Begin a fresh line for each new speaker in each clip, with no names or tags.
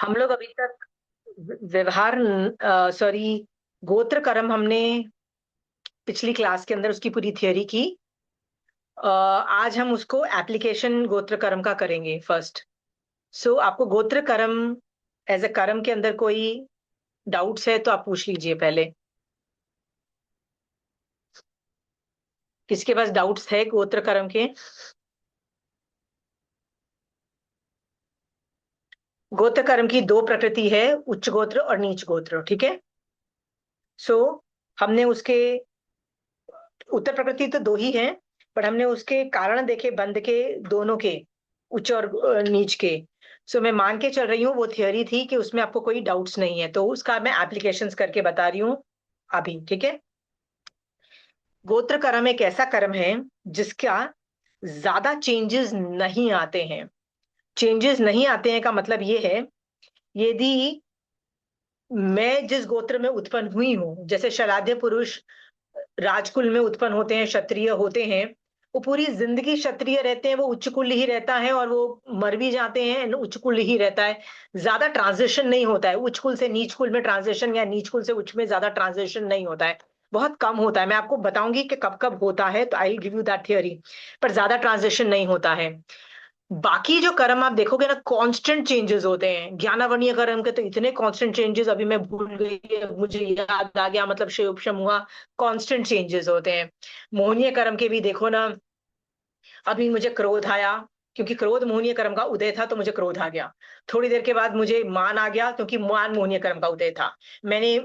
हम लोग अभी तक व्यवहार, सॉरी, गोत्र कर्म हमने पिछली क्लास के अंदर उसकी पूरी थियोरी की। आज हम उसको एप्लीकेशन गोत्र कर्म का करेंगे फर्स्ट। सो आपको गोत्र कर्म एज अ कर्म के अंदर कोई डाउट्स है तो आप पूछ लीजिए पहले। किसके पास डाउट्स है गोत्र कर्म के? गोत्र कर्म की दो प्रकृति है, उच्च गोत्र और नीच गोत्र, ठीक है। सो हमने उसके उत्तर प्रकृति तो दो ही है, पर हमने उसके कारण देखे बंध के, दोनों के, उच्च और नीच के। सो मैं मान के चल रही हूँ, वो थियोरी थी कि उसमें आपको कोई डाउट्स नहीं है, तो उसका मैं एप्लीकेशंस करके बता रही हूँ अभी, ठीक है। गोत्र कर्म एक ऐसा कर्म है जिसका ज्यादा चेंजेस नहीं आते हैं। चेंजेस नहीं आते हैं का मतलब ये है, यदि मैं जिस गोत्र में उत्पन्न हुई हूं, जैसे शलाध्य पुरुष राजकुल में उत्पन्न होते हैं, क्षत्रिय होते हैं, वो पूरी जिंदगी क्षत्रिय रहते हैं, वो उच्च कुल ही रहता है, और वो मर भी जाते हैं उच्च कुल ही रहता है। ज्यादा ट्रांजिशन नहीं होता है, उच्च कुल से नीच कुल में ट्रांजिशन या नीच कुल से उच्च में ज्यादा ट्रांजिशन नहीं होता है, बहुत कम होता है। मैं आपको बताऊंगी कि कब कब होता है, तो I give you that theory. पर ज्यादा ट्रांजिशन नहीं होता है। बाकी जो कर्म आप देखोगे ना, कांस्टेंट चेंजेस होते हैं। ज्ञानावरणीय कर्म के तो इतने कांस्टेंट चेंजेस, अभी मैं भूल गई, अब मुझे याद आ गया, मतलब क्षयोपशम हुआ। कांस्टेंट चेंजेस होते हैं। मोहनीय कर्म के भी देखो ना, अभी मुझे क्रोध आया, क्योंकि क्रोध मोहनीय कर्म का उदय था, तो मुझे क्रोध आ गया। थोड़ी देर के बाद मुझे मान आ गया, क्योंकि मान मोहनीय कर्म का उदय था। मैंने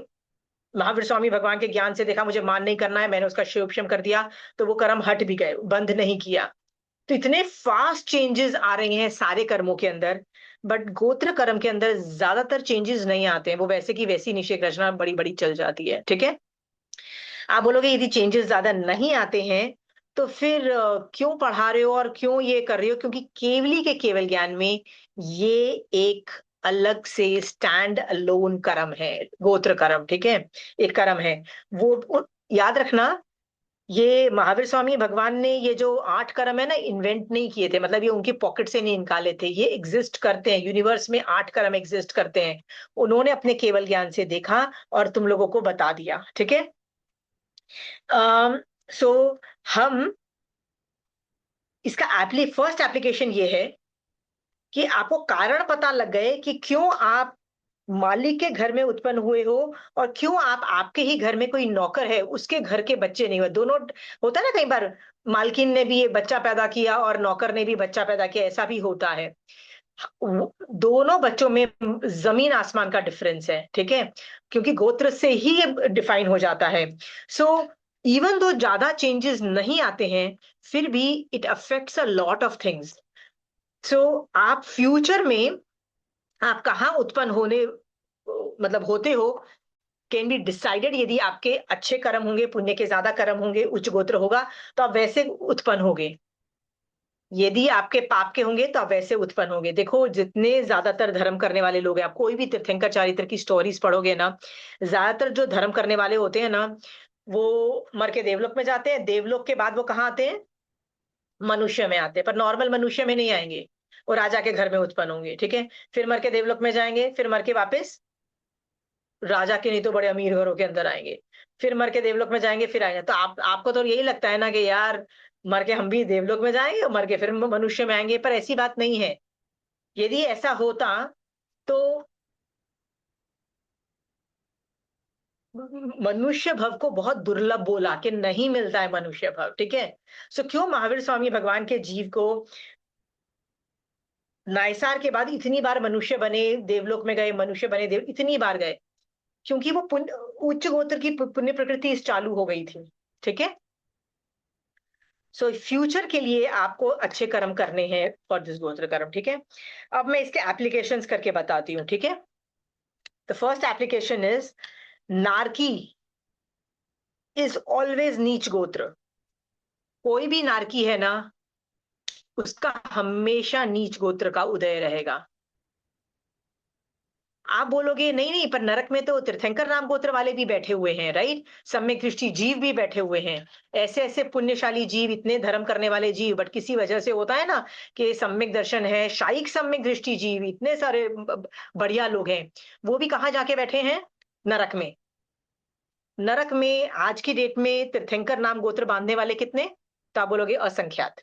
महावीर स्वामी भगवान के ज्ञान से देखा मुझे मान नहीं करना है, मैंने उसका क्षयोपशम कर दिया, तो वो कर्म हट भी गए, बंद नहीं किया। तो इतने फास्ट चेंजेस आ रहे हैं सारे कर्मों के अंदर। बट गोत्र कर्म के अंदर ज्यादातर चेंजेस नहीं आते हैं, वो वैसे की वैसी निषेक रचना बड़ी बड़ी चल जाती है, ठीक है। आप बोलोगे यदि चेंजेस ज्यादा नहीं आते हैं, तो फिर क्यों पढ़ा रहे हो और क्यों ये कर रहे हो? क्योंकि केवली के केवल ज्ञान में ये एक अलग से स्टैंड अलोन कर्म है, गोत्र कर्म, ठीक है। एक कर्म है। याद रखना, ये महावीर स्वामी भगवान ने ये जो 8 कर्म है ना, इन्वेंट नहीं किए थे, मतलब ये उनकी पॉकेट से नहीं निकाले थे, ये एग्जिस्ट करते हैं, यूनिवर्स में 8 कर्म एग्जिस्ट करते हैं। उन्होंने अपने केवल ज्ञान से देखा और तुम लोगों को बता दिया, ठीक है। सो हम इसका फर्स्ट एप्लीकेशन ये है कि आपको कारण पता लग गए कि क्यों आप मालिक के घर में उत्पन्न हुए हो, और क्यों आप आपके ही घर में कोई नौकर है उसके घर के बच्चे नहीं हुए। दोनों होता है ना, कई बार मालकिन ने भी ये बच्चा पैदा किया और नौकर ने भी बच्चा पैदा किया, ऐसा भी होता है। दोनों बच्चों में जमीन आसमान का डिफरेंस है, ठीक है, क्योंकि गोत्र से ही ये डिफाइन हो जाता है। सो इवन दो ज्यादा चेंजेस नहीं आते हैं, फिर भी it affects a lot of things. So आप फ्यूचर में आप कहाँ उत्पन्न होने, मतलब होते हो, कैन बी डिसाइडेड। यदि आपके अच्छे कर्म होंगे, पुण्य के ज्यादा कर्म होंगे, उच्च गोत्र होगा, तो आप वैसे उत्पन्न होगे। यदि आपके पाप के होंगे तो आप वैसे उत्पन्न होंगे। देखो, जितने ज्यादातर धर्म करने वाले लोग हैं, आप कोई भी तीर्थंकर चारित्र की स्टोरीज पढ़ोगे ना, ज्यादातर जो धर्म करने वाले होते हैं ना, वो मर के देवलोक में जाते हैं, देवलोक के बाद वो कहाँ आते हैं? मनुष्य में आते हैं, पर नॉर्मल मनुष्य में नहीं आएंगे, वो राजा के घर में उत्पन्न होंगे, ठीक है। फिर मर के देवलोक में जाएंगे, फिर मर के वापस राजा के, नहीं तो बड़े अमीर घरों के अंदर आएंगे। फिर मर के देवलोक में जाएंगे, फिर आएंगे। तो आपको तो यही लगता है ना कि यार, मर के हम भी देवलोक में जाएंगे और मर के फिर मनुष्य में आएंगे, पर ऐसी बात नहीं है। यदि ऐसा होता तो मनुष्य भव को बहुत दुर्लभ बोला कि नहीं मिलता है मनुष्य भव, ठीक है। सो क्यों महावीर स्वामी भगवान के जीव को नायसार के बाद इतनी बार मनुष्य बने, देवलोक में गए, मनुष्य बने, इतनी बार गए? क्योंकि वो उच्च गोत्र की पुण्य प्रकृति चालू हो गई थी, ठीक है। सो फ्यूचर के लिए आपको अच्छे कर्म करने हैं फॉर दिस गोत्र कर्म, ठीक है। अब मैं इसके एप्लीकेशंस करके बताती हूँ, ठीक है। द फर्स्ट एप्लीकेशन इज, नारकी इज ऑलवेज नीच गोत्र। कोई भी नारकी है ना, उसका हमेशा नीच गोत्र का उदय रहेगा। आप बोलोगे नहीं नहीं, पर नरक में तो तीर्थंकर नाम गोत्र वाले भी बैठे हुए हैं, राइट? सम्यक दृष्टि जीव भी बैठे हुए हैं। ऐसे ऐसे पुण्यशाली जीव, इतने धर्म करने वाले जीव, बट किसी वजह से होता है ना कि सम्यक दर्शन है, शाइक सम्यक दृष्टि जीव, इतने सारे बढ़िया लोग हैं, वो भी कहाँ जाके बैठे हैं? नरक में। नरक में आज की डेट में तीर्थंकर नाम गोत्र बांधने वाले कितने? तो आप बोलोगे असंख्यात।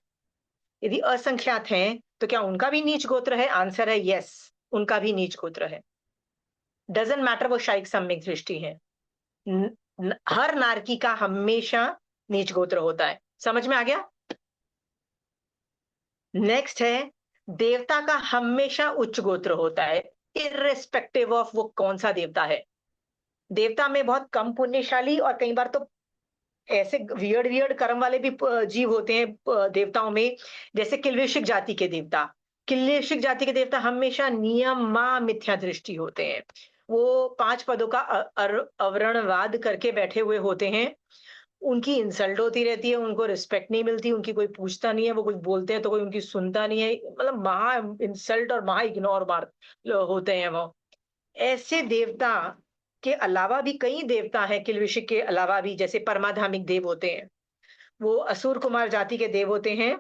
यदि असंख्यात हैं, तो क्या उनका भी नीच गोत्र है? आंसर है यस, उनका भी नीच गोत्र है। डज़न्ट मैटर वो शाइक सम्यक दृष्टि है। न, हर नारकी का हमेशा नीच गोत्र होता है। समझ में आ गया? नेक्स्ट है, देवता का हमेशा उच्च गोत्र होता है, इर्रेस्पेक्टिव ऑफ वो कौन सा देवता है। देवता में बहुत कम पुण्यशाली और कई बार तो ऐसे वियर्ड वियर्ड कर्म वाले भी जीव होते हैं देवताओं में, जैसे किल्विशिक जाति के देवता। किल्विशिक जाति के देवता हमेशा नियम मा मिथ्या दृष्टि होते हैं। वो 5 पदों का अवरणवाद करके बैठे हुए होते हैं। उनकी इंसल्ट होती रहती है, उनको रिस्पेक्ट नहीं मिलती, उनकी कोई पूछता नहीं है, वो कुछ बोलते हैं तो कोई उनकी सुनता नहीं है। मतलब महा इंसल्ट और महा इग्नोर मार होते हैं वो। ऐसे देवता के अलावा भी कई देवता हैं, किल्विशिक के अलावा भी, जैसे परमाधामिक देव होते हैं। वो असुर कुमार जाति के देव होते हैं।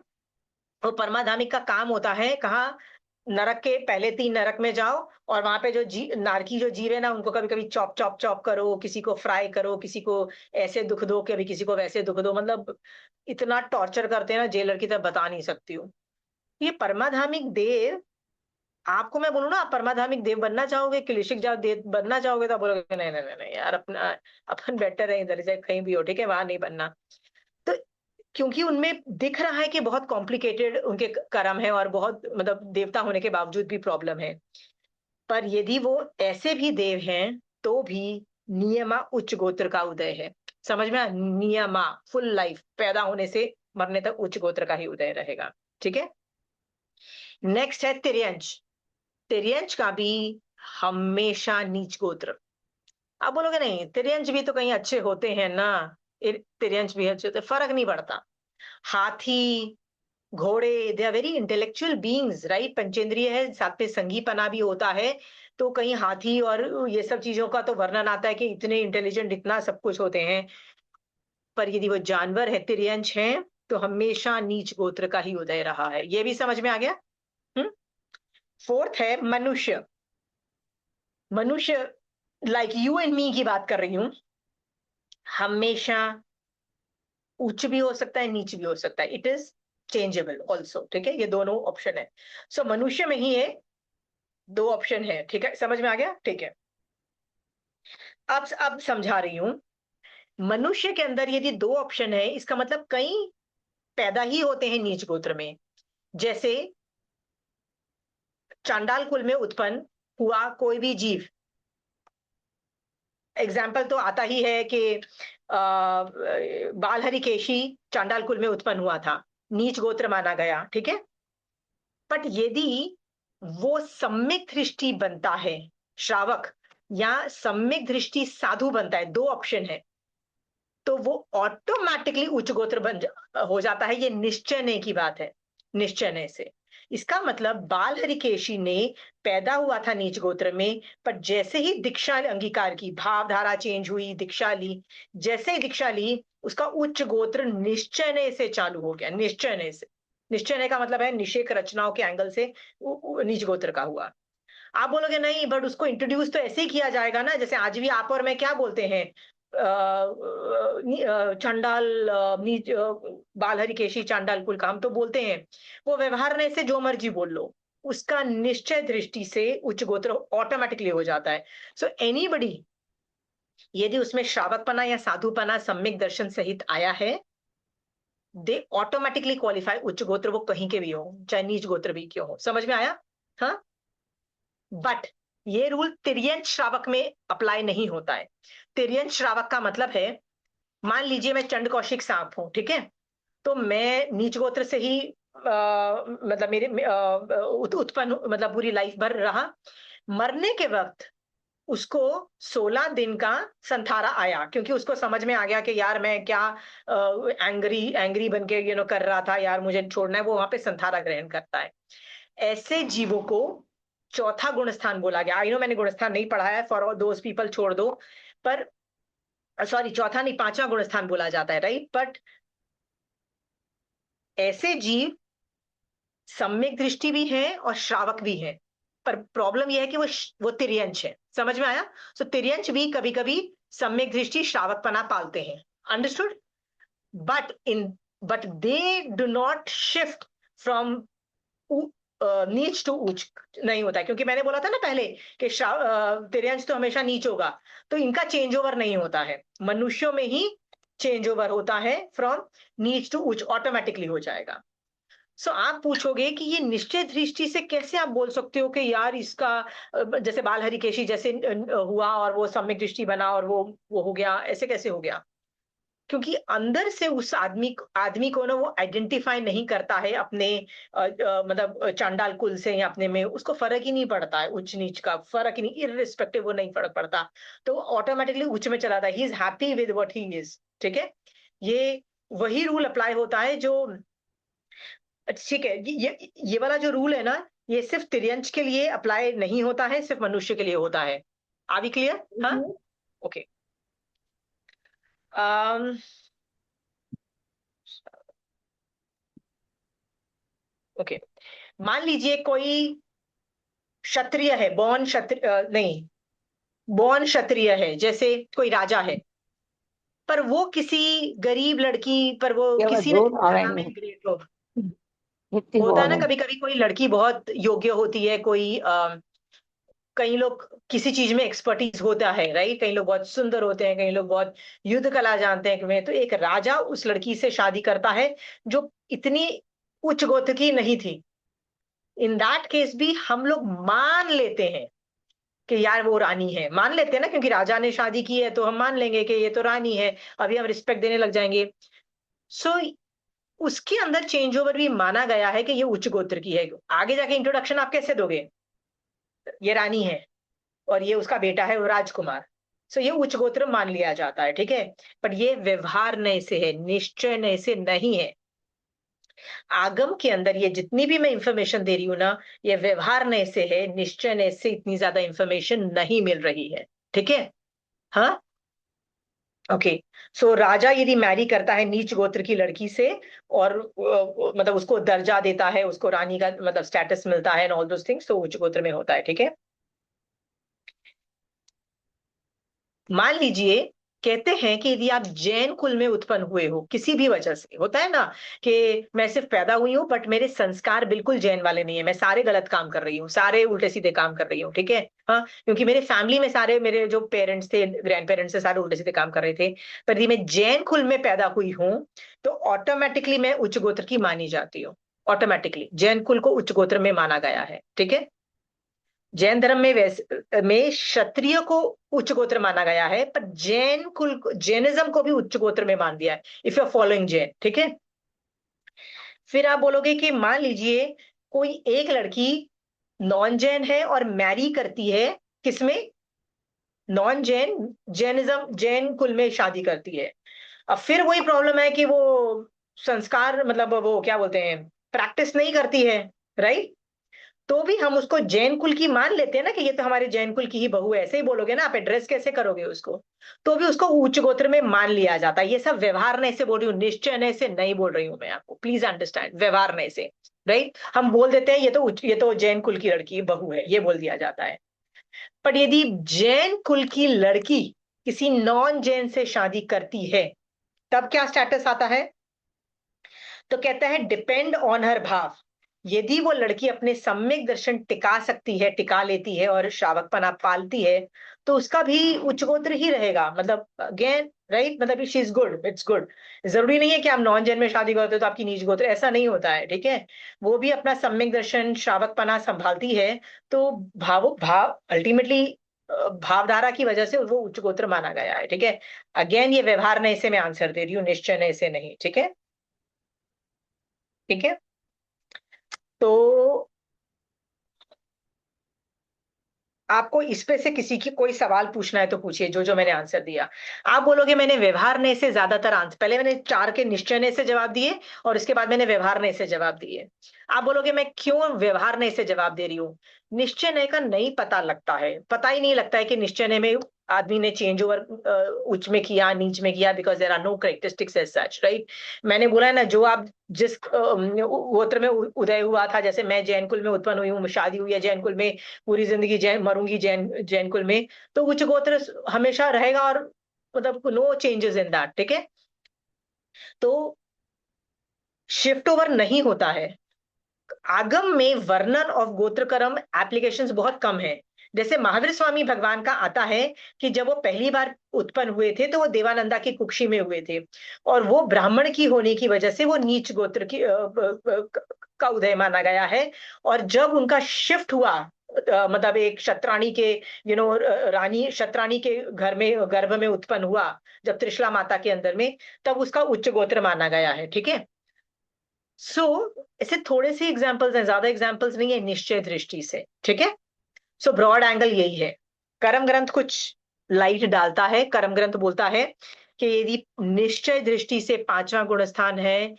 वो परमाधामिक का काम होता है कहाँ? नरक के पहले 3 नरक में जाओ और वहां पे जो नारकी जो जीव है ना, उनको कभी कभी चॉप चॉप चॉप करो, किसी को फ्राई करो, किसी को ऐसे दुख दो, कभी किसी को वैसे दुख दो। मतलब इतना टॉर्चर करते हैं ना, जेलर की तरह बता नहीं सकती हूँ। ये परमाधामिक देव, आपको मैं बोलूँ ना, आप परमाधामिक देव बनना चाहोगे, किलिशिक जाओ देव बनना चाहोगे, तो आप बोलोगे नहीं नहीं नहीं नहीं यार, अपना अपन बेटर है इधर से कहीं भी हो, ठीक है, वहां नहीं बनना। तो क्योंकि उनमें दिख रहा है कि बहुत कॉम्प्लिकेटेड उनके कर्म है और बहुत मतलब देवता होने के बावजूद भी प्रॉब्लम है। पर यदि वो ऐसे भी देव हैं, तो भी नियमा उच्च गोत्र का उदय है। समझ में आया? नियमा फुल लाइफ, पैदा होने से मरने तक उच्च गोत्र का ही उदय रहेगा। ठीक है। नेक्स्ट है तिर्यंच। तिर्यंच का भी हमेशा नीच गोत्र। आप बोलोगे नहीं, तिर्यंच भी तो कहीं अच्छे होते हैं ना, तिर्यंच भी अच्छे होते, फर्क नहीं पड़ता। हाथी, घोड़े, they are very intellectual beings, right? पंचेंद्रिय है, साथ में संगीपना भी होता है। तो कहीं हाथी और ये सब चीजों का तो वर्णन आता है कि इतने इंटेलिजेंट, इतना सब कुछ होते हैं। पर यदि वो जानवर है, तिर्यंच है, तो हमेशा नीच गोत्र का ही उदय रहा है। ये भी समझ में आ गया? हम्म। फोर्थ है मनुष्य। मनुष्य लाइक यू एंड मी की बात कर रही हूं, हमेशा उच्च भी हो सकता है, नीच भी हो सकता है। It is changeable also. ठीक है, ये दोनों ऑप्शन है। सो मनुष्य में ही ये 2 ऑप्शन है। ठीक है, समझ में आ गया? ठीक है। अब समझा रही हूं। मनुष्य के अंदर यदि 2 ऑप्शन है, इसका मतलब कई पैदा ही होते हैं नीच गोत्र में। जैसे चांडाल कुल में उत्पन्न हुआ कोई भी जीव, एग्जाम्पल तो आता ही है कि बाल हरिकेशी चांडाल कुल में उत्पन्न हुआ था, नीच गोत्र माना गया। ठीक है। बट यदि वो सम्यक दृष्टि बनता है, श्रावक, या सम्यक दृष्टि साधु बनता है, 2 ऑप्शन है, तो वो ऑटोमेटिकली उच्च गोत्र हो जाता है। ये निश्चय की बात है, निश्चय से। इसका मतलब बाल हरिकेशी ने पैदा हुआ था नीच गोत्र में, पर जैसे ही दीक्षा अंगीकार की, भावधारा चेंज हुई, दीक्षा ली, जैसे ही दीक्षा ली, उसका उच्च गोत्र निश्चय से चालू हो गया। निश्चय से, निश्चय का मतलब है निषेक रचनाओं के एंगल से नीच गोत्र का हुआ। आप बोलोगे नहीं, बट उसको इंट्रोड्यूस तो ऐसे ही किया जाएगा ना, जैसे आज भी आप और मैं क्या बोलते हैं, चंडाल, बाल हरिकेशी चांडाल कुल का हम तो बोलते हैं। वो व्यवहार में से जो मर्जी बोल लो, उसका निश्चय दृष्टि से उच्च गोत्र ऑटोमेटिकली हो जाता है। सो एनीबडी, यदि उसमें श्रावकपना या साधुपना सम्यक दर्शन सहित आया है, दे ऑटोमेटिकली क्वालिफाई उच्च गोत्र, वो कहीं के भी हो, चाहे नीच गोत्र भी क्यों हो। समझ में आया? हाँ। बट ये रूल तिर्यंत श्रावक में अप्लाई नहीं होता है। तिर्यंत श्रावक का मतलब है, मान लीजिए मैं चंड कौशिक सांप हूं, ठीक है, तो मैं नीच गोत्र से ही मतलब मेरे उत्पन्न, मतलब पूरी लाइफ भर रहा। मरने के वक्त उसको 16 दिन का संथारा आया, क्योंकि उसको समझ में आ गया कि यार मैं क्या एंग्री एंग्री बन के कर रहा था, यार मुझे छोड़ना है। वो वहां पे संथारा ग्रहण करता है। ऐसे जीवों को चौथा गुणस्थान बोला गया। आई नो मैंने गुणस्थान नहीं पढ़ा है, फॉर दोज पीपल छोड़ दो, पर सॉरी चौथा नहीं, पांचवा गुणस्थान बोला जाता है, राइट। बट ऐसे जीव सम्यक दृष्टि भी है और श्रावक भी है, पर प्रॉब्लम यह है कि वो तिर्यंच है। समझ में आया? सो तिर्यंच भी कभी कभी सम्यक दृष्टि श्रावकपना पालते हैं। Understood? But in but they do not shift from नीच टू उच्च, नहीं होता है, क्योंकि मैंने बोला था ना पहले कि तिर्यंच तो हमेशा नीच होगा, तो इनका चेंज ओवर नहीं होता है। मनुष्यों में ही चेंज ओवर होता है, फ्रॉम नीच टू उच्च ऑटोमेटिकली हो जाएगा। सो आप पूछोगे कि ये निश्चय दृष्टि से कैसे आप बोल सकते हो कि यार इसका जैसे बाल हरिकेशी जैसे हुआ और वो सम्यक दृष्टि बना और वो हो गया, ऐसे कैसे हो गया? क्योंकि अंदर से उस आदमी को ना वो आइडेंटिफाई नहीं करता है अपने मतलब चांडाल कुल से, या अपने में उसको फर्क ही नहीं पड़ता है, उच्च नीच का फर्क ही नहीं, इररिस्पेक्टिव वो नहीं फर्क पड़ता, तो ऑटोमेटिकली उच्च में चला जाता है। He is happy with what he is. ठीक है, ये वही रूल अप्लाई होता है जो, ठीक है, ये वाला जो रूल है ना, ये सिर्फ तिर्यंच के लिए अप्लाई नहीं होता है, सिर्फ मनुष्य के लिए होता है। Are we clear? हाँ, ओके। ओके, मान लीजिए कोई क्षत्रिय है, बॉर्न क्षत्रिय नहीं, बॉर्न क्षत्रिय है, जैसे कोई राजा है, पर वो किसी गरीब लड़की, पर वो
केवल
किसी न
ड्रोन
किसी
आ रहे
तरह में
हैं,
ग्रेट हो।
कितनी
होता है
बॉल
ना
है।
कभी कभी कोई लड़की बहुत योग्य होती है, कोई कई लोग किसी चीज में एक्सपर्टीज होता है, राइट, कई लोग बहुत सुंदर होते हैं, कई लोग बहुत युद्ध कला जानते हैं तो एक राजा उस लड़की से शादी करता है जो इतनी उच्च गोत्र की नहीं थी। इन दैट केस भी हम लोग मान लेते हैं कि यार वो रानी है, मान लेते हैं ना, क्योंकि राजा ने शादी की है तो हम मान लेंगे कि ये तो रानी है, अभी हम रिस्पेक्ट देने लग जाएंगे। सो उसके अंदर चेंज ओवर भी माना गया है कि ये उच्च गोत्र की है। आगे जाके इंट्रोडक्शन आप कैसे दोगे? ये रानी है और ये उसका बेटा है वो राजकुमार, सो ये उच्च गोत्र मान लिया जाता है, ठीक है। पर ये व्यवहार नय से है, निश्चय नय से नहीं है। आगम के अंदर ये जितनी भी मैं इंफॉर्मेशन दे रही हूं ना, ये व्यवहार नय से है, निश्चय नय से इतनी ज्यादा इंफॉर्मेशन नहीं मिल रही है, ठीक है। हाँ, ओके। सो राजा यदि मैरी करता है नीच गोत्र की लड़की से, और मतलब उसको दर्जा देता है, उसको रानी का मतलब स्टेटस मिलता है, ऑल दोस थिंग्स, तो उच्च गोत्र में होता है, ठीक है। मान लीजिए, कहते हैं कि यदि आप जैन कुल में उत्पन्न हुए हो, किसी भी वजह से, होता है ना कि मैं सिर्फ पैदा हुई हूं बट मेरे संस्कार बिल्कुल जैन वाले नहीं है, मैं सारे गलत काम कर रही हूँ, सारे उल्टे सीधे काम कर रही हूँ, ठीक है। हाँ, क्योंकि मेरे फैमिली में सारे मेरे जो पेरेंट्स थे, ग्रैंड पेरेंट्स थे, सारे उल्टे सीधे काम कर रहे थे। पर यदि मैं जैन कुल में पैदा हुई हूँ तो ऑटोमेटिकली मैं उच्च गोत्र की मानी जाती हूँ। ऑटोमेटिकली जैन कुल को उच्च गोत्र में माना गया है, ठीक है। जैन धर्म में वैसे में क्षत्रिय को उच्च गोत्र माना गया है, पर जैनिज्म को भी उच्च गोत्र में मान दिया है, if you are following Jain, ठीक है। फिर आप बोलोगे कि मान लीजिए कोई एक लड़की नॉन जैन है और मैरी करती है, किसमें? नॉन जैन, जैनिज्म, जैन कुल में शादी करती है। अब फिर वही प्रॉब्लम है कि वो संस्कार मतलब वो क्या बोलते हैं, प्रैक्टिस नहीं करती है, राइट। तो भी हम उसको जैन कुल की मान लेते हैं ना कि ये तो हमारे जैन कुल की ही बहू है, ऐसे ही बोलोगे ना, आप एड्रेस कैसे करोगे उसको? तो भी उसको उच्च गोत्र में मान लिया जाता है। ये सब व्यवहार ने से बोल रही हूँ, निश्चय ने से नहीं बोल रही हूँ मैं आपको, प्लीज अंडरस्टैंड, व्यवहार ने से, राइट। हम बोल देते हैं ये तो जैन कुल की लड़की बहू है, ये बोल दिया जाता है। पर यदि जैन कुल की लड़की किसी नॉन जैन से शादी करती है, तब क्या स्टेटस आता है? तो कहता है डिपेंड ऑन हर भाव। यदि वो लड़की अपने सम्यक दर्शन टिका सकती है, टिका लेती है और श्रावकपना पालती है, तो उसका भी उच्च गोत्र ही रहेगा, मतलब अगेन, राइट, मतलब she is good, it's good. जरूरी नहीं है कि आप नॉन जैन में शादी करते हो तो आपकी नीच गोत्र, ऐसा नहीं होता है, ठीक है। वो भी अपना सम्यक दर्शन श्रावकपना संभालती है, तो भाव अल्टीमेटली भावधारा की वजह से वो उच्च गोत्र माना गया है, ठीक है। अगेन ये व्यवहार ने से मैं आंसर दे रही हूँ, निश्चय ने से नहीं, ठीक है। ठीक है, तो आपको इस पे से किसी की कोई सवाल पूछना है तो पूछिए, जो जो मैंने आंसर दिया। आप बोलोगे मैंने व्यवहारने से ज्यादातर आंसर, पहले मैंने 4 के निश्चयने से जवाब दिए और उसके बाद मैंने व्यवहारने से जवाब दिए। आप बोलोगे मैं क्यों व्यवहारने से जवाब दे रही हूँ? निश्चय का नहीं पता लगता है, पता ही नहीं लगता है कि निश्चय में आदमी ने चेंज ओवर उच्च में किया नीच में किया, because there are no characteristics as such, right? मैंने बोला है ना, जो आप जिस गोत्र में उदय हुआ था, जैसे मैं जैन कुल में उत्पन्न हुई हूँ, शादी हुई है जैन कुल में, पूरी जिंदगी जैन मरूंगी जैन जैन कुल में, तो उच्च गोत्र हमेशा रहेगा, और मतलब नो चेंजेस इन दैट, ठीक है? तो शिफ्ट ओवर नहीं होता है। आगम में वर्णन ऑफ गोत्र कर्म एप्लीकेशंस बहुत कम है। जैसे महावीर स्वामी भगवान का आता है कि जब वो पहली बार उत्पन्न हुए थे तो वो देवानंदा की कुक्षी में हुए थे, और वो ब्राह्मण की होने की वजह से वो नीच गोत्र की का उदय माना गया है। और जब उनका शिफ्ट हुआ, मतलब एक शत्राणी के रानी शत्राणी के घर में गर्भ में उत्पन्न हुआ, जब त्रिशला माता के अंदर में, तब उसका उच्च गोत्र माना गया है, ठीक है? सो ऐसे थोड़े से एग्जाम्पल्स हैं, ज्यादा एग्जाम्पल्स नहीं है निश्चय दृष्टि से, ठीक है? सो ब्रॉड एंगल यही है। कर्म ग्रंथ कुछ लाइट डालता है। कर्म ग्रंथ बोलता है कि यदि निश्चय दृष्टि से 5वां गुण स्थान है,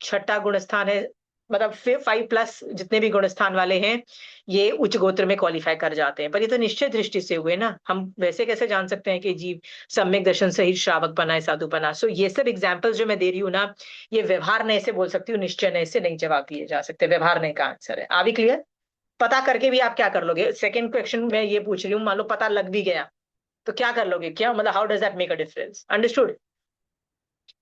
6ठा गुण स्थान है, मतलब 5+ जितने भी गुण स्थान वाले हैं, ये उच्च गोत्र में क्वालिफाई कर जाते हैं। पर ये तो निश्चय दृष्टि से हुए ना, हम वैसे कैसे जान सकते हैं कि जीव सम्यक दर्शन सहित श्रावक बना है, साधु बना? सो ये सब एग्जाम्पल्स जो मैं दे रही हूँ ना, ये व्यवहार नय से बोल सकती हूँ, निश्चय नय से नहीं जवाब दिए जा सकते। व्यवहार नय का आंसर है। आ भी क्लियर? पता करके भी आप क्या कर लोगे? सेकंड क्वेश्चन में ये पूछ रही हूँ, मान लो पता लग भी गया तो क्या कर लोगे? क्या मतलब, how does that make a difference? Understood?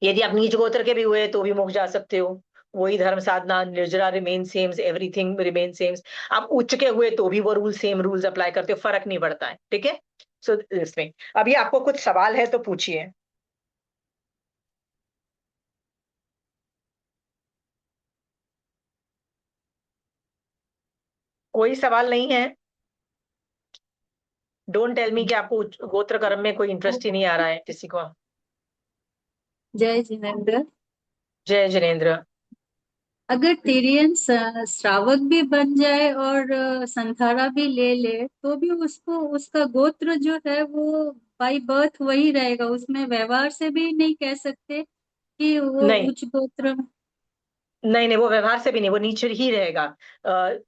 यदि आप नीच गोत्र के भी हुए तो भी मोक्ष जा सकते हो, वही धर्म साधना, निर्जरा remain same, everything remain same. आप उच्च के हुए तो भी वो रूल सेम रूल्स अप्लाई करते हो, फर्क नहीं पड़ता है, ठीक है? सो इसमें अभी आपको कुछ सवाल है तो पूछिए। कोई सवाल नहीं है? डोंट टेल मी कि आपको गोत्र कर्म में कोई इंटरेस्ट ही नहीं आ रहा है किसी को।
जय जिनेन्द्र।
जय जिनेन्द्र।
अगर तिरियन श्रावक भी बन जाए और संथारा भी ले ले तो भी उसको उसका गोत्र जो है वो बाई बर्थ वही रहेगा, उसमें व्यवहार से भी नहीं कह सकते कि वो
नहीं
उच्च गोत्र।
नहीं नहीं, वो व्यवहार से भी नहीं, वो नीचे ही रहेगा।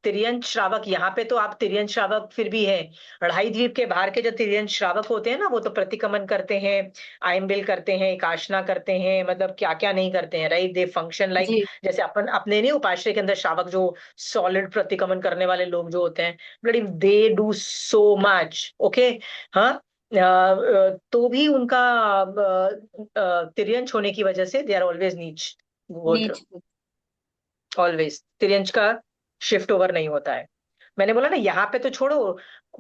तिर्यन श्रावक, यहाँ पे तो आप तिर्यन श्रावक फिर भी है। अढ़ाई द्वीप के बाहर के जो तिर्यन श्रावक होते हैं ना, वो तो प्रतिक्रमण करते हैं, आयम्बिल करते हैं, एकाशना करते हैं, मतलब क्या क्या नहीं करते हैं, राइट? दे फंक्शन लाइक,
जी
जैसे अपन अपने नहीं उपाश्रय के अंदर श्रावक जो सॉलिड प्रतिक्रमण करने वाले लोग जो होते हैं, bloody they do so much, okay? हाँ। तो भी उनका तिर्यंच होने की वजह से दे आर ऑलवेज नीच गोत्र।
नीच।
ऑलवेज तिरंज का शिफ्ट ओवर नहीं होता है। मैंने बोला ना, यहाँ पे तो छोड़ो,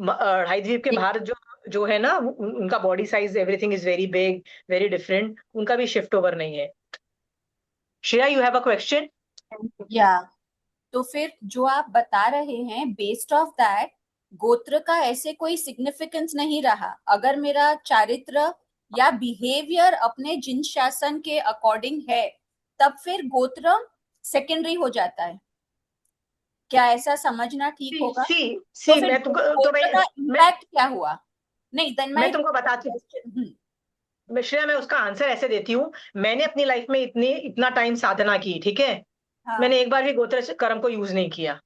अढ़ाई द्वीप के
जी।
बाहर जो जो है ना, उनका body size everything is very big, very different, उनका भी शिफ्ट ओवर नहीं है। Shreya, you have a question?
या तो फिर जो आप बता रहे हैं बेस्ड ऑफ दैट, गोत्र का ऐसे कोई सिग्निफिकेंस नहीं रहा। अगर मेरा चारित्र या बिहेवियर अपने जिन शासन के अकॉर्डिंग है, तब फिर गोत्र सेकेंडरी हो जाता है। क्या ऐसा समझना ठीक
सी
होगा?
सी
तो
सी
फिर
मैं तुमको तो
गोत्र का
मैं
इम्पैक्ट क्या हुआ? नहीं, देन
मैं
माय
तुमको बताती
क्वेश्चन।
हूँ श्रेया, मैं उसका आंसर ऐसे देती हूँ। मैंने अपनी लाइफ में इतना टाइम साधना की, ठीक है?
हाँ
मैंने एक बार भी गोत्र कर्म को यूज नहीं किया,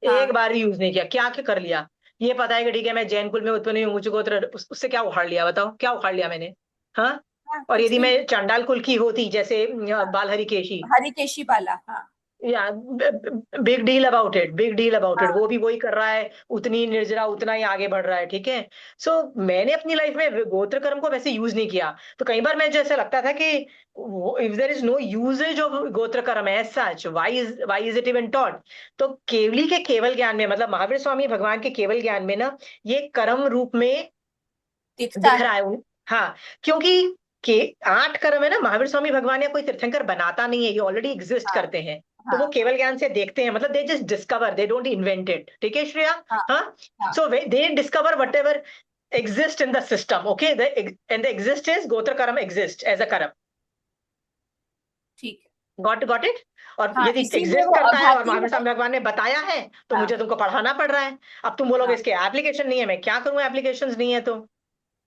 एक
हाँ
बार भी यूज नहीं किया। क्या क्या कर लिया? ये पता है कि ठीक है मैं जैन कुल में उत्पन्न हुई हूँ, उच्च गोत्र, उससे क्या उखाड़ लिया? बताओ क्या उखाड़ लिया मैंने? हाँ।
हाँ,
और
कुछ
यदि
भी
मैं
नहीं।
चांडाल कुल की होती, जैसे
हाँ,
बाल हरिकेशी,
हरिकेशी वाला। हाँ
या big deal about it, big deal about it,
हाँ
वो भी वही कर रहा है, उतनी निर्जरा, उतना ही आगे बढ़ रहा है, ठीक है? सो मैंने अपनी लाइफ में गोत्र कर्म को वैसे यूज नहीं किया। तो कई बार मैं जैसे लगता था कि if there is no uses of gotra karma as such, why is it even taught? तो केवली के केवल ज्ञान में, मतलब महावीर स्वामी भगवान के केवल ज्ञान में ना, ये कर्म रूप में
दिखता
दिख
है।
रहा है हाँ, क्योंकि के 8 कर्म है ना, महावीर स्वामी भगवान या कोई तीर्थंकर बनाता नहीं है, ये ऑलरेडी एग्जिस्ट
हाँ
करते हैं। तो वो
हाँ
केवल ज्ञान से देखते हैं, मतलब they just discover, they don't invent it, ठीक है श्रेया?
हाँ
हाँ।
हाँ।
So they discover whatever exist in the system, okay? And the exist is gotra karam exist as a karam.
ठीक है।
Got it. और
हाँ,
यदि
इसीलिए
एग्जिस्ट
वो
करता है और
आभासी
महावीर
है।
स्वामी भगवान ने बताया है तो
हाँ,
मुझे तुमको पढ़ाना पड़ रहा है। अब तुम बोलोगे
हाँ,
इसके एप्लीकेशन नहीं है, मैं क्या करूं, एप्लीकेशन नहीं है तो।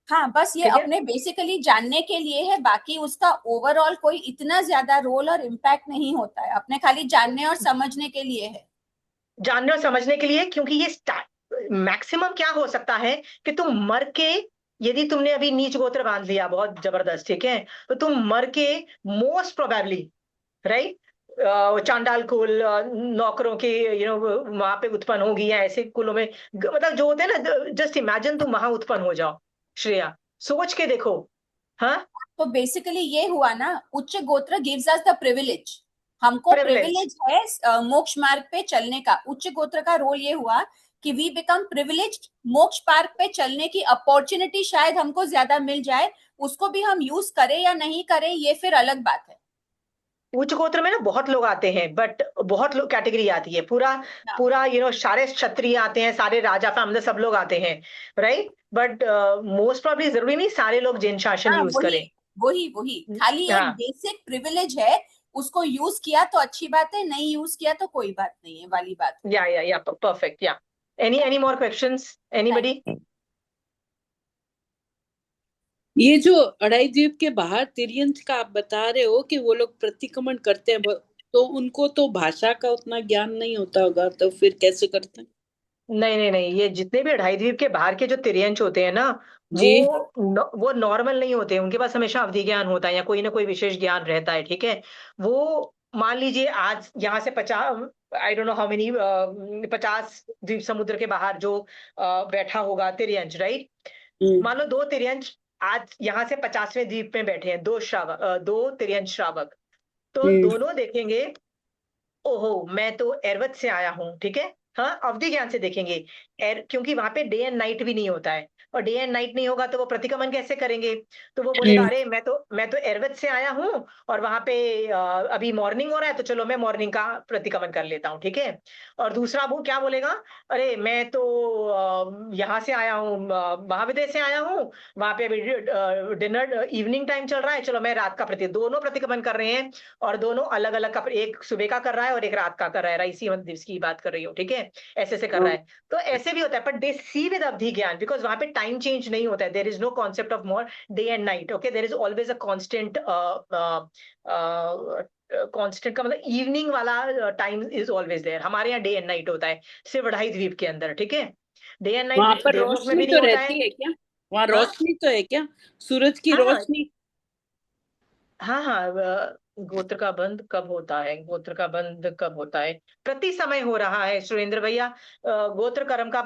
हाँ, बस ये
ठीक है,
अपने बेसिकली जानने के लिए है, बाकी उसका ओवरऑल कोई इतना ज्यादा रोल और इम्पैक्ट नहीं होता है, अपने खाली जानने और समझने के लिए है।
जानने और समझने के लिए, क्योंकि ये मैक्सिमम क्या हो सकता है कि तुम मर के, यदि तुमने अभी नीच गोत्र बांध लिया बहुत जबरदस्त, ठीक है, तो तुम मर के मोस्ट प्रोबेबली, राइट, चांडाल कुल, नौकरों के वहां पे उत्पन्न होगी, या ऐसे कुलों में मतलब जो होते हैं ना, जस्ट इमेजिन तुम वहां उत्पन्न हो जाओ, श्रेया, सोच के देखो। हाँ,
तो बेसिकली ये हुआ ना, उच्च गोत्र गिव्स अस द प्रिविलेज, हमको
प्रिविलेज।
प्रिविलेज है मोक्ष मार्ग पे चलने का। उच्च गोत्र का रोल ये हुआ कि वी बिकम प्रिविलेज्ड, मोक्ष मार्ग पे चलने की अपॉर्चुनिटी शायद हमको ज्यादा मिल जाए, उसको भी हम यूज करें या नहीं करें ये फिर अलग बात है।
उच्च गोत्र में ना बहुत लोग आते हैं, बट बहुत लोग कैटेगरी आती है, पूरा
हाँ,
पूरा सारे क्षत्रिय आते हैं, सारे राजा फैमिली सब लोग आते हैं, राइट, बट मोस्ट प्रॉब्ली जरूरी नहीं सारे लोग जैन शासन
हाँ,
यूज
वही
करें।
वही वही खाली एक
हाँ,
बेसिक प्रिविलेज है, उसको यूज किया तो अच्छी बात है, नहीं यूज किया तो कोई बात नहीं है वाली बात है।
या परफेक्ट, या any more questions,
thank
anybody?
ये जो अड़ाई द्वीप के बाहर तिर्यंत का आप बता रहे हो कि वो लोग प्रतिक्रमण करते हैं, तो उनको तो भाषा का उतना ज्ञान नहीं होता होगा, तो फिर कैसे करते हैं?
नहीं नहीं नहीं, ये जितने भी अढ़ाई द्वीप के बाहर के जो तिर्यंच होते हैं ना, वो
जी।
वो नॉर्मल नहीं होते, उनके पास हमेशा अवधि ज्ञान होता है या कोई ना कोई विशेष ज्ञान रहता है, ठीक है। वो मान लीजिए आज यहाँ से 50, आई डोंट नो हाउ मेनी, 50 द्वीप समुद्र के बाहर जो बैठा होगा तिर्यंच, राइट।
हम्म।
मान लो दो तिर्यंच आज यहाँ से 50वें द्वीप में बैठे हैं, दो श्रावक, दो तिर्यंच श्रावक, तो
हम्म।
दोनों देखेंगे, ओहो मैं तो एरवत से आया हूँ, ठीक है। हाँ, अवधि ज्ञान से देखेंगे। क्योंकि वहां पे डे एंड नाइट भी नहीं होता है, और डे एंड नाइट नहीं होगा तो वो प्रतिक्रमण कैसे करेंगे। तो वो बोलेगा
हम्म।
अरे मैं तो एरवत से आया हूँ, और वहां पे अभी मॉर्निंग हो रहा है, तो चलो मैं मॉर्निंग का प्रतिक्रमण कर लेता हूँ, ठीक है। और दूसरा वो क्या बोलेगा, अरे मैं तो यहाँ से आया हूँ, महाविद्यालय से आया हूँ, वहां पे अभी डिनर इवनिंग टाइम चल रहा है, चलो मैं रात का दोनों प्रतिक्रमण कर रहे हैं, और दोनों अलग अलग का, एक सुबह का कर रहा है और एक रात का कर रहा है, इसी दिवस की बात कर रही हूँ, ठीक है, ऐसे से कर रहा
हाँ।
है। तो ऐसे भी होता है, बट दे सी विद अवधि ज्ञान, बिकॉज वहां पे टाइम चेंज नहीं होता है, there is no concept of more day and night, okay, there is always a constant, constant का मतलब इवनिंग वाला टाइम इज ऑलवेज देयर, हमारे यहाँ डे एंड नाइट होता है सिर्फ अढ़ाई द्वीप के अंदर, ठीक है। डे एंड
वहां
नाइट
पर
देवलोक में
रोशनी
भी नहीं
तो
होता है।
रहती है क्या? वहां
हाँ
रोशनी तो है क्या, सूरज की
हाँ हाँ
रोशनी?
हाँ हाँ, गोत्र का बंद कब होता है, गोत्र का बंद कब होता है, प्रति समय हो रहा है सुरेंद्र भैया। गोत्र कर्म का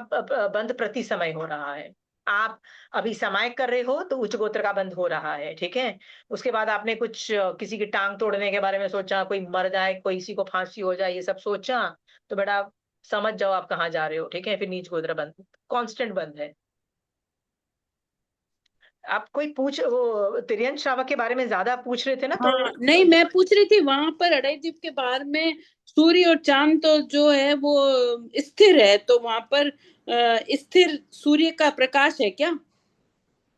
बंद प्रति समय हो रहा है। आप अभी समय कर रहे हो तो उच्च गोत्र का बंद हो रहा है, ठीक है। उसके बाद आपने कुछ किसी की टांग तोड़ने के बारे में सोचा, कोई मर जाए, कोई किसी को फांसी हो जाए, ये सब सोचा, तो बेटा समझ जाओ आप कहाँ जा रहे हो, ठीक है। फिर नीच गोत्र बंद कांस्टेंट बंद है। आप कोई वो तिर्यंत श्रावक के बारे में ज्यादा पूछ रहे थे ना, तो
हाँ, नहीं, मैं पूछ रही थी वहां पर अड़ाई द्वीप के बाहर में सूर्य और चांद तो जो है वो स्थिर है, तो वहां पर स्थिर सूर्य का प्रकाश है क्या?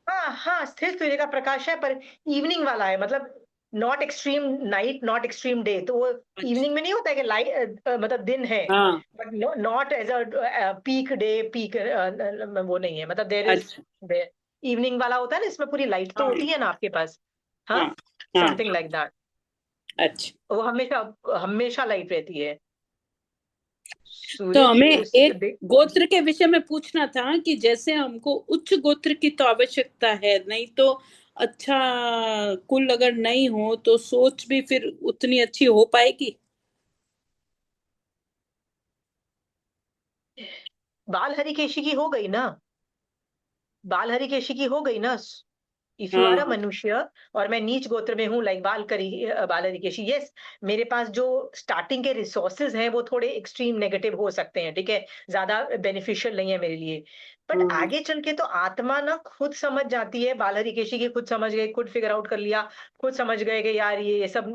हाँ हाँ, स्थिर सूर्य का प्रकाश है, पर इवनिंग वाला है, मतलब not extreme night not extreme day, तो वो
अच्छा।
इवनिंग में नहीं होता है कि लाइट मतलब दिन है,
हाँ।
But not as a peak day, peak वो नहीं है, मतलब देर इज
अच्छा।
इवनिंग वाला होता है ना, इसमें पूरी लाइट तो
हाँ।
होती है ना आपके पास। हाँ,
हाँ। हाँ।
समथिंग लाइक दैट,
अच्छा।
वो हमेशा हमेशा लाइट रहती है।
तो
सूरज
हमें
उस
एक गोत्र के विषय में पूछना था कि जैसे हमको उच्च गोत्र की तो आवश्यकता है, नहीं तो अच्छा कुल अगर नहीं हो तो सोच भी फिर उतनी अच्छी हो पाएगी?
बाल हरिकेशी की हो गई ना, बाल हरिकेशी की हो गई ना। इफ यू आर अ
हाँ।
मनुष्य और मैं नीच गोत्र में हूँ, लाइक बाल ऋषि, यस, मेरे पास जो स्टार्टिंग के रिसोर्सेज हैं वो थोड़े एक्सट्रीम नेगेटिव हो सकते हैं, ठीक है, ज्यादा बेनिफिशियल नहीं है मेरे लिए, बट
हाँ।
आगे चल के तो आत्मा ना खुद समझ जाती है। बाल ऋषि की खुद समझ गए, खुद फिगर आउट कर लिया, खुद समझ गए कि यार ये सब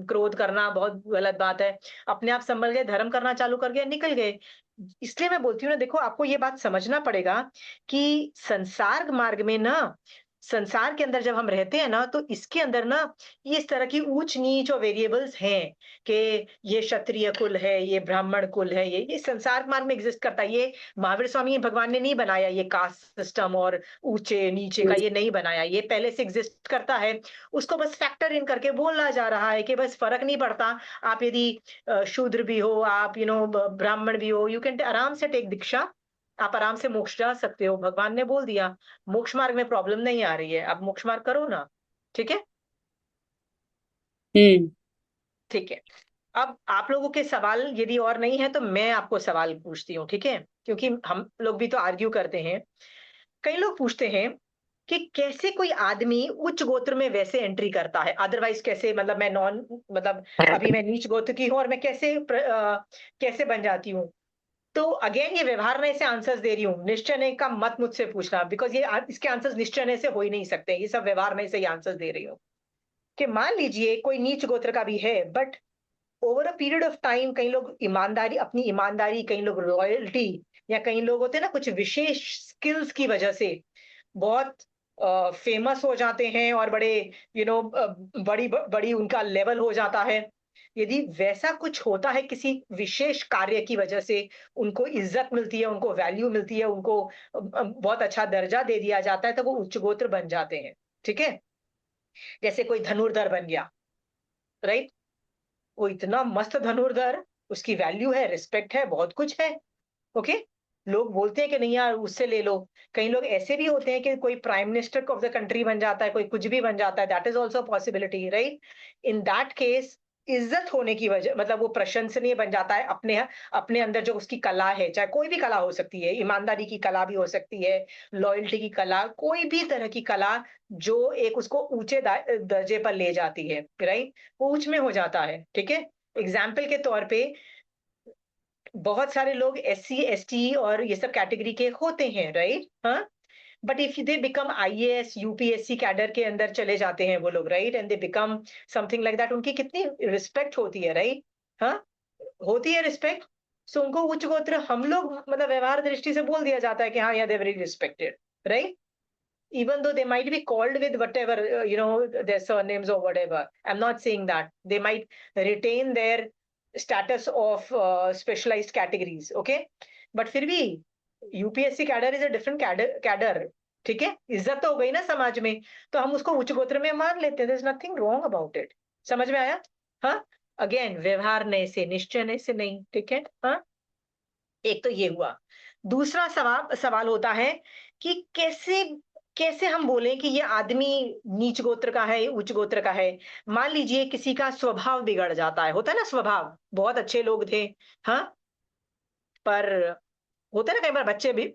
क्रोध करना बहुत गलत बात है, अपने आप संभल गए, धर्म करना चालू कर गए, निकल गए। इसलिए मैं बोलती हूँ ना, देखो आपको ये बात समझना पड़ेगा कि संसार मार्ग में ना संसार के अंदर जब हम रहते हैं ना, तो इसके अंदर ना ये इस तरह की ऊंच नीच और वेरिएबल्स हैं कि ये क्षत्रिय कुल है, ये ब्राह्मण कुल है, ये संसार मार्ग में एग्जिस्ट करता है। ये महावीर स्वामी भगवान ने नहीं बनाया, ये कास्ट सिस्टम और ऊंचे नीचे का ये नहीं बनाया, ये पहले से एग्जिस्ट करता है। उसको बस फैक्टर इन करके बोला जा रहा है कि बस फर्क नहीं पड़ता, आप यदि शूद्र भी हो, आप ब्राह्मण भी हो, यू कैन आराम से टेक दीक्षा, आप आराम से मोक्ष जा सकते हो। भगवान ने बोल दिया, मोक्ष मार्ग में प्रॉब्लम नहीं आ रही है, आप मोक्ष मार्ग करो ना। ठीक है, ठीक है। अब आप लोगों के सवाल यदि और नहीं है तो मैं आपको सवाल पूछती हूँ, ठीक है, क्योंकि हम लोग भी तो आर्ग्यू करते हैं। कई लोग पूछते हैं कि कैसे कोई आदमी उच्च गोत्र में वैसे एंट्री करता है, अदरवाइज कैसे, मतलब मैं नॉन, मतलब अभी मैं नीच गोत्र की हूँ और मैं कैसे बन जाती हूँ। तो अगेन ये व्यवहार से आंसर्स दे रही हूँ, निश्चय का मत मुझसे पूछना, बिकॉज ये इसके आंसर्स निश्चय से हो ही नहीं सकते, ये सब व्यवहार से ही आंसर्स दे रही हूँ। कि मान लीजिए कोई नीच गोत्र का भी है, but over a period of time कई लोग ईमानदारी, अपनी ईमानदारी, कई लोग रॉयल्टी, या कई लोग होते हैं ना कुछ विशेष स्किल्स की वजह से बहुत फेमस हो जाते हैं और बड़े बड़ी बड़ी उनका लेवल हो जाता है। यदि वैसा कुछ होता है किसी विशेष कार्य की वजह से, उनको इज्जत मिलती है, उनको वैल्यू मिलती है, उनको बहुत अच्छा दर्जा दे दिया जाता है, तो वो उच्च गोत्र बन जाते हैं। ठीक है, जैसे कोई धनुर्धर बन गया, राइट, वो इतना मस्त धनुर्धर, उसकी वैल्यू है, रिस्पेक्ट है, बहुत कुछ है। ओके, लोग बोलते हैं कि नहीं यार उससे ले लो। कई लोग ऐसे भी होते हैं कि कोई prime minister of the country बन जाता है, कोई कुछ भी बन जाता है, that is also possibility, right. In that case इज्जत होने की वजह, मतलब वो प्रशंसनीय बन जाता है, अपने अपने अंदर जो उसकी कला है, चाहे कोई भी कला हो सकती है, ईमानदारी की कला भी हो सकती है, लॉयल्टी की कला, कोई भी तरह की कला जो एक उसको ऊंचे दर्जे पर ले जाती है, राइट, वो उच्च में हो जाता है। ठीक है, एग्जाम्पल के तौर पे बहुत सारे लोग SC ST और ये सब कैटेगरी के होते हैं, राइट, हाँ, but if they become IAS UPSC cadre के अंदर चले जाते हैं वो लोग, right, and they become something like that, उनकी कितनी रिस्पेक्ट होती है, राइट, हाँ, होती है रिस्पेक्ट। सो उनको उच्च गोत्र, हम लोग मतलब व्यवहार दृष्टि से बोल दिया जाता है कि हाँ यार they very respected, right, even though they might be called with whatever their surnames or whatever. I'm not saying that they might retain their status of specialized categories, okay, but फिर भी UPSC cadre is a different cadre. ठीक है, इज्जत तो हो गई ना समाज में, तो हम उसको उच्च गोत्र में मान लेते हैं, नथिंग रॉन्ग अबाउट इट। समझ में आया? हाँ, अगेन व्यवहार नए से, निश्चय नए से नहीं। ठीक है, हाँ, एक तो ये हुआ। दूसरा सवाल होता है कि कैसे कैसे हम बोलें कि ये आदमी नीच गोत्र का है, उच्च गोत्र का है। मान लीजिए किसी का स्वभाव बिगड़ जाता है, होता है ना, स्वभाव बहुत अच्छे लोग थे, हाँ, पर होता है ना कई बार बच्चे भी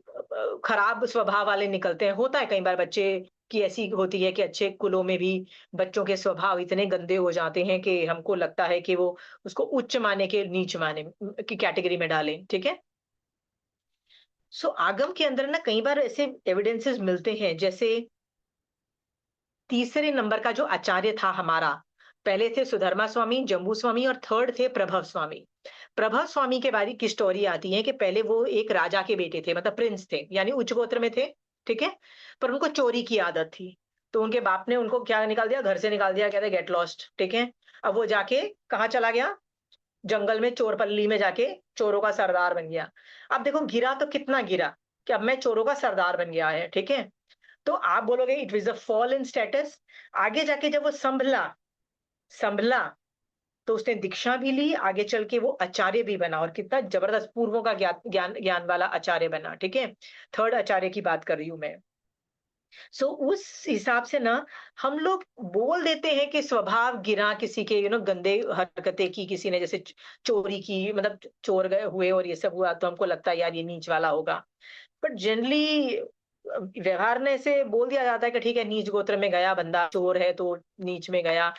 खराब स्वभाव वाले निकलते हैं, होता है कई बार बच्चे की ऐसी होती है कि अच्छे कुलों में भी बच्चों के स्वभाव इतने गंदे हो जाते हैं कि हमको लगता है कि वो उसको उच्च माने के नीच माने की कैटेगरी में डालें। ठीक है, सो आगम के अंदर ना कई बार ऐसे एविडेंसेस मिलते हैं, जैसे तीसरे नंबर का जो आचार्य था हमारा, पहले थे सुधर्मा स्वामी, जम्बू स्वामी, और थर्ड थे प्रभव स्वामी। प्रभव स्वामी के बारे की स्टोरी आती है कि पहले वो एक राजा के बेटे थे, मतलब प्रिंस थे, यानी उच्च गोत्र में थे। ठीक है, पर उनको चोरी की आदत थी, तो उनके बाप ने उनको क्या निकाल दिया, घर से निकाल दिया, कहते गेट लॉस्ट। ठीक है, अब वो जाके कहाँ चला गया, जंगल में, चोरपल्ली में जाके चोरों का सरदार बन गया। अब देखो गिरा तो कितना गिरा कि अब मैं चोरों का सरदार बन गया है। ठीक है, तो आप बोलोगे it was a fall in status. आगे जाके जब वो संभला संभला तो उसने दीक्षा भी ली, आगे चल के वो आचार्य भी बना, और कितना जबरदस्त पूर्वों का ज्ञान ज्ञान वाला आचार्य बना। ठीक है, थर्ड आचार्य की बात कर रही हूं मैं। सो उस हिसाब से ना हम लोग बोल देते हैं कि स्वभाव गिरा किसी के, गंदे हरकतें की किसी ने, जैसे चोरी की, मतलब चोर गए हुए और ये सब हुआ, तो हमको लगता है यार ये नीच वाला होगा। बट जनरली व्यवहार ने से बोल दिया जाता है कि ठीक है, नीच गोत्र में गया बंदा, चोर है तो नीच में गया।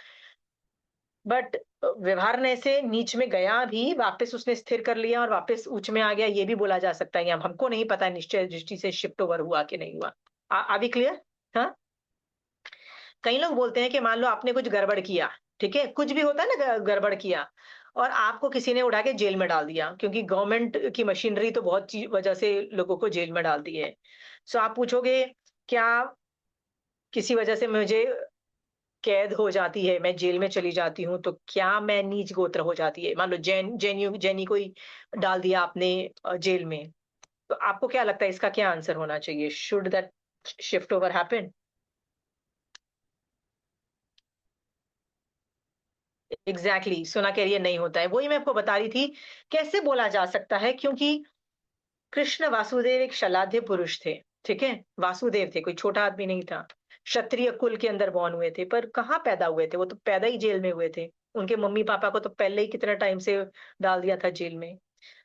बट व्यवहार ने से नीच में गया भी, वापस उसने स्थिर कर लिया और वापस उच्च में आ गया, ये भी बोला जा सकता है। हमको नहीं पता निश्चय दृष्टि से शिफ्ट ओवर हुआ कि नहीं हुआ। आ भी क्लियर? हाँ, कई लोग बोलते हैं कि मान लो आपने कुछ गड़बड़ किया, ठीक है, कुछ भी होता है ना, गड़बड़ किया, और आपको किसी ने उठा के जेल में डाल दिया, क्योंकि गवर्नमेंट की मशीनरी तो बहुत वजह से लोगों को जेल में डालती है। सो आप पूछोगे क्या किसी वजह से मुझे कैद हो जाती है, मैं जेल में चली जाती हूँ, तो क्या मैं नीच गोत्र हो जाती है? मान लो जेनी को ही डाल दिया आपने जेल में, तो आपको क्या लगता है इसका क्या आंसर होना चाहिए? Should that shift over happen? Exactly, सुना कह रही है नहीं होता है। वही मैं आपको बता रही थी, कैसे बोला जा सकता है, क्योंकि कृष्ण वासुदेव एक शलाध्य पुरुष थे, ठीक है? वासुदेव थे, कोई छोटा आदमी नहीं था। क्षत्रिय कुल के अंदर बॉर्न हुए थे, पर कहाँ पैदा हुए थे? वो तो पैदा ही जेल में हुए थे। उनके मम्मी पापा को तो पहले ही कितना टाइम से डाल दिया था जेल में।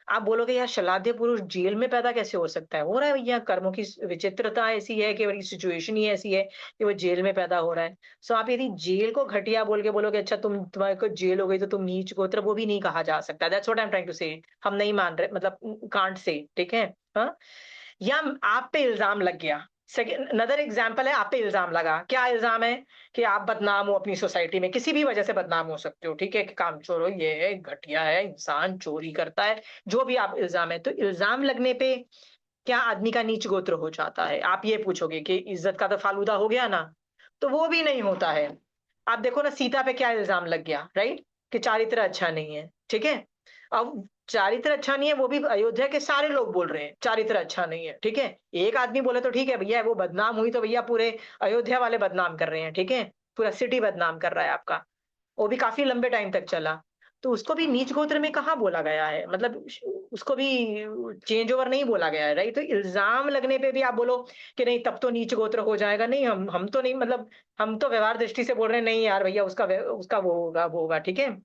आप बोलोगे यार शलाध्य पुरुष जेल में पैदा कैसे हो सकता है? हो रहा है भैया, कर्मों की विचित्रता ऐसी है कि बड़ी सिचुएशन ही ऐसी है कि वो जेल में पैदा हो रहा है। सो आप यदि जेल को घटिया बोल के बोलोगे अच्छा तुम्हारे को जेल हो गई तो तुम नीच गोत्र, वो भी नहीं कहा जा सकता। That's what I am trying to say. हम नहीं मान रहे, मतलब कांट से, ठीक है? हाँ, या आप पे इल्जाम लग गया। सेकेंड अनदर एग्जाम्पल है, आप पे इल्जाम लगा। क्या इल्जाम है? कि आप बदनाम हो अपनी सोसाइटी में, किसी भी वजह से बदनाम हो सकते हो, ठीक है? कि कामचोर हो, ये है, घटिया है इंसान, चोरी करता है, जो भी आप इल्जाम है। तो इल्जाम लगने पे क्या आदमी का नीच गोत्र हो जाता है? आप ये पूछोगे कि इज्जत का तो फालूदा हो गया ना, तो वो भी नहीं होता है। आप देखो ना, सीता पे क्या इल्जाम लग गया, राइट? कि चारित्र अच्छा नहीं है, ठीक है? अब चारित्र अच्छा नहीं है, वो भी अयोध्या के सारे लोग बोल रहे हैं चारित्र अच्छा नहीं है, ठीक है? एक आदमी बोले तो ठीक है भैया, वो बदनाम हुई तो भैया पूरे अयोध्या वाले बदनाम कर रहे हैं, ठीक है? पूरा सिटी बदनाम कर रहा है आपका। वो भी काफी लंबे टाइम तक चला। तो उसको भी नीच गोत्र में कहाँ बोला गया है? मतलब उसको भी चेंज ओवर नहीं बोला गया है, राइट? तो इल्जाम लगने पे भी आप बोलो कि नहीं तब तो नीच गोत्र हो जाएगा। नहीं, हम तो नहीं, मतलब हम तो व्यवहार दृष्टि से बोल रहे हैं नहीं यार भैया, उसका वो होगा, ठीक है?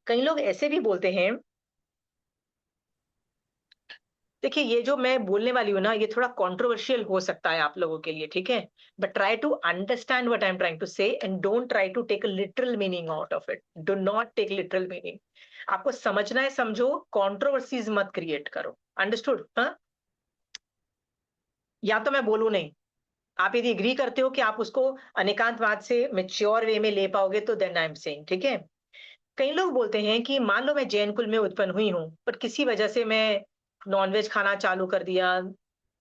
कई लोग ऐसे भी बोलते हैं। देखिए, ये जो मैं बोलने वाली हूँ ना, ये थोड़ा कंट्रोवर्शियल हो सकता है आप लोगों के लिए, ठीक है? But try to understand what I am trying to say and don't try to take a literal meaning out of it. Do not take literal meaning. आपको समझना है, समझो, कंट्रोवर्सीज मत क्रिएट करो। अंडरस्टूड? हाँ, या तो मैं बोलूं नहीं, आप यदि एग्री करते हो कि आप उसको अनेकांतवाद से मेच्योर वे में ले पाओगे तो देन आई एम सेइंग, ठीक है? कई लोग बोलते हैं कि मान लो मैं जैन कुल में उत्पन्न हुई हूँ, पर किसी वजह से मैं नॉनवेज खाना चालू कर दिया,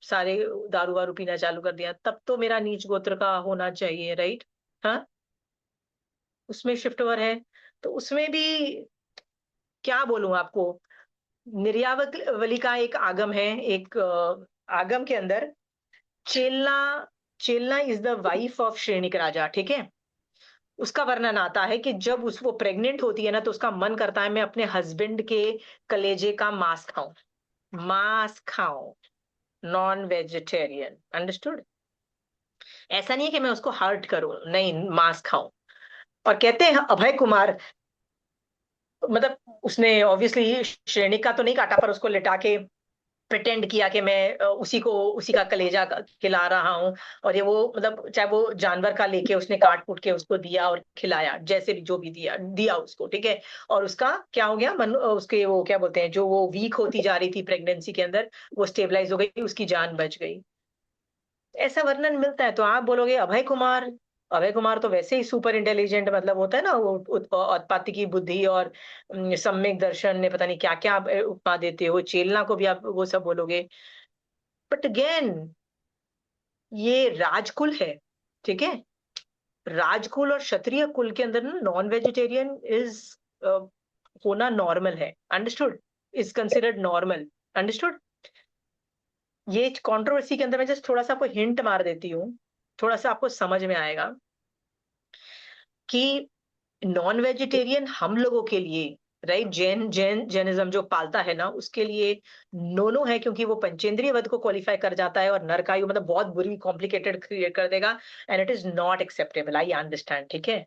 सारे दारू वारू पीना चालू कर दिया, तब तो मेरा नीच गोत्र का होना चाहिए, राइट? हाँ, उसमें शिफ्ट ओवर है। तो उसमें भी क्या बोलूं आपको, निर्यावली का एक आगम है, एक आगम के अंदर Chelna, Chelna is the wife of Shrenik raja, ठीक है? उसका वर्णन आता है कि जब उस वो प्रेग्नेंट होती है ना, तो उसका मन करता है मैं अपने हस्बैंड के कलेजे का मांस खाऊं। मांस खाऊं, नॉन वेजिटेरियन, अंडरस्टूड? ऐसा नहीं है कि मैं उसको हर्ट करूं, नहीं, मांस खाऊं। और कहते हैं अभय कुमार, मतलब उसने ऑब्वियसली श्रेणी का तो नहीं काटा, पर उसको लिटा के प्रिटेंड किया कि मैं उसी का कलेजा खिला रहा हूँ। और ये वो, मतलब चाहे वो जानवर का लेके उसने काट कूट के उसको दिया और खिलाया, जैसे भी जो भी दिया दिया उसको, ठीक है? और उसका क्या हो गया, मन उसके वो क्या बोलते हैं, जो वो वीक होती जा रही थी प्रेगनेंसी के अंदर, वो स्टेबलाइज हो गई, उसकी जान बच गई। ऐसा वर्णन मिलता है। तो आप बोलोगे अभय कुमार, अभय कुमार तो वैसे ही सुपर इंटेलिजेंट, मतलब होता है ना वो उत्पत्ति की बुद्धि और सम्यक दर्शन ने पता नहीं क्या क्या आप उपमा देते हो, चेलना को भी आप वो सब बोलोगे। बट अगेन, ये राजकुल है, ठीक है? राजकुल और क्षत्रिय कुल के अंदर ना नॉन वेजिटेरियन इज होना नॉर्मल है, understood? Is considered normal, understood? ये कंट्रोवर्सी के अंदर मैं जस्ट थोड़ा सा आपको हिंट मार देती हूँ, थोड़ा सा आपको समझ में आएगा कि नॉन वेजिटेरियन हम लोगों के लिए, राइट, जैनिज्म जो पालता है ना, उसके लिए नो नो है, क्योंकि वो पंचेंद्रिय वध को क्वालिफाई कर जाता है और नरकायु, मतलब बहुत बुरी कॉम्प्लिकेटेड क्रिएट कर देगा। And it is not acceptable, I understand, ठीक है?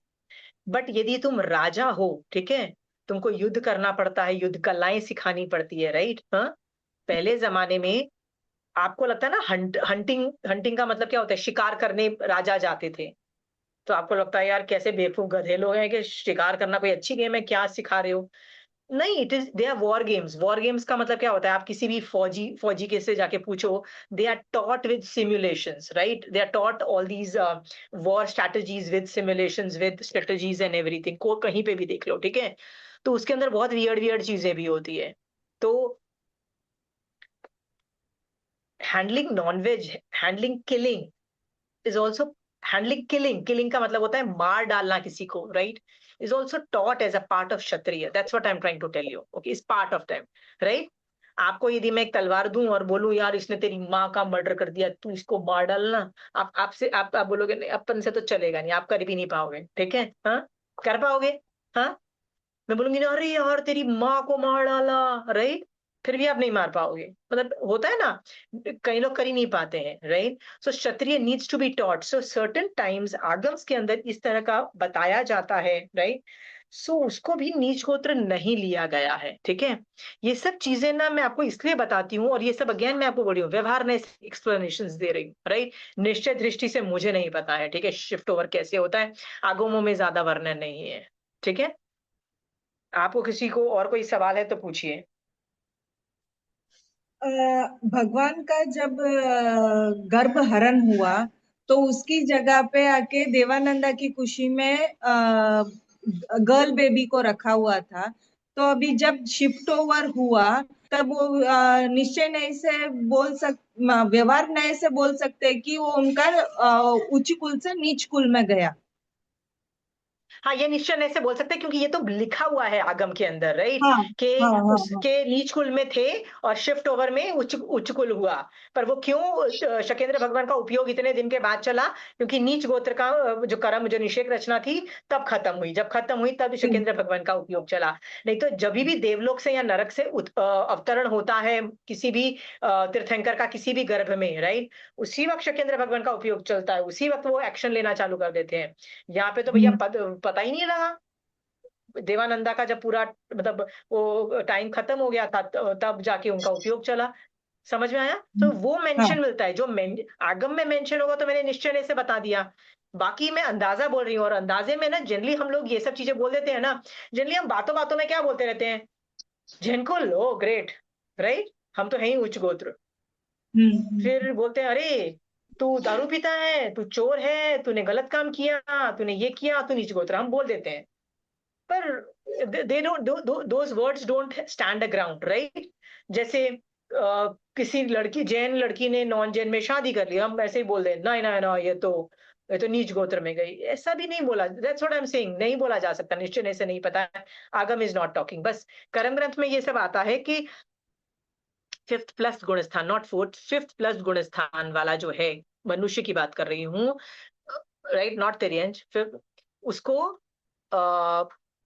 बट यदि तुम राजा हो, ठीक है, तुमको युद्ध करना पड़ता है, युद्ध कलाएं सिखानी पड़ती है, राइट? हाँ, पहले जमाने में आपको लगता है ना, हंटिंग हंटिंग का मतलब क्या होता है? शिकार करने राजा जाते थे। तो आपको लगता है यार कैसे बेवकूफ गधे लोग हैं कि शिकार करना कोई अच्छी गेम है, क्या सिखा रहे हो? नहीं, it is they are war games. War games का मतलब क्या होता है? आप किसी भी फौजी फौजी के से जाके पूछो, they are taught with simulations, right? They are taught all these war strategies with simulations with strategies and everything, को कहीं पे भी देख लो, ठीक है? तो उसके अंदर बहुत वियर्ड वियर्ड चीजें भी होती है। तो handling non veg, handling killing is also handling, killing का मतलब होता है मार डालना किसी को, right, is also taught as a part of Kshatriya, that's what I am trying to tell you, okay, is part of them, right. आपको यदि मैं एक तलवार दूं और बोलूं यार इसने तेरी माँ का मर्डर कर दिया, तू इसको मार डालना, आप बोलोगे नहीं, अपन से तो चलेगा नहीं, आप कर भी नहीं पाओगे, ठीक है, हाँ, कर पाओगे, हाँ, मैं बोलूंगी ना अरे यार तेरी माँ को मार डाला, राइट, फिर भी आप नहीं मार पाओगे, मतलब होता है ना, कई लोग कर ही नहीं पाते हैं, right. So Kshatriya needs to be taught, so certain times Agams के अंदर इस तरह का बताया जाता है, राइट। सो उसको भी नीच गोत्र नहीं लिया गया है, ठीक है। ये सब चीजें ना मैं आपको इसलिए बताती हूँ, और ये सब अगेन मैं आपको बोल रही हूँ, व्यवहार में एक्सप्लेनेशन दे रही हूँ, राइट। निश्चय दृष्टि से मुझे नहीं पता है, ठीक है, शिफ्ट ओवर कैसे होता है, आगमों में ज्यादा वर्णन नहीं है, ठीक है। आपको किसी को और कोई सवाल है तो पूछिए।
भगवान का जब गर्भ हरण हुआ तो उसकी जगह पे आके देवानंदा की खुशी में गर्ल बेबी को रखा हुआ था। तो अभी जब शिफ्ट ओवर हुआ तब वो निश्चय नए से व्यवहार नए से बोल सकते हैं कि वो उनका उच्च कुल से नीच कुल में गया।
हाँ, ये निश्चय नहीं से बोल सकते क्योंकि ये तो लिखा हुआ है आगम के अंदर, राइट,
हाँ
कि
हाँ हाँ हाँ
उसके नीच कुल में थे और शिफ्ट ओवर में उच्च कुल हुआ। पर वो क्यों शकेंद्र भगवान का उपयोग इतने दिन के बाद चला, क्योंकि नीच गोत्र का जो कर्म, जो निषेक रचना थी तब खत्म हुई, जब खत्म हुई तब शकेंद्र भगवान का उपयोग चला। नहीं तो जब भी देवलोक से या नरक से अवतरण होता है किसी भी तीर्थंकर का किसी भी गर्भ में, राइट, उसी वक्त शकेंद्र भगवान का उपयोग चलता है, उसी वक्त वो एक्शन लेना चालू कर देते हैं। यहाँ पे तो भैया पता ही नहीं लगा, देवानंदा का जब पूरा मतलब वो टाइम खत्म हो गया था तब जाके उनका उपयोग चला। समझ में आया? तो वो
हाँ
मेंशन मिलता है, जो आगम में मेंशन होगा तो मैंने निश्चय से बता दिया। बाकी मैं अंदाजा बोल रही हूँ, और अंदाजे में ना जनरली हम लोग ये सब चीजें बोल देते हैं ना, जनरली हम बातों बातों में क्या बोलते रहते हैं, जिनको लो ग्रेट, राइट, हम तो है ही उच्च गोत्र। फिर बोलते हैं अरे तू दारू पीता है, तू चोर है, तूने गलत काम किया, तूने ये किया, तू नीच गोत्र, हम बोल देते हैं। पर they don't, those words don't stand a ground, right. जैसे किसी लड़की, जैन लड़की ने नॉन जैन में शादी कर ली, हम ऐसे ही बोल दें ना ना ना ये तो नीच गोत्र में गई, ऐसा भी नहीं बोला, that's what I am saying, नहीं बोला जा सकता, निश्चय से नहीं पता है, आगम इज नॉट टॉकिंग। बस कर्म ग्रंथ में ये सब आता है कि फिफ्थ प्लस गुण स्थान, नॉट फोर्थ, फिफ्थ प्लस गुण स्थान वाला जो है, मनुष्य की बात कर रही हूँ, राइट, नॉट तिर्यंच, फिर उसको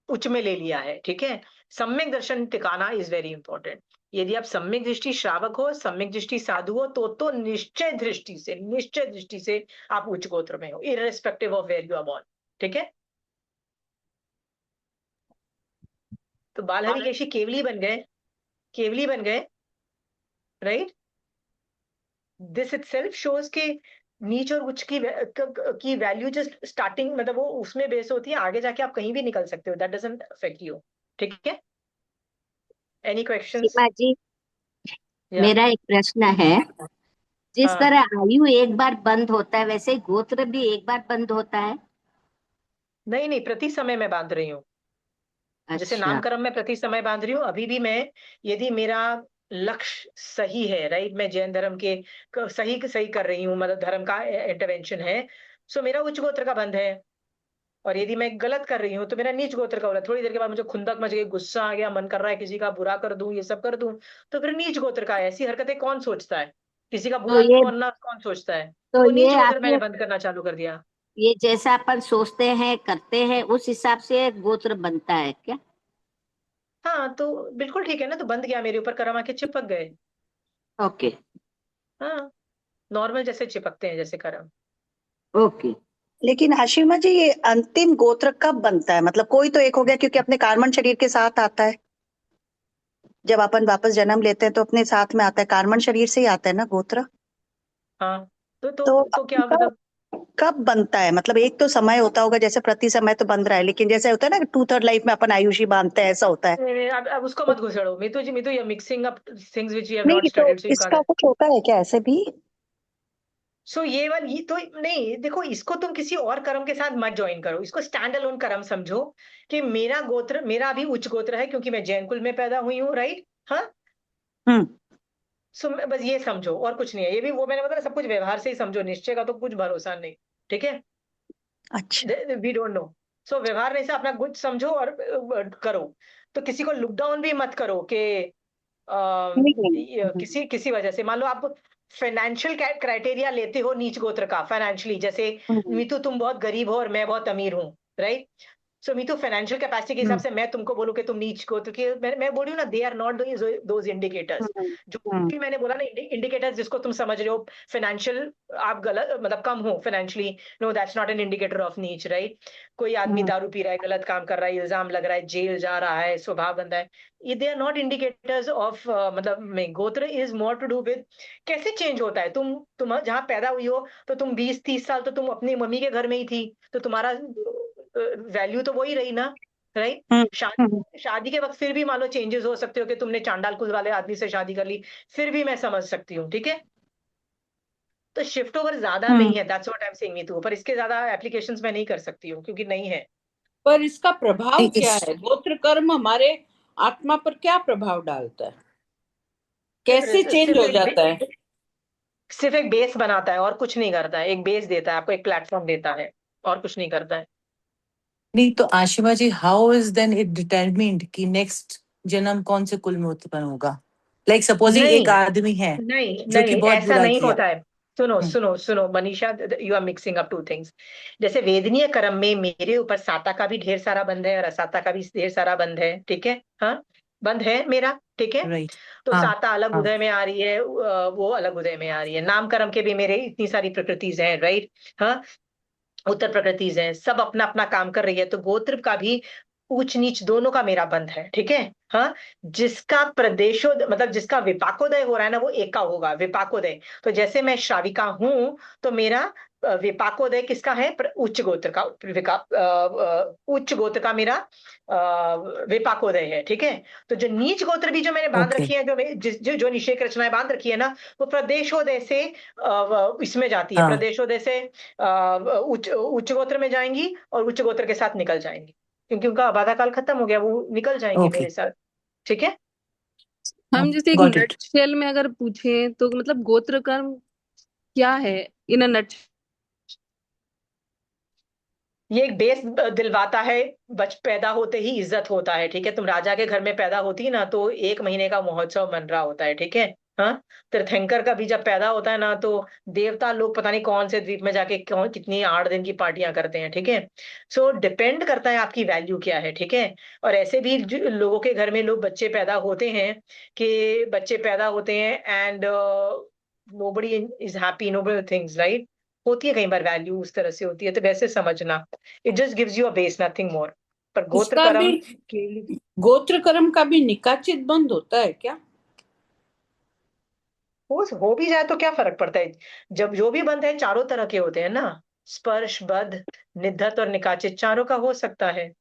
उच्च में ले लिया है, ठीक है। सम्यक दर्शन टिकाना इज वेरी इंपॉर्टेंट। यदि आप सम्यक दृष्टि श्रावक हो, सम्यक दृष्टि साधु हो, तो निश्चय दृष्टि से आप उच्च गोत्र में हो, irrespective of where you are born, ठीक है। तो बाल हरिकेशी केवली बन गए, राइट। दिस इटसेल्फ शोज के नीच और उच्च की वैल्यू जस्ट स्टार्टिंग, मतलब वो उसमें बेस होती है, आगे जाके आप कहीं भी निकल सकते हो, दैट डजंट अफेक्ट यू, ठीक है। Any questions?
सीमा जी,
या
मेरा एक प्रश्न है। जिस
हाँ,
तरह आयु एक बार बंद होता है वैसे गोत्र भी एक बार बंद होता है?
नहीं प्रति समय मैं बांध रही हूँ, जैसे
अच्छा।
नामकरण में प्रति समय बांध रही हूँ, अभी भी मैं, यदि मेरा लक्ष्य सही है, राइट, मैं जैन धर्म के सही सही कर रही हूँ, मतलब धर्म का इंटरवेंशन है, सो मेरा उच्च गोत्र का बंध है। और यदि मैं गलत कर रही हूँ तो मेरा नीच गोत्र का हो रहा है, थोड़ी देर के बाद मुझे खुंदक मच गई, गुस्सा आ गया, मन कर रहा है किसी का बुरा कर दूं, ये सब कर दूं, तो फिर नीच गोत्र का है। ऐसी हरकतें कौन सोचता है, किसी का
तो
बुरा
ये
करना कौन सोचता है, तो
तो
वो नीच
ये
गोत्र मैंने
आपके
बंद करना चालू कर दिया।
ये जैसा अपन सोचते हैं करते हैं उस हिसाब से गोत्र बनता है क्या?
हाँ तो बिल्कुल ठीक है ना, तो बंद गया, मेरे ऊपर कर्म आके चिपक गए।
ओके।
हाँ, नॉर्मल जैसे चिपकते हैं जैसे कर्म।
ओके।
लेकिन हाशिमा जी, ये अंतिम गोत्र कब बनता है? मतलब कोई तो एक हो गया क्योंकि अपने कार्बन शरीर के साथ आता है, जब अपन वापस जन्म लेते हैं तो अपने साथ में आता है, कार्बन शरीर से ही आता है ना गोत्र।
हाँ
तो
तो क्या
उनका
मतलब,
कब बनता है? मतलब एक तो समय होता होगा, जैसे प्रति समय तो बंध रहा है, लेकिन जैसे होता है ना 2/3 लाइफ में अपन आयुषी बांधते हैं, ऐसा होता है।
अब उसको मत घुसेड़ो, मितु you mixing up things which you have not
नहीं तो
स्टडीड, सो यू
इसका
कांट।
कुछ होता है क्या ऐसे भी?
सो ये वाली तो नहीं, देखो इसको तुम किसी और कर्म के साथ मत ज्वाइन करो, इसको स्टैंड अलोन कर्म समझो, कि मेरा गोत्र, मेरा भी उच्च गोत्र है क्योंकि मैं जैन कुल में पैदा हुई हूँ, राइट, हाँ।
हम्म।
सो बस ये समझो और कुछ नहीं है, ये भी वो मैंने बताया सब कुछ व्यवहार से ही समझो, निश्चय का तो कुछ भरोसा नहीं, ठीक है।
अच्छा।
We don't know. सो व्यवहार में से अपना गुड समझो और करो। तो किसी को लुक डाउन भी मत करो कि
नहीं।
किसी किसी वजह से मान लो आप फाइनेंशियल क्राइटेरिया लेते हो नीच गोत्र का फाइनेंशियली, जैसे
हम्म,
मीतू तुम बहुत गरीब हो और मैं बहुत अमीर हूँ, राइट? सो मीतू फाइनेंशियल कैपेसिटी के हिसाब
हम्म,
से मैं तुमको बोलूं कि तुम नीच गोत्र की, मैं बोल रही हूँ ना, they are not those indicators.
Hmm,
जो
हम्म,
भी मैंने बोला ना इंडिकेटर्स जिसको तुम समझ रहे हो फाइनेंशियल, आप गलत मतलब कम हो financially, no that's not an indicator of neech, right? कोई आदमी
हम्म,
दारू पी रहा है, गलत काम कर रहा है, इल्जाम लग रहा है, जेल जा रहा है, स्वभाव बंदा है, ये they are not indicators of मतलब में gotra is more to do with कैसे चेंज होता है। तुम जहां पैदा हुई हो तो तुम 20-30 साल तो तुम अपनी मम्मी के घर में ही थी, तो तुम्हारा वैल्यू तो वही रही ना, राइट?
हम्म, हम्म,
शादी शादी के वक्त फिर भी मान लो चेंजेस हो सकते हो कि तुमने चांडाल कुल वाले आदमी से शादी कर ली, फिर भी मैं समझ सकती हूँ, ठीक है? तो शिफ्ट ओवर ज्यादा नहीं
हम्म,
है, that's what I am saying Meetu, पर इसके ज्यादा एप्लीकेशंस मैं नहीं कर सकती हूँ क्योंकि नहीं है।
पर इसका प्रभाव क्या
इस
है? गोत्र कर्म हमारे आत्मा पर क्या प्रभाव डालता है? कैसे चेंज
सिर्फ
हो जाता है?
सिर्फ एक बेस बनाता है और कुछ नहीं करता है, एक बेस देता है आपको, एक प्लेटफॉर्म देता है और कुछ नहीं करता है।
नहीं तो Ashima ji, how is then it determined कि नेक्स्ट जन्म कौन से कुल में उत्पन्न होगा? लाइक सपोजिंग एक
नहीं
आदमी है
नहीं
जो कि
नहीं,
बहुत
ऐसा
बुरा
नहीं
किया।
होता है। सुनो
हम्म,
सुनो सुनो Manisha, you are mixing up two things. जैसे वेदनीय कर्म में मेरे ऊपर साता का भी ढेर सारा बंध है और असाता का भी ढेर सारा बंध है, ठीक है? हाँ, बंध है मेरा, ठीक है?
राइट।
तो
हाँ
साता अलग
हाँ।
उदय में आ रही है, वो अलग उदय में आ रही है। नाम कर्म के भी मेरे इतनी सारी प्रकृतिज हैं, राइट? हाँ, उत्तर प्रकृतिज हैं, सब अपना अपना काम कर रही है। तो गोत्र का भी ऊंच नीच दोनों का मेरा बंध है, ठीक है? हाँ, जिसका प्रदेशो मतलब जिसका विपाकोदय हो रहा है ना, वो एका होगा विपाकोदय। तो जैसे मैं श्राविका हूं तो मेरा विपाकोदय किसका है? उच्च गोत्र का, उच्च गोत्र का मेरा विपाकोदय है, ठीक है? तो जो नीच गोत्र भी जो मैंने बांध
ओके।
रखी है, जो निषेक रचनाएं बांध रखी है ना, वो प्रदेशोदय से इसमें जाती है,
हाँ
प्रदेशोदय से उच्च उच्च गोत्र में जाएंगी और उच्च गोत्र के साथ निकल जाएंगी, क्योंकि उनका आबादा काल खत्म हो गया, वो निकल जाएंगे
ओके।
मेरे साथ, ठीक है?
हम जैसे एक
गॉट इट।
नटशेल में अगर पूछें तो मतलब गोत्र कर्म क्या है इन अ नट?
ये एक बेस दिलवाता है। पैदा होते ही इज्जत होता है, ठीक है? तुम राजा के घर में पैदा होती है ना, तो 1 महीने का महोत्सव मन रहा होता है, ठीक है? हाँ, तीर्थंकर का भी जब पैदा होता है ना, तो देवता लोग पता नहीं कौन से द्वीप में जाके कौन कितनी 8 दिन की पार्टियां करते हैं, ठीक है? सो डिपेंड करता है आपकी वैल्यू क्या है, ठीक है? और ऐसे भी लोगों के घर में लोग बच्चे पैदा होते हैं कि बच्चे पैदा होते हैं and nobody is happy, nobody things, right? होती है कई बार वैल्यू उस तरह से होती है, तो वैसे समझना, it just gives you a base, nothing more. पर गोत्र
उसका भी
कर्म के लिए
गोत्र कर्म का भी निकाचित बंद होता है क्या?
हो भी जाए तो क्या फर्क पड़ता है? जब जो भी बंध है चारों तरह के होते हैं ना, स्पर्श बद्ध निधत और निकाचित चारों का हो सकता है।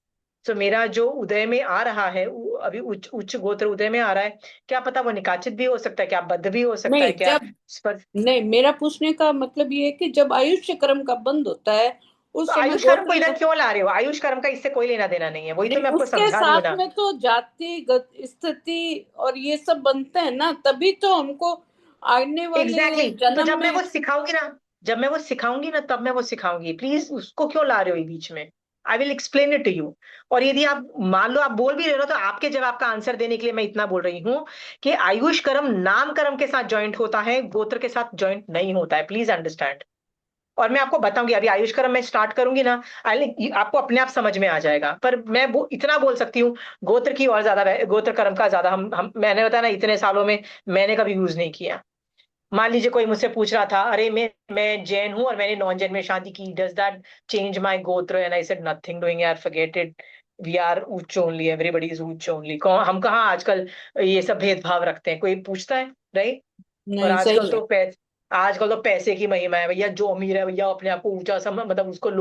तो मेरा जो उदय में आ रहा है, अभी उच्च उच्च गोत्र उदय में आ रहा है, क्या पता वो निकाचित भी हो सकता है, क्या बद्ध भी हो सकता है,
नहीं,
क्या
जब
स्पर्श।
नहीं, मेरा पूछने का मतलब ये है कि जब आयुष्य कर्म का बंद होता है
तो
उस समय
आयुष कर्म को
गोत्र
इधर क्यों ला रहे हो? आयुष कर्म का इससे कोई लेना देना नहीं है, वही तो
नहीं,
मैं आपको
उसके
समझा रही हूँ
साथ
ना।
में तो जाति स्थिति और ये सब बनते हैं ना, तभी तो हमको आने वाले
तो
जन्म
जब मैं
में।
वो सिखाऊंगी ना, तब मैं वो सिखाऊंगी, प्लीज उसको क्यों ला रहे हो ये बीच में? I will explain it to you. और यदि आप मान लो आप बोल भी रहे हो, तो आपके जवाब का आंसर देने के लिए मैं इतना बोल रही हूँ कि आयुष कर्म नाम कर्म के साथ ज्वाइंट होता है, गोत्र के साथ ज्वाइंट नहीं होता है, प्लीज अंडरस्टैंड। और मैं आपको बताऊंगी, अभी आयुष कर्म मैं स्टार्ट करूंगी ना, आपको अपने आप समझ में आ जाएगा। पर मैं इतना बोल सकती हूँ, गोत्र की और ज्यादा गोत्र कर्म का ज्यादा हम मैंने बताया ना, इतने सालों में मैंने कभी यूज नहीं किया। मान लीजिए कोई मुझसे पूछ रहा था, अरे मैं जैन हूं और मैंने नॉन जैन में शादी की, डज दैट चेंज माय गोत्र? And I said nothing doing यार, फॉरगेट इट, वी आर उच्च ओनली, एवरीबॉडी इज उच्च ओनली। हम कहाँ आजकल ये सब भेदभाव रखते हैं, कोई पूछता है, राइट? और
नहीं, सही है।
आजकल तो पैसे की महिमा है भैया, जो अमीर है भैया अपने आप को ऊंचा समझ, मतलब उसको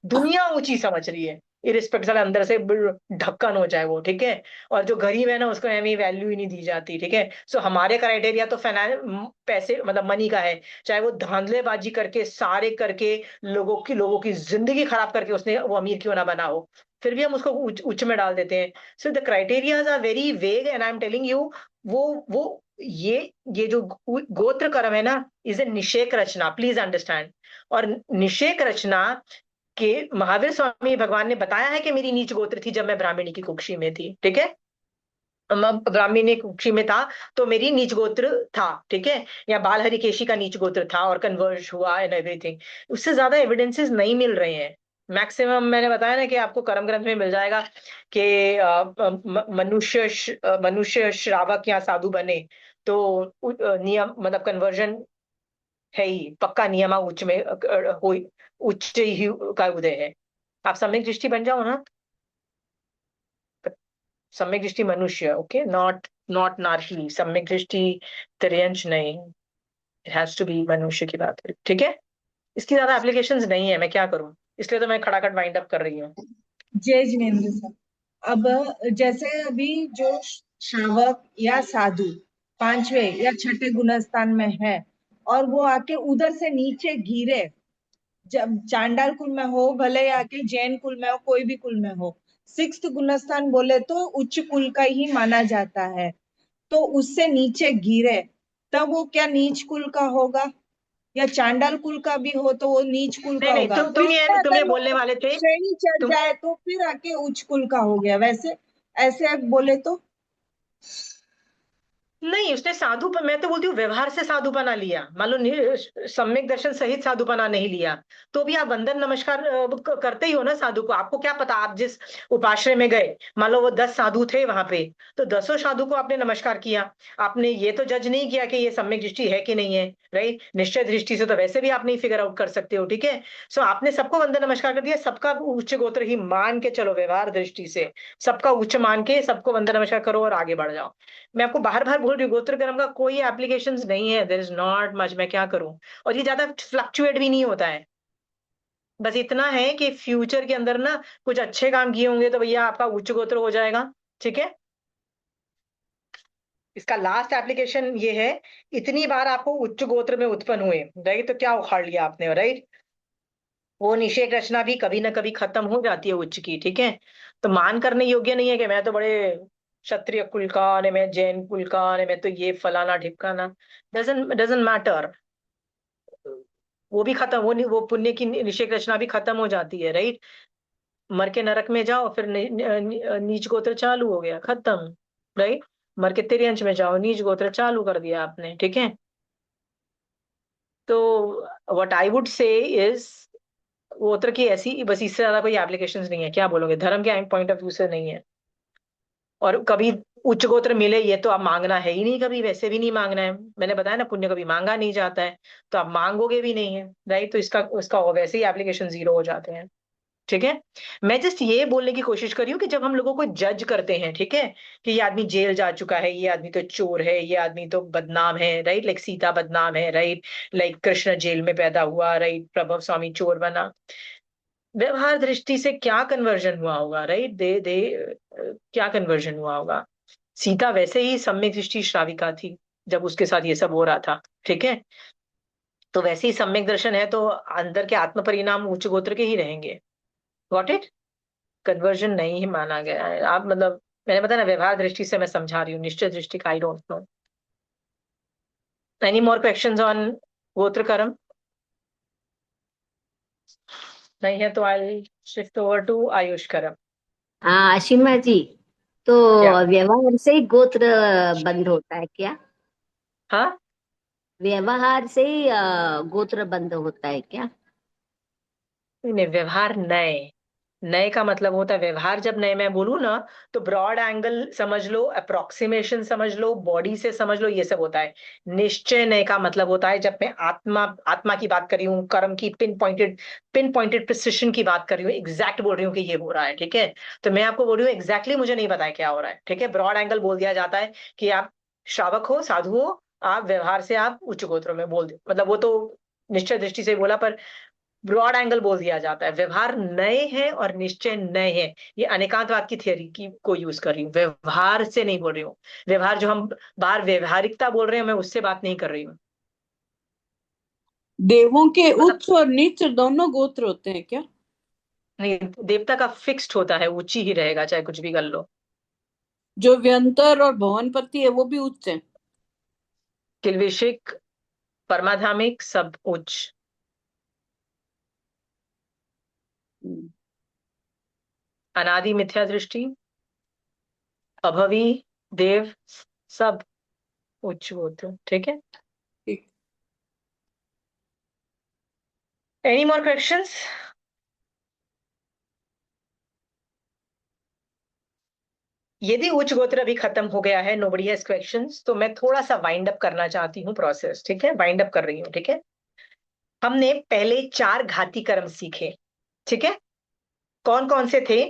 दुनिया ऊंची समझ रही है, इरिस्पेक्टिव अंदर से ढक्कन हो जाए वो, ठीक है? और जो गरीब है ना, उसको हमें वैल्यू ही नहीं दी जाती, ठीक है? सो हमारे क्राइटेरिया तो पैसे मतलब मनी का है, चाहे वो धांधलेबाजी करके सारे करके लोगों की जिंदगी खराब करके उसने वो अमीर क्यों ना बना हो, फिर भी हम उसको उच्च में डाल देते हैं। So the criterias are very vague and I am telling you, वो ये जो गोत्र कर्म है ना, इज ए निषेक रचना, प्लीज अंडरस्टैंड। और निषेक रचना कि महावीर स्वामी भगवान ने बताया है कि मेरी नीच गोत्र थी जब मैं ब्राह्मणी की कुक्षी में थी, ठीक है, मैं ब्राह्मणी कुक्षी में था तो मेरी नीच गोत्र था, ठीक है, या बाल हरिकेशी का नीच गोत्र था और कन्वर्ज हुआ एंड एवरीथिंग। उससे ज्यादा एविडेंसेस नहीं मिल रहे हैं। मैक्सिमम मैंने बताया ना कि आपको कर्म ग्रंथ में मिल जाएगा कि मनुष्य श्रावक या साधु बने तो नियम मतलब कन्वर्जन है ही पक्का, नियमा उच्च में हो, उच्च ही का उदय है। आप सम्यक दृष्टि बन जाओ ना, सम्यक दृष्टि मनुष्य, ओके, नॉट नॉट नारही, सम्यक दृष्टि तिर्यंश नहीं, इट हैज टू बी मनुष्य की बात है, ठीक है। इसकी ज्यादा एप्लीकेशंस नहीं है, मैं क्या करूं, इसलिए तो मैं खड़ाखट वाइंड अप कर रही हूँ।
जय जिनेन्द्र सर। अब जैसे अभी जो श्रावक या साधु पांचवें या छठे गुणस्थान में है और वो आके उधर से नीचे गिरे, जब चांडाल कुल में हो भले आके जैन कुल में हो, कोई भी कुल में हो, सिक्स्थ गुणस्थान बोले तो उच्च कुल का ही माना जाता है, तो उससे नीचे गिरे तब वो क्या नीच कुल का होगा, या चांडाल कुल का भी हो तो वो नीच कुल
नहीं
का
नहीं,
होगा?
तुम
फिर
ये
से
तुम ये
अगर वो
बोलने वाले थे,
श्रेणी चढ़
तुम
जाए तो फिर आके उच्च कुल का हो गया, वैसे ऐसे बोले तो?
नहीं, उसने साधु मैं तो बोलती हूँ व्यवहार से साधुपना लिया, मान लो सम्यक दर्शन सहित साधुपना नहीं लिया तो भी आप वंदन नमस्कार करते ही हो ना साधु को। आपको क्या पता, आप जिस उपाश्रय में गए, मान लो वो 10 साधु थे वहां पे, तो 10 साधु को आपने नमस्कार किया, आपने ये तो जज नहीं किया कि ये सम्यक दृष्टि है कि नहीं है, राइट। निश्चय दृष्टि से तो वैसे भी आप नहीं फिगर आउट कर सकते हो, ठीक है। सो आपने सबको वंदन नमस्कार कर दिया, सबका उच्च गोत्र ही मान के चलो, व्यवहार दृष्टि से सबका उच्च मान के सबको वंदन नमस्कार करो और आगे बढ़ जाओ। मैं आपको बार बार बोल रही हूँ, गोत्र कर्म का कोई एप्लीकेशंस नहीं है, देयर इज नॉट मच, मैं क्या करूं। और ये ज्यादा फ्लक्चुएट भी नहीं होता है, बस इतना है कि फ्यूचर के अंदर ना कुछ अच्छे काम किए होंगे तो भैया आपका उच्च गोत्र हो जाएगा, ठीक है। इसका लास्ट एप्लीकेशन ये है, इतनी बार आपको उच्च गोत्र में उत्पन्न हुए, राइट, तो क्या उखाड़ लिया आपने, राइट। वो निषेक रचना भी कभी ना कभी खत्म हो जाती है उच्च की, ठीक है। तो मान करने योग्य नहीं है कि मैं तो बड़े क्षत्रिय कुल का ने, मैं जैन कुल का ने, मैं तो ये फलाना ढिपकाना, डजंट डजंट मैटर। वो भी खत्म, वो पुण्य की निषेक रचना भी खत्म हो जाती है, राइट। मर के नरक में जाओ फिर नीच गोत्र चालू हो गया, खत्म, राइट। मर के तिर्यंश में जाओ, नीच गोत्र चालू कर दिया आपने, ठीक है। तो what I would say is, गोत्र की ऐसी बस, इससे ज्यादा कोई एप्लीकेशंस नहीं है, क्या बोलोगे, धर्म के पॉइंट ऑफ व्यू से नहीं है। और कभी उच्च गोत्र मिले ये तो आप मांगना है ही नहीं, कभी वैसे भी नहीं मांगना है, मैंने बताया ना पुण्य कभी मांगा नहीं जाता है, तो आप मांगोगे भी नहीं है, राइट। तो इसका उसका वैसे ही एप्लीकेशन जीरो हो जाते हैं, ठीक है। मैं जस्ट ये बोलने की कोशिश कर रही हूँ कि जब हम लोगों को जज करते हैं, ठीक है, कि ये आदमी जेल जा चुका है, ये आदमी तो चोर है, ये आदमी तो बदनाम है, राइट, लाइक सीता बदनाम है, राइट, लाइक कृष्ण जेल में पैदा हुआ, राइट, प्रभव स्वामी चोर बना, व्यवहार दृष्टि से क्या कन्वर्जन हुआ होगा, राइट, दे दे क्या कन्वर्जन हुआ होगा। सीता वैसे ही सम्यक दृष्टि श्राविका थी जब उसके साथ ये सब हो रहा था, ठीक है। तो वैसे ही सम्यक दर्शन है तो अंदर के आत्म परिणाम उच्च गोत्र के ही रहेंगे, गॉट इट। कन्वर्जन नहीं ही माना गया है, आप मतलब मैंने बताया ना व्यवहार दृष्टि से मैं समझा रही हूँ, निश्चय दृष्टि का I don't know. Any more questions on gotra karma? नहीं है तो I shift over to ayush karma.
हाँ आशिमा जी, तो
क्या?
व्यवहार से ही गोत्र बंद होता है क्या?
हाँ,
व्यवहार से ही गोत्र बंद होता है क्या?
नहीं नहीं, व्यवहार नए, नए का मतलब होता है व्यवहार, जब नए मैं बोलूँ ना तो ब्रॉड एंगल समझ लो, अप्रोक्सीमेशन समझ लो, बॉडी से समझ लो, ये सब होता है। निश्चय नए का मतलब होता है जब मैं आत्मा आत्मा की बात कर रही हूँ, कर्म की पिन पॉइंटेड प्रिसिशन की बात कर रही हूँ, एग्जैक्ट बोल रही हूँ कि ये हो रहा है, ठीक है। तो मैं आपको बोल रही हूँ एग्जैक्टली मुझे नहीं पता है क्या हो रहा है, ठीक है। ब्रॉड एंगल बोल दिया जाता है कि आप श्रावक हो, साधु हो, आप व्यवहार से आप उच्च गोत्रों में बोल दो, मतलब वो तो निश्चय दृष्टि से बोला, पर ब्रॉड एंगल बोल दिया जाता है। व्यवहार नए हैं और निश्चय नए हैं, ये अनेकांतवाद की थियरी की को यूज कर रही हूँ, व्यवहार से नहीं बोल रही हूँ। व्यवहार जो हम बाहर व्यवहारिकता बोल रहे हैं, मैं उससे बात नहीं कर रही हूँ।
देवों के
मतलब
उच्च और नीच दोनों गोत्र होते हैं क्या?
नहीं, देवता का फिक्स्ड होता है, उच्च ही रहेगा चाहे कुछ भी कर लो।
जो व्यंतर और भवनपति है वो भी उच्च है?
किल्विशिक, परमाधामिक सब उच्च। अनादि मिथ्या दृष्टि, अभवी, देव, सब उच्च गोत्र। ठीक है,
ठीक।
Any more questions? यदि उच्च गोत्र अभी खत्म हो गया है, नोबडी हैज क्वेश्चंस, तो मैं थोड़ा सा वाइंड अप करना चाहती हूँ प्रोसेस। ठीक है, वाइंड अप कर रही हूँ। ठीक है, हमने पहले 4 घाती कर्म सीखे। ठीक है, कौन कौन से थे?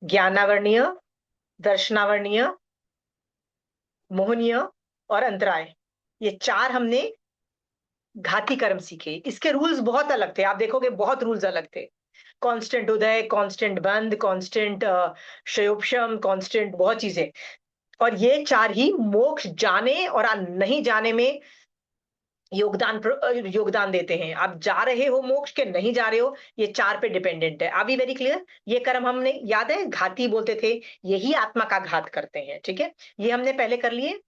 ज्ञानावर्णीय, दर्शनावर्णीय, मोहनीय और अंतराय। ये 4 हमने घाती कर्म सीखे। इसके रूल्स बहुत अलग थे, आप देखोगे बहुत रूल्स अलग थे। कांस्टेंट उदय, कांस्टेंट बंद, कांस्टेंट क्षयोपशम, कांस्टेंट बहुत चीजें। और ये 4 ही मोक्ष जाने और नहीं जाने में योगदान देते हैं। आप जा रहे हो मोक्ष के नहीं जा रहे हो, ये 4 पे डिपेंडेंट है। Are we very clear? ये कर्म हमने, याद है, घाती बोलते थे, यही आत्मा का घात करते हैं। ठीक है, ये हमने पहले कर लिए।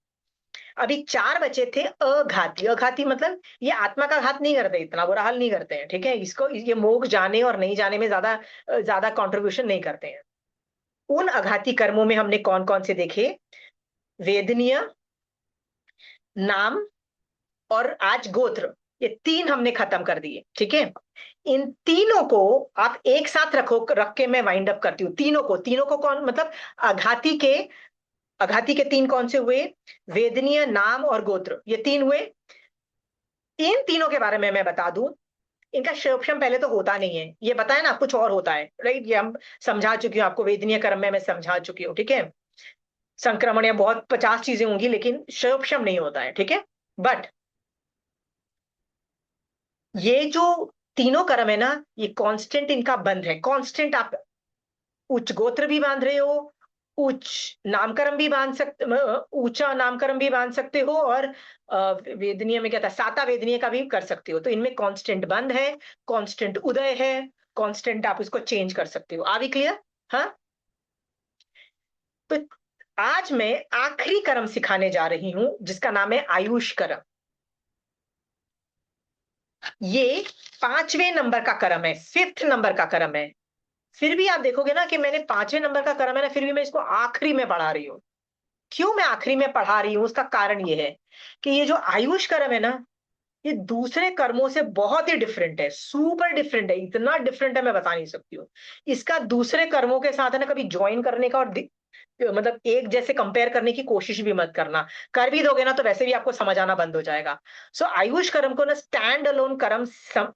अभी 4 बचे थे अघाती। अघाती मतलब ये आत्मा का घात नहीं करते, इतना बुरा हाल नहीं करते हैं। ठीक है, इसको, ये मोक्ष जाने और नहीं जाने में ज्यादा कंट्रीब्यूशन नहीं करते हैं। उन अघाती कर्मों में हमने कौन कौन से देखे? वेदनीय, नाम और आज गोत्र, ये 3 हमने खत्म कर दिए। ठीक है, इन तीनों को आप एक साथ रख के मैं वाइंड अप करती हूँ। तीनों को कौन, मतलब अघाती के 3 कौन से हुए? वेदनीय, नाम और गोत्र, ये 3 हुए। इन तीनों के बारे में मैं बता दूं, इनका क्षयोपशम पहले तो होता नहीं है, ये बताया ना, कुछ और होता है। राइट, ये हम समझा चुकी हूँ आपको, वेदनीय कर्म में मैं समझा चुकी हूँ। ठीक है, संक्रमण या बहुत 50 चीजें होंगी, लेकिन क्षयोपशम नहीं होता है। ठीक है, बट ये जो तीनों कर्म है ना, ये कांस्टेंट इनका बंध है। कांस्टेंट आप उच्च गोत्र भी बांध रहे हो, उच्च नामकर्म भी बांध सकते, ऊंचा नामकर्म भी बांध सकते हो, और वेदनीय में क्या था, साता वेदनीय का भी कर सकते हो। तो इनमें कांस्टेंट बंध है, कांस्टेंट उदय है, कांस्टेंट आप इसको चेंज कर सकते हो। Are we clear? हाँ, तो आज मैं आखिरी कर्म सिखाने जा रही हूं, जिसका नाम है आयुष कर्म। ये 5वें नंबर का कर्म है, 5th नंबर का कर्म है। फिर भी आप देखोगे ना कि मैंने 5वें नंबर का कर्म है ना, फिर भी मैं इसको आखिरी में पढ़ा रही हूँ। क्यों मैं आखिरी में पढ़ा रही हूँ? उसका कारण ये है कि ये जो आयुष कर्म है ना, ये दूसरे कर्मों से बहुत ही डिफरेंट है, सुपर डिफरेंट है। इतना डिफरेंट है मैं बता नहीं सकती हूँ। इसका दूसरे कर्मों के साथ है ना, कभी ज्वाइन करने का और मतलब एक जैसे कंपेयर करने की कोशिश भी मत करना। कर भी दोगे ना तो वैसे भी आपको समझ आना बंद हो जाएगा। सो आयुष कर्म को ना स्टैंड अलोन कर्म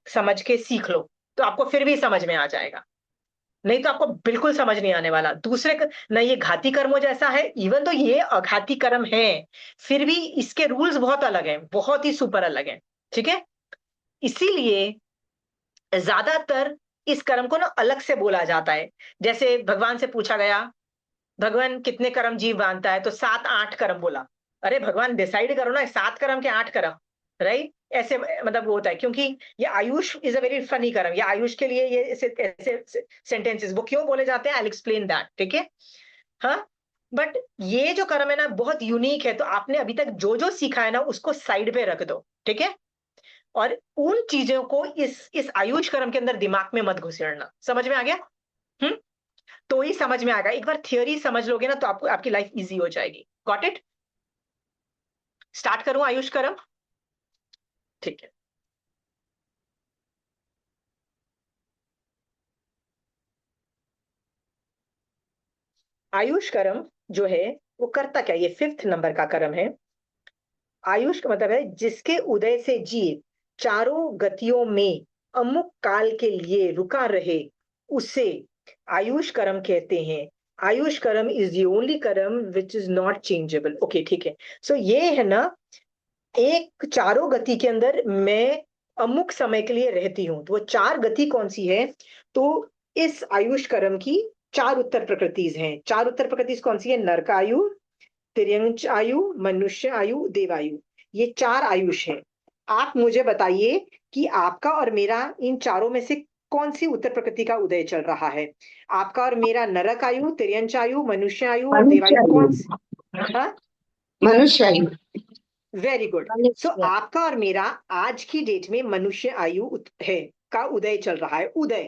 समझ के सीख लो, तो आपको फिर भी समझ में आ जाएगा। नहीं तो आपको बिल्कुल समझ नहीं आने वाला। ना ये घाती कर्मों जैसा है, इवन तो ये अघाती कर्म है, फिर भी इसके रूल्स बहुत अलग हैं, बहुत ही सुपर अलग हैं। ठीक है, इसीलिए ज्यादातर इस कर्म को ना अलग से बोला जाता है। जैसे भगवान से पूछा गया, भगवान कितने कर्म जीव बांधता है? तो 7-8 कर्म बोला। अरे भगवान, डिसाइड करो ना, 7 कर्म के 8 कर्म, राइट? ऐसे मतलब वो होता है, क्योंकि ये Ayush is a very funny कर्म। ये आयुष के लिए ये ऐसे सेंटेंसेस वो क्यों बोले जाते हैं, आई विल एक्सप्लेन दैट। ठीक है, हाँ, बट ये जो कर्म है ना बहुत यूनिक है। तो आपने अभी तक जो जो सीखा है ना, उसको साइड पे रख दो। ठीक है, और उन चीजों को इस आयुष कर्म के अंदर दिमाग में मत घुसेड़ना। समझ में आ गया? हम्म, तो ही समझ में आएगा। एक बार थियोरी समझ लोगे ना, तो आपको आपकी लाइफ इजी हो जाएगी। Got it? स्टार्ट करूं आयुष कर्म? ठीक है, आयुष कर्म जो है वो करता क्या? ये 5th नंबर का कर्म है। आयुष का मतलब है जिसके उदय से जीव चारों गतियों में अमुक काल के लिए रुका रहे, उसे आयुष कर्म कहते हैं। आयुष कर्म इज द ओनली कर्म which is not changeable. Okay, ठीक है। सो ये है ना, एक चारों गति के अंदर मैं अमुक समय के लिए रहती हूं। तो वो 4 गति कौन सी है? तो इस आयुष कर्म की 4 उत्तर प्रकृतिज हैं। 4 उत्तर प्रकृतिज कौन सी है? नरक आयु, तिर्यंच आयु, मनुष्य आयु, देवायु। ये 4 आयुष हैं। आप मुझे बताइए कि आपका और मेरा इन चारों में से कौन सी उत्तर प्रकृति का उदय चल रहा है? आपका और मेरा नरक आयु, तिर्यंच आयु, मनुष्य आयु और देवायु कौन सी? हाँ,
मनुष्य आयु।
Very good. सो आपका और मेरा आज की डेट में मनुष्य आयु है का उदय चल रहा है। उदय,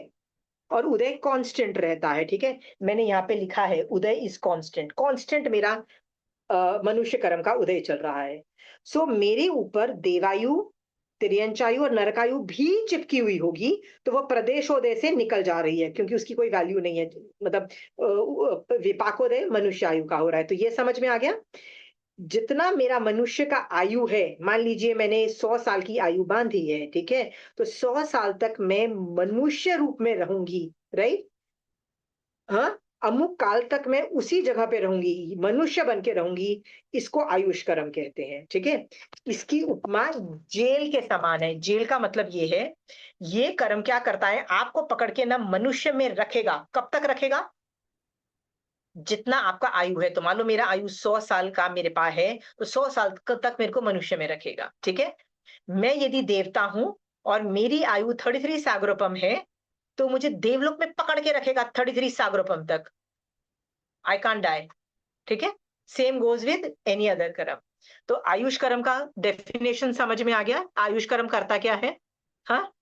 और उदय कांस्टेंट रहता है, ठीक है। मैंने यहाँ पे लिखा है उदय इज कांस्टेंट, कांस्टेंट मेरा मनुष्य कर्म का उदय चल रहा है। सो मेरे ऊपर देवायु, तिर्यंचायु और नरकायु भी चिपकी हुई होगी, तो वो प्रदेशोदय से निकल जा रही है, क्योंकि उसकी कोई वैल्यू नहीं है, मतलब विपाकोदय मनुष्य आयु का हो रहा है। तो ये समझ में आ गया। जितना मेरा मनुष्य का आयु है, मान लीजिए मैंने 100 साल की आयु बांधी है, ठीक है, तो 100 साल तक मैं मनुष्य रूप में रहूंगी, राइट। हाँ, अमुक काल तक मैं उसी जगह पे रहूंगी, मनुष्य बन के रहूंगी, इसको आयुष कर्म कहते हैं, ठीक है। इसकी उपमा जेल के समान है। जेल का मतलब ये है, ये कर्म क्या करता है, आपको पकड़ के ना मनुष्य में रखेगा। कब तक रखेगा? जितना आपका आयु है। तो मान लो मेरा आयु 100 साल का मेरे पास है, तो 100 साल तक मेरे को मनुष्य में रखेगा, ठीक है। मैं यदि देवता हूं और मेरी आयु 33 सागरोपम है, तो मुझे देवलोक में पकड़ के रखेगा 33 सागरोपम तक। आई कांट डाई, ठीक है। Same goes with any other कर्म। तो आयुष कर्म का डेफिनेशन समझ में आ गया। आयुष कर्म करता क्या है? हाँ,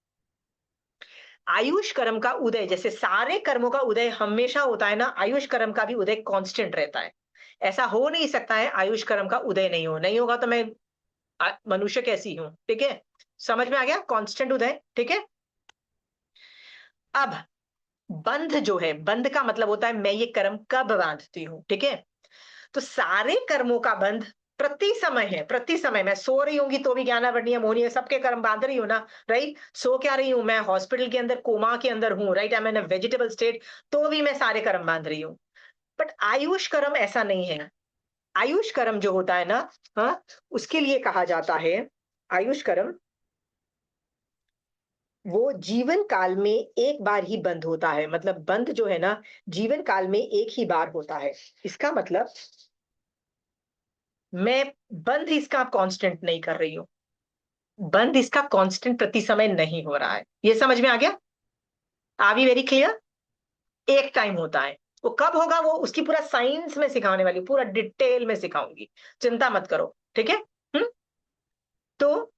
आयुष कर्म का उदय, जैसे सारे कर्मों का उदय हमेशा होता है ना, आयुष कर्म का भी उदय कांस्टेंट रहता है। ऐसा हो नहीं सकता है आयुष कर्म का उदय नहीं होगा तो मैं मनुष्य कैसी हूं, ठीक है। समझ में आ गया, कांस्टेंट उदय, ठीक है। अब बंध जो है, बंध का मतलब होता है मैं ये कर्म कब बांधती हूँ, ठीक है। तो सारे कर्मों का बंध प्रति समय है। प्रति समय मैं सो रही होंगी तो भी ज्ञानावरणीय मोहनी है, सबके कर्म बांध रही हूँ ना, राइट। सो क्या रही हूं मैं, हॉस्पिटल के अंदर कोमा के अंदर हूँ, right, I am in a vegetable state, तो भी मैं सारे कर्म बांध रही हूँ। बट आयुष कर्म ऐसा नहीं है। आयुष कर्म जो होता है ना, हाँ, उसके लिए कहा जाता है आयुष कर्म, वो जीवन काल में एक बार ही बंद होता है। मतलब बंद जो है ना, जीवन काल में एक ही बार होता है। इसका मतलब मैं बंद इसका कांस्टेंट नहीं कर रही हूं, बंद इसका कांस्टेंट प्रति समय नहीं हो रहा है। ये समझ में आ गया? Are we very clear? एक टाइम होता है। वो कब होगा, वो उसकी पूरा साइंस में सिखाने वाली, पूरा डिटेल में सिखाऊंगी, चिंता मत करो, ठीक है। तो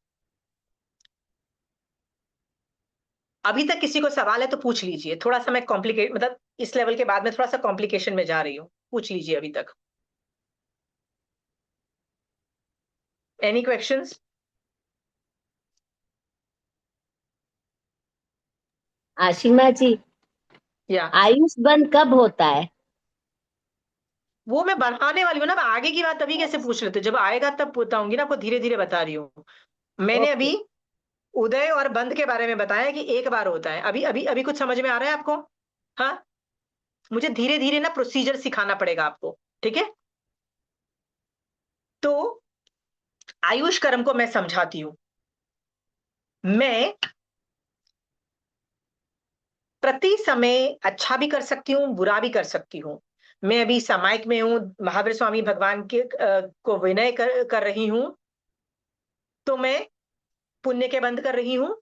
अभी तक किसी को सवाल है तो पूछ लीजिए। थोड़ा सा मैं कॉम्प्लिकेट, मतलब इस लेवल के बाद में थोड़ा सा कॉम्प्लिकेशन में जा रही हूँ, पूछ लीजिए अभी तक। Any questions?
आशिमा जी,
या
आयुष बंद कब होता है?
वो मैं बढ़ाने वाली हूँ ना, मैं आगे की बात अभी कैसे पूछ रहे थे, जब आएगा तब बताऊंगी ना, आपको धीरे धीरे बता रही हूँ। मैंने
ओके।
अभी उदय और बंद के बारे में बताया कि एक बार होता है। अभी अभी अभी कुछ समझ में आ रहा है आपको? हाँ, मुझे धीरे धीरे ना प्रोसीजर सिखाना पड़ेगा आपको, ठीक है। तो आयुष कर्म को मैं समझाती हूं। मैं प्रति समय अच्छा भी कर सकती हूँ, बुरा भी कर सकती हूँ। मैं अभी सामायिक में हूँ, महावीर स्वामी भगवान के को विनय कर रही हूं, तो मैं पुण्य के बंद कर रही हूँ।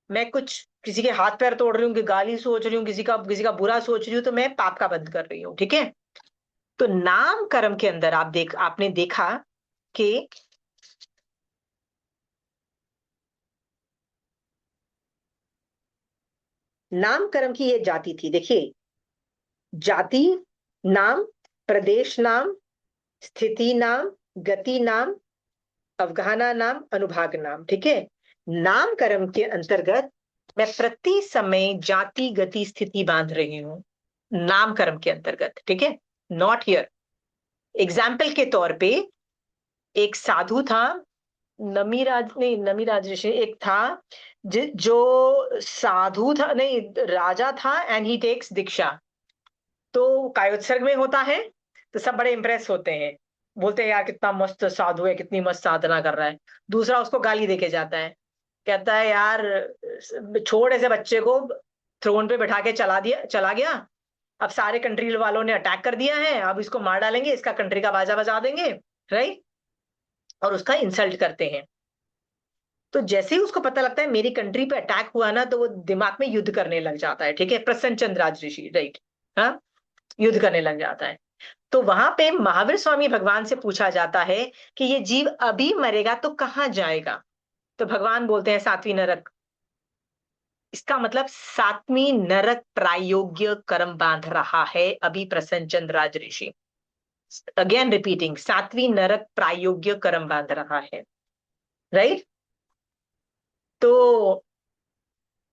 मैं कुछ किसी के हाथ पैर तोड़ रही हूँ, कि गाली सोच रही हूँ, किसी का बुरा सोच रही हूँ, तो मैं पाप का बंद कर रही हूँ, ठीक है। तो नाम कर्म के अंदर आपने देखा कि नाम कर्म की ये जाति थी। देखिए, जाति नाम, प्रदेश नाम, स्थिति नाम, गति नाम, अवगाहना नाम, अनुभाग नाम, ठीक है। नाम कर्म के अंतर्गत मैं प्रति समय जाति गति स्थिति बांध रही हूं, नाम कर्म के अंतर्गत, ठीक है। Not here. एग्जाम्पल के तौर पे एक साधु था, नमीराज ऋषि एक था, जो साधु था, नहीं राजा था, एंड ही टेक्स दीक्षा। तो कायोत्सर्ग में होता है, तो सब बड़े इंप्रेस होते हैं, बोलते हैं यार कितना मस्त साधु है, कितनी मस्त साधना कर रहा है। दूसरा उसको गाली देके जाता है, कहता है यार छोड़ ऐसे बच्चे को, थ्रोन पे बैठा के चला गया, अब सारे कंट्री वालों ने अटैक कर दिया है, अब इसको मार डालेंगे, इसका कंट्री का बाजा बजा देंगे, राइट, और उसका इंसल्ट करते हैं। तो जैसे ही उसको पता लगता है मेरी कंट्री पे अटैक हुआ ना, तो वो दिमाग में युद्ध करने लग जाता है, ठीक है। प्रसन्न चंद्र राज ऋषि, राइट, हाँ, युद्ध करने लग जाता है। तो वहां पे महावीर स्वामी भगवान से पूछा जाता है कि ये जीव अभी मरेगा तो कहाँ जाएगा? तो भगवान बोलते हैं सातवीं नरक। इसका मतलब 7वीं नरक प्रायोग्य कर्म बांध रहा है अभी प्रसन्नचंद्र राज ऋषि। अगेन रिपीटिंग, 7वीं नरक प्रायोग्य कर्म बांध रहा है, राइट। तो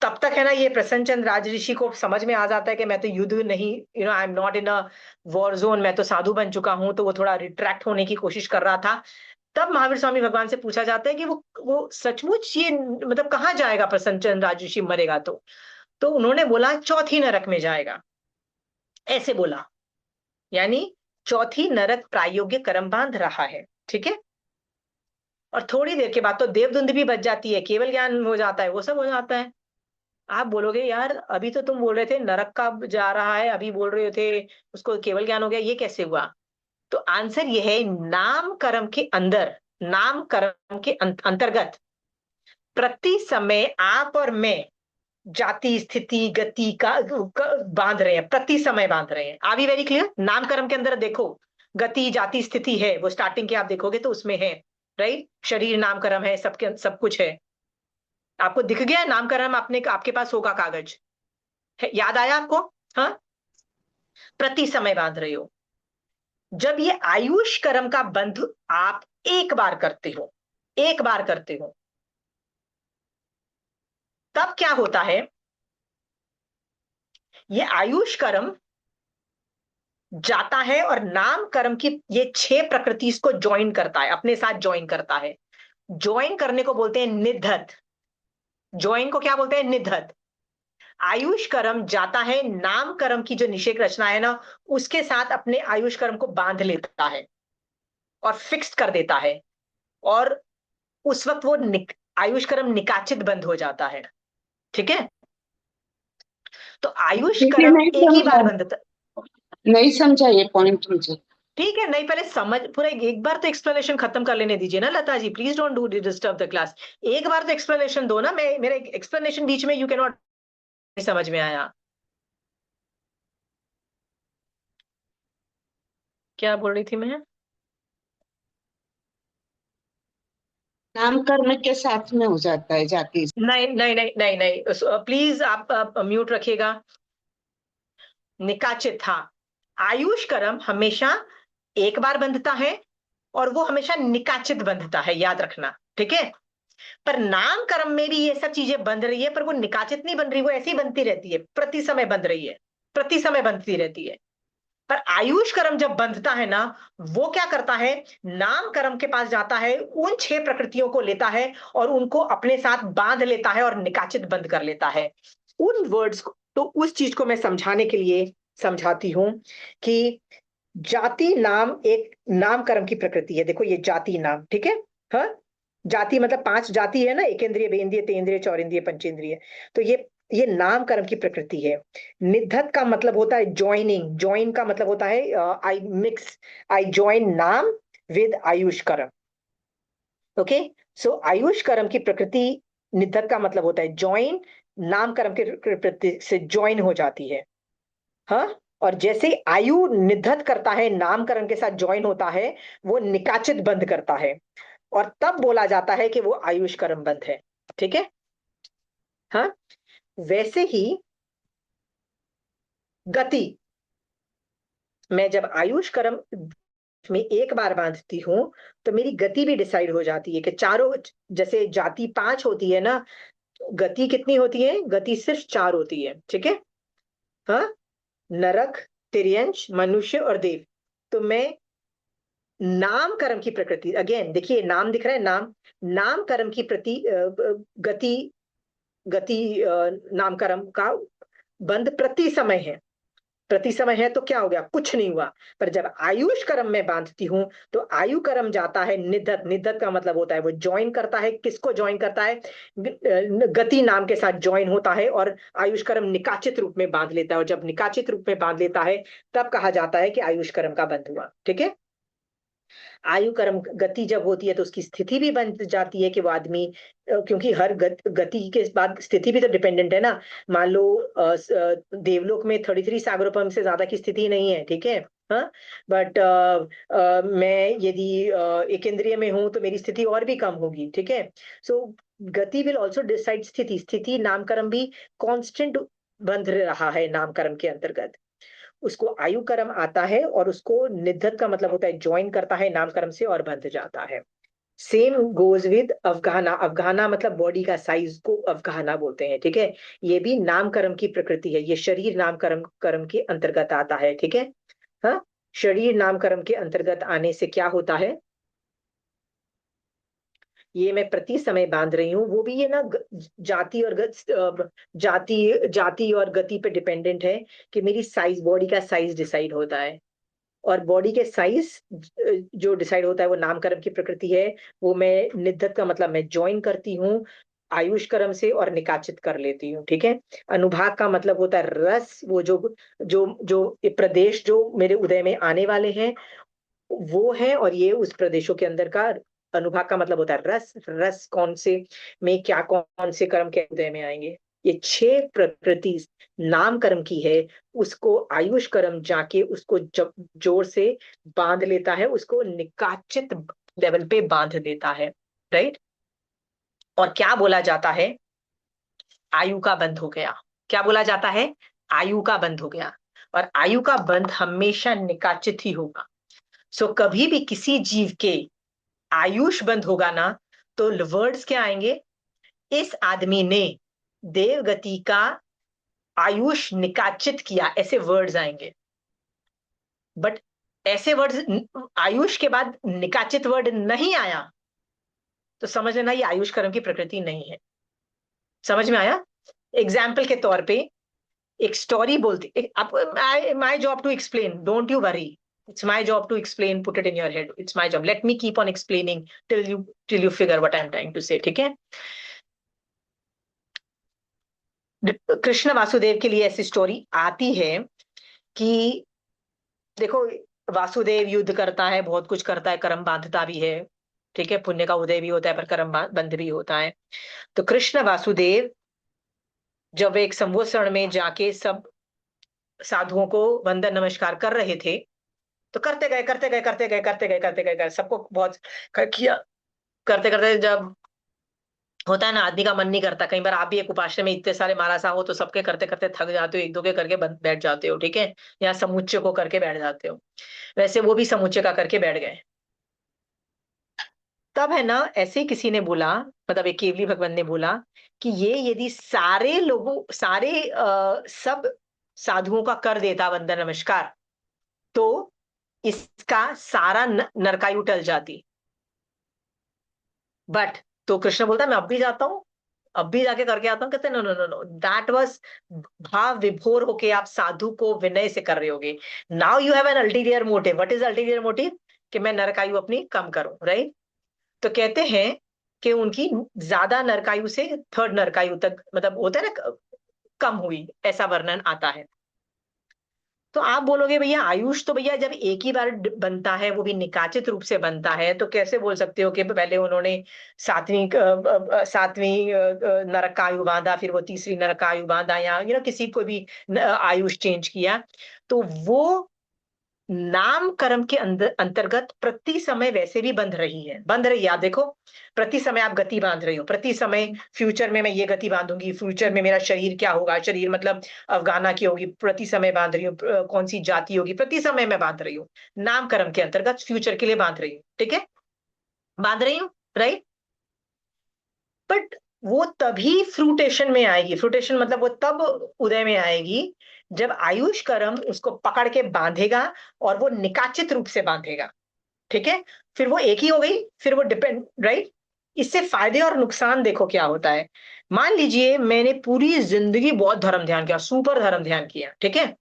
तब तक है ना, ये प्रसन्नचंद्र राज ऋषि को समझ में आ जाता है कि मैं तो युद्ध नहीं, I am not in a war zone, मैं तो साधु बन चुका हूं। तो वो थोड़ा रिट्रैक्ट होने की कोशिश कर रहा था। तब महावीर स्वामी भगवान से पूछा जाता है कि वो सचमुच ये मतलब कहाँ जाएगा प्रसन्नचंद्र राज ऋषि मरेगा तो उन्होंने बोला चौथी नरक में जाएगा, ऐसे बोला। यानी चौथी नरक प्रायोग्य कर्म बांध रहा है, ठीक है। और थोड़ी देर के बाद तो देवधुंध भी बच जाती है, केवल ज्ञान हो जाता है, वो सब हो जाता है। आप बोलोगे यार अभी तो तुम बोल रहे थे नरक का जा रहा है, अभी बोल रहे थे उसको केवल ज्ञान हो गया, ये कैसे हुआ? तो आंसर ये है, नाम कर्म के अंदर, नाम कर्म के अंतर्गत प्रति समय आप और मैं जाति स्थिति गति का बांध रहे हैं, प्रति समय बांध रहे हैं। Are we very clear? नाम कर्म के अंदर देखो गति जाति स्थिति है, वो स्टार्टिंग के आप देखोगे तो उसमें है, राइट। शरीर नाम कर्म है, सबके सब कुछ है। आपको दिख गया नाम कर्म, आपके पास होगा कागज है, याद आया आपको? हाँ, प्रति समय बांध रहे हो। जब ये आयुष कर्म का बंध आप एक बार करते हो, एक बार करते हो, तब क्या होता है, ये आयुष कर्म जाता है और नाम कर्म की ये 6 प्रकृति को ज्वाइन करता है, अपने साथ ज्वाइन करता है। ज्वाइन करने को बोलते हैं निधत। ज्वाइन को क्या बोलते हैं? निधत। आयुष कर्म जाता है, नाम कर्म की जो निषेक रचना है ना, उसके साथ अपने आयुष कर्म को बांध लेता है और फिक्स कर देता है, और उस वक्त वो आयुष कर्म निकाचित बंद हो जाता है, ठीक है। तो आयुष कर्म एक ही बार बंधता,
नहीं समझा ये पॉइंट मुझे।
ठीक है, नहीं पहले समझ, पूरा एक बार तो एक्सप्लेनेशन खत्म कर लेने दीजिए ना Lata ji, please don't do disturb the class. एक बार तो एक्सप्लेनेशन दो ना, मेरा एक्सप्लेनेशन बीच में यू कैन नॉट, समझ में आया क्या बोल रही थी मैं?
नाम कर्म के साथ में हो जाता है जाति।
नहीं नहीं नहीं नहीं नहीं, प्लीज आप म्यूट रखिएगा। निकाचित था, आयुष कर्म हमेशा एक बार बंधता है और वो हमेशा निकाचित बंधता है, याद रखना, ठीक है। पर नाम कर्म में भी ये सब चीजें बंध रही है, पर वो निकाचित नहीं बन रही, वो ऐसी बनती रहती है, प्रति समय बंध रही है, प्रति समय बंधती रहती है। पर आयुष कर्म जब बंधता है ना, वो क्या करता है, नाम कर्म के पास जाता है, उन 6 प्रकृतियों को लेता है और उनको अपने साथ बांध लेता है और निकाचित बंद कर लेता है। उन वर्ड्स को, तो उस चीज को मैं समझाने के लिए समझाती हूं कि जाति नाम एक नाम कर्म की प्रकृति है। देखो ये जाति नाम, ठीक है। हाँ, जाति मतलब 5 जाति है ना, एकेंद्रिय बेंद्रिय तेंद्रिय चौरिंद्रिय पंचेंद्रिय। तो ये नाम कर्म की प्रकृति है। निधत का मतलब होता है ज्वाइनिंग, ज्वाइन का मतलब होता है आई मिक्स, आई ज्वाइन नाम विद आयुष कर्म, ओके। सो आयुष कर्म की प्रकृति, निधत का मतलब होता है ज्वाइन, नाम कर्म की प्रकृति से ज्वाइन हो जाती है। हाँ, और जैसे आयु निधत करता है, नामकरण के साथ ज्वाइन होता है, वो निकाचित बंद करता है, और तब बोला जाता है कि वो आयुष कर्म बंध है, ठीक है। हाँ, वैसे ही गति, मैं जब आयुष कर्म में एक बार बांधती हूं तो मेरी गति भी डिसाइड हो जाती है कि चारों, जैसे जाति 5 होती है ना, गति कितनी होती है? गति सिर्फ 4 होती है, ठीक है। हाँ, नरक, तिर्यंश, मनुष्य और देव। तो मैं नाम कर्म की प्रकृति, अगेन देखिए नाम दिख रहा है, नाम कर्म की प्रति गति नाम कर्म का बंध प्रति समय है, प्रति समय है तो क्या हो गया? कुछ नहीं हुआ। पर जब आयुष कर्म में बांधती हूं तो आयु कर्म जाता है निधत। निधत का मतलब होता है वो ज्वाइन करता है, किसको ज्वाइन करता है? गति नाम के साथ ज्वाइन होता है और आयुष कर्म निकाचित रूप में बांध लेता है, और जब निकाचित रूप में बांध लेता है तब कहा जाता है कि आयुष कर्म का बंध हुआ, ठीक है। आयु कर्म गति जब होती है तो उसकी स्थिति भी बन जाती है कि वो आदमी, क्योंकि हर गति के बाद स्थिति भी तो डिपेंडेंट है ना। मान लो देवलोक में 33 सागरोपम से ज्यादा की स्थिति नहीं है, ठीक है। हाँ, बट मैं यदि एकेंद्रिय में हूं तो मेरी स्थिति और भी कम होगी, ठीक है। सो गति विल ऑल्सो डिसाइड स्थिति, स्थिति नामकरण भी कांस्टेंट बंध रहा है नामकरण के अंतर्गत। उसको आयु कर्म आता है और उसको निधत का मतलब होता है ज्वाइन करता है नामकरण से और बंध जाता है। सेम गोज विद अवगाहना, अवगाहना मतलब बॉडी का साइज को अवगाहना बोलते हैं, ठीक है। ये भी नामकरण की प्रकृति है, ये शरीर नामकरण कर्म के अंतर्गत आता है, ठीक है। हाँ, शरीर नामकरण के अंतर्गत आने से क्या होता है, ये मैं प्रति समय बांध रही हूँ, वो भी ये ना जाति और जाति और गति पे डिपेंडेंट है कि मेरी साइज, बॉडी का साइज डिसाइड होता है। और बॉडी के साइज जो डिसाइड होता है वो नामकरण की प्रकृति है। वो मैं निधत का मतलब मैं ज्वाइन करती हूँ आयुष कर्म से और निकाचित कर लेती हूँ, ठीक है। अनुभाग का मतलब होता है रस, वो जो जो जो ये प्रदेश जो मेरे उदय में आने वाले हैं वो है, और ये उस प्रदेशों के अंदर का। अनुभाग का मतलब होता है रस, रस कौन से में क्या, कौन से कर्म के उदय में आएंगे। ये 6 प्रकृति नाम कर्म की है, उसको आयुष कर्म जाके उसको जोर से बांध लेता है, उसको निकाचित लेवल पे बांध देता है, राइट। और क्या बोला जाता है, आयु का बंध हो गया। क्या बोला जाता है, आयु का बंध हो गया। और आयु का बंध हमेशा निकाचित ही होगा। सो कभी भी किसी जीव के आयुष बंद होगा ना, तो वर्ड्स क्या आएंगे, इस आदमी ने देवगति का आयुष निकाचित किया, ऐसे वर्ड्स आएंगे। बट ऐसे वर्ड्स आयुष के बाद निकाचित वर्ड नहीं आया तो समझ लेना ये आयुष कर्म की प्रकृति नहीं है। समझ में आया? एग्जाम्पल के तौर पे एक स्टोरी बोलती, my job to explain, don't you worry, it's my job to explain, put it in your head, it's my job, let me keep on explaining till you figure what I'm trying to say, ठीक है। कृष्ण वासुदेव के लिए ऐसी story आती है कि देखो वासुदेव युद्ध करता है, बहुत कुछ करता है, कर्म बांधता भी है, ठीक है, पुण्य का उदय भी होता है पर कर्म बंध भी होता है। तो कृष्ण वासुदेव जब एक संवत्सरण में जाके सब साधुओं को वंदन नमस्कार कर रहे थे, तो करते गए, सबको बहुत किया, करते करते जब होता है ना आदमी का मन नहीं करता, कई बार आप भी एक उपाश्रय में इतने सारे महाराजा हो तो सबके करते करते थक जाते हो, एक दो के करके बैठ जाते हो, ठीक है, या समुच्चय को करके बैठ जाते हो। वैसे वो भी समुच्चय का करके बैठ गए। तब है ना ऐसे किसी ने बोला, मतलब एक केवली भगवान ने बोला कि ये यदि सारे लोगों सब साधुओं का कर देता वंदन नमस्कार तो इसका सारा नरकायु टल जाती। बट तो कृष्ण बोलता है मैं अब भी जाता हूँ, अब भी जाके करके आता हूँ। कहते no no no no, that was भाव विभोर होके आप साधु को विनय से कर रहे होगे। Now you have an ulterior motive. What is ulterior motive? कि मैं नरकायु अपनी कम करूं, राइट। तो कहते हैं कि उनकी ज्यादा नरकायु से थर्ड नरकायु तक, मतलब होता है ना, कम हुई, ऐसा वर्णन आता है। तो आप बोलोगे भैया आयुष तो भैया जब एक ही बार बनता है, वो भी निकाचित रूप से बनता है, तो कैसे बोल सकते हो कि पहले उन्होंने सातवीं नरक का आयु बांधा, फिर वो तीसरी नरक का आयु बांधा, या किसी को भी आयुष चेंज किया। तो वो नाम कर्म के अंतर्गत प्रति समय वैसे भी बंध रही है। आप देखो, प्रति समय आप गति बांध रही हो, प्रति समय फ्यूचर में मैं ये गति बांधूंगी, फ्यूचर में मेरा शरीर क्या होगा, शरीर मतलब अवगाहना की होगी, प्रति समय बांध रही हूँ, कौन सी जाति होगी, प्रति समय मैं बांध रही हूँ, नाम कर्म के अंतर्गत फ्यूचर के लिए बांध रही हूँ, ठीक है, बांध रही हूँ, राइट। बट वो तभी फ्रूटेशन में आएगी, फ्रूटेशन मतलब वो तब उदय में आएगी जब आयुष कर्म उसको पकड़ के बांधेगा और वो निकाचित रूप से बांधेगा, ठीक है। फिर वो एक ही हो गई, फिर वो डिपेंड, राइट। इससे फायदे और नुकसान देखो क्या होता है। मान लीजिए मैंने पूरी जिंदगी बहुत धर्म ध्यान किया, सुपर धर्म ध्यान किया, ठीक है,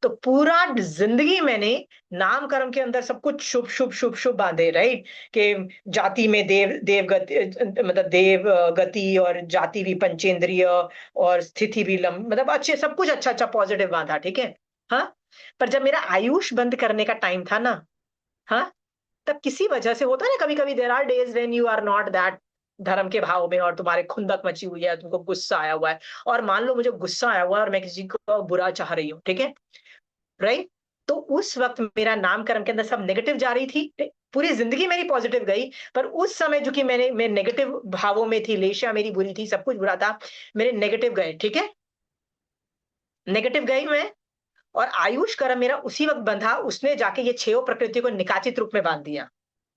तो पूरा जिंदगी मैंने नाम कर्म के अंदर सब कुछ शुभ शुभ शुभ शुभ बांधे, राइट। कि जाति में देव गति, मतलब देव गति, और जाति भी पंचेंद्रिय, और स्थिति भी मतलब अच्छे, सब कुछ अच्छा अच्छा पॉजिटिव बांधा, ठीक है। हाँ, पर जब मेरा आयुष बंद करने का टाइम था ना, हाँ, तब किसी वजह से होता है ना, कभी कभी there are days when you are not that धर्म के भाव में, और तुम्हारे खुंदक मची हुई है, तुमको गुस्सा आया हुआ है, और मान लो मुझे गुस्सा आया हुआ है और मैं किसी को बुरा चाह रही हूँ, ठीक है, राइट। तो उस वक्त मेरा नाम कर्म के अंदर सब नेगेटिव जा रही थी, पूरी जिंदगी मेरी पॉजिटिव गई, पर उस समय जो कि मैं नेगेटिव भावों में थी, लेशा मेरी बुरी थी, सब कुछ बुरा था, मेरे नेगेटिव गए, ठीक है, नेगेटिव गई मैं, और आयुष कर्म मेरा उसी वक्त बंधा, उसने जाके ये छह प्रकृति को निकाचित रूप में बांध दिया।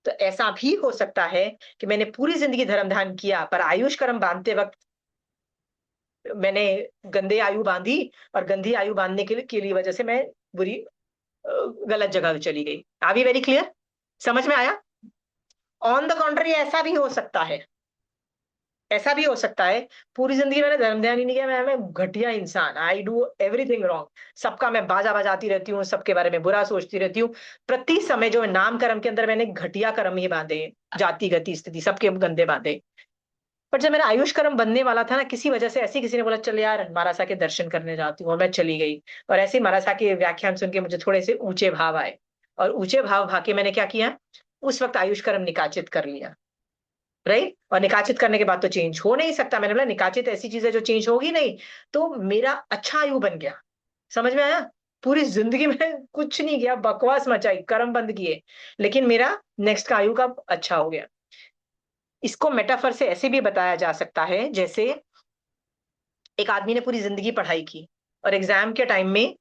तो ऐसा भी हो सकता है कि मैंने पूरी जिंदगी धर्म ध्यान किया, पर आयुष कर्म बांधते वक्त मैंने गंदे आयु बांधी, और गंदी आयु बांधने के लिए वजह से मैं बुरी गलत जगह चली गई। Are we very clear? समझ में आया? ऑन द कॉन्ट्री ऐसा भी हो सकता है, ऐसा भी हो सकता है पूरी जिंदगी मैंने धर्म ध्यान ही नहीं किया, मैं घटिया इंसान, आई डू एवरीथिंग रॉन्ग, सबका मैं बाजा बजाती रहती हूँ, सबके बारे में बुरा सोचती रहती हूँ, प्रति समय जो नाम कर्म के अंदर मैंने घटिया कर्म ही बांधे, जाति गति स्थिति सबके गंदे बांधे। पर जब मेरा आयुष कर्म बनने वाला था ना, किसी वजह से ऐसी किसी ने बोला चल यार महाराजा के दर्शन करने जाती हूँ, और मैं चली गई, और ऐसे महाराजा के व्याख्यान सुन के मुझे थोड़े से ऊंचे भाव आए, और ऊंचे भाव भाके मैंने क्या किया, उस वक्त आयुष कर्म निकाचित कर लिया, राइट। और निकाचित करने के बाद तो चेंज हो नहीं सकता, मैंने बोला निकाचित ऐसी चीज है जो चेंज होगी नहीं, तो मेरा अच्छा आयु बन गया। समझ में आया? पूरी जिंदगी में कुछ नहीं किया, बकवास मचाई, कर्म बंद किए, लेकिन मेरा नेक्स्ट का आयु का अच्छा हो गया। इसको मेटाफर से ऐसे भी बताया जा सकता है, जैसे एक आदमी ने पूरी जिंदगी पढ़ाई की और एग्जाम के टाइम में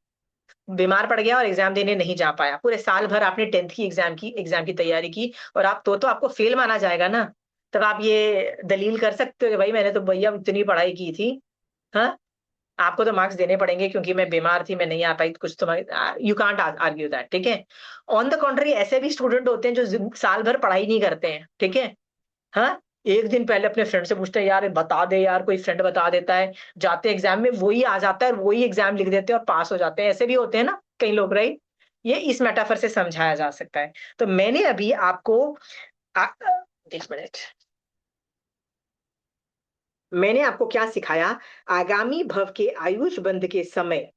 बीमार पड़ गया और एग्जाम देने नहीं जा पाया, पूरे साल भर आपने 10th की एग्जाम की तैयारी की, और आप तो आपको फेल माना जाएगा ना, तब आप ये दलील कर सकते हो कि भाई मैंने तो भैया इतनी पढ़ाई की थी, हाँ आपको तो मार्क्स देने पड़ेंगे क्योंकि मैं बीमार थी, मैं नहीं आ पाई, कुछ तो यू कांट आर्ग्यू दैट, ठीक है। ऑन द कॉन्ट्री ऐसे भी स्टूडेंट होते हैं जो साल भर पढ़ाई नहीं करते हैं, ठीक है, हाँ एक दिन पहले अपने फ्रेंड से पूछते हैं यार बता दे यार, कोई फ्रेंड बता देता है, जाते एग्जाम में वही आ जाता है और वही एग्जाम लिख देते हैं और पास हो जाते हैं, ऐसे भी होते हैं ना कई लोग, राइट। ये इस मेटाफर से समझाया जा सकता है। तो मैंने अभी आपको एक मिनट, मैंने आपको क्या सिखाया, आगामी भव के आयुष बंध के समय,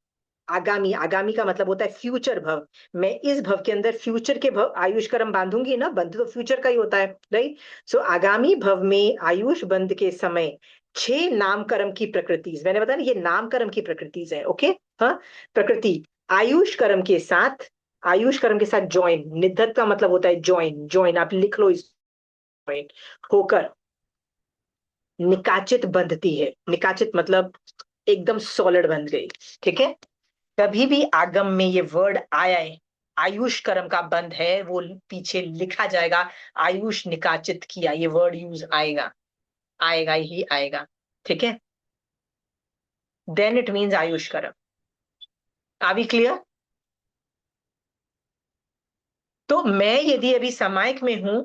आगामी, आगामी का मतलब होता है फ्यूचर भव, मैं इस भव के अंदर फ्यूचर के भव आयुष कर्म बांधूंगी ना, बंध तो फ्यूचर का ही होता है, राइट। सो आगामी भव में आयुष बंध के समय 6 नाम कर्म की प्रकृति, मैंने बताया ना ये नाम कर्म की प्रकृति है, ओके, हाँ प्रकृति आयुष कर्म के साथ, आयुष कर्म के साथ ज्वाइन, निधत का मतलब होता है ज्वाइन, ज्वाइन आप लिख लो, इस ज्वाइन होकर निकाचित बंधती है, निकाचित मतलब एकदम सॉलिड बंध गई, ठीक है। कभी भी आगम में ये वर्ड आया है, आयुष कर्म का बंध है, वो पीछे लिखा जाएगा आयुष निकाचित किया, ये वर्ड यूज आएगा, आएगा ही आएगा, ठीक है, then it means ayush karma. Are we clear? तो मैं यदि अभी समायक में हूं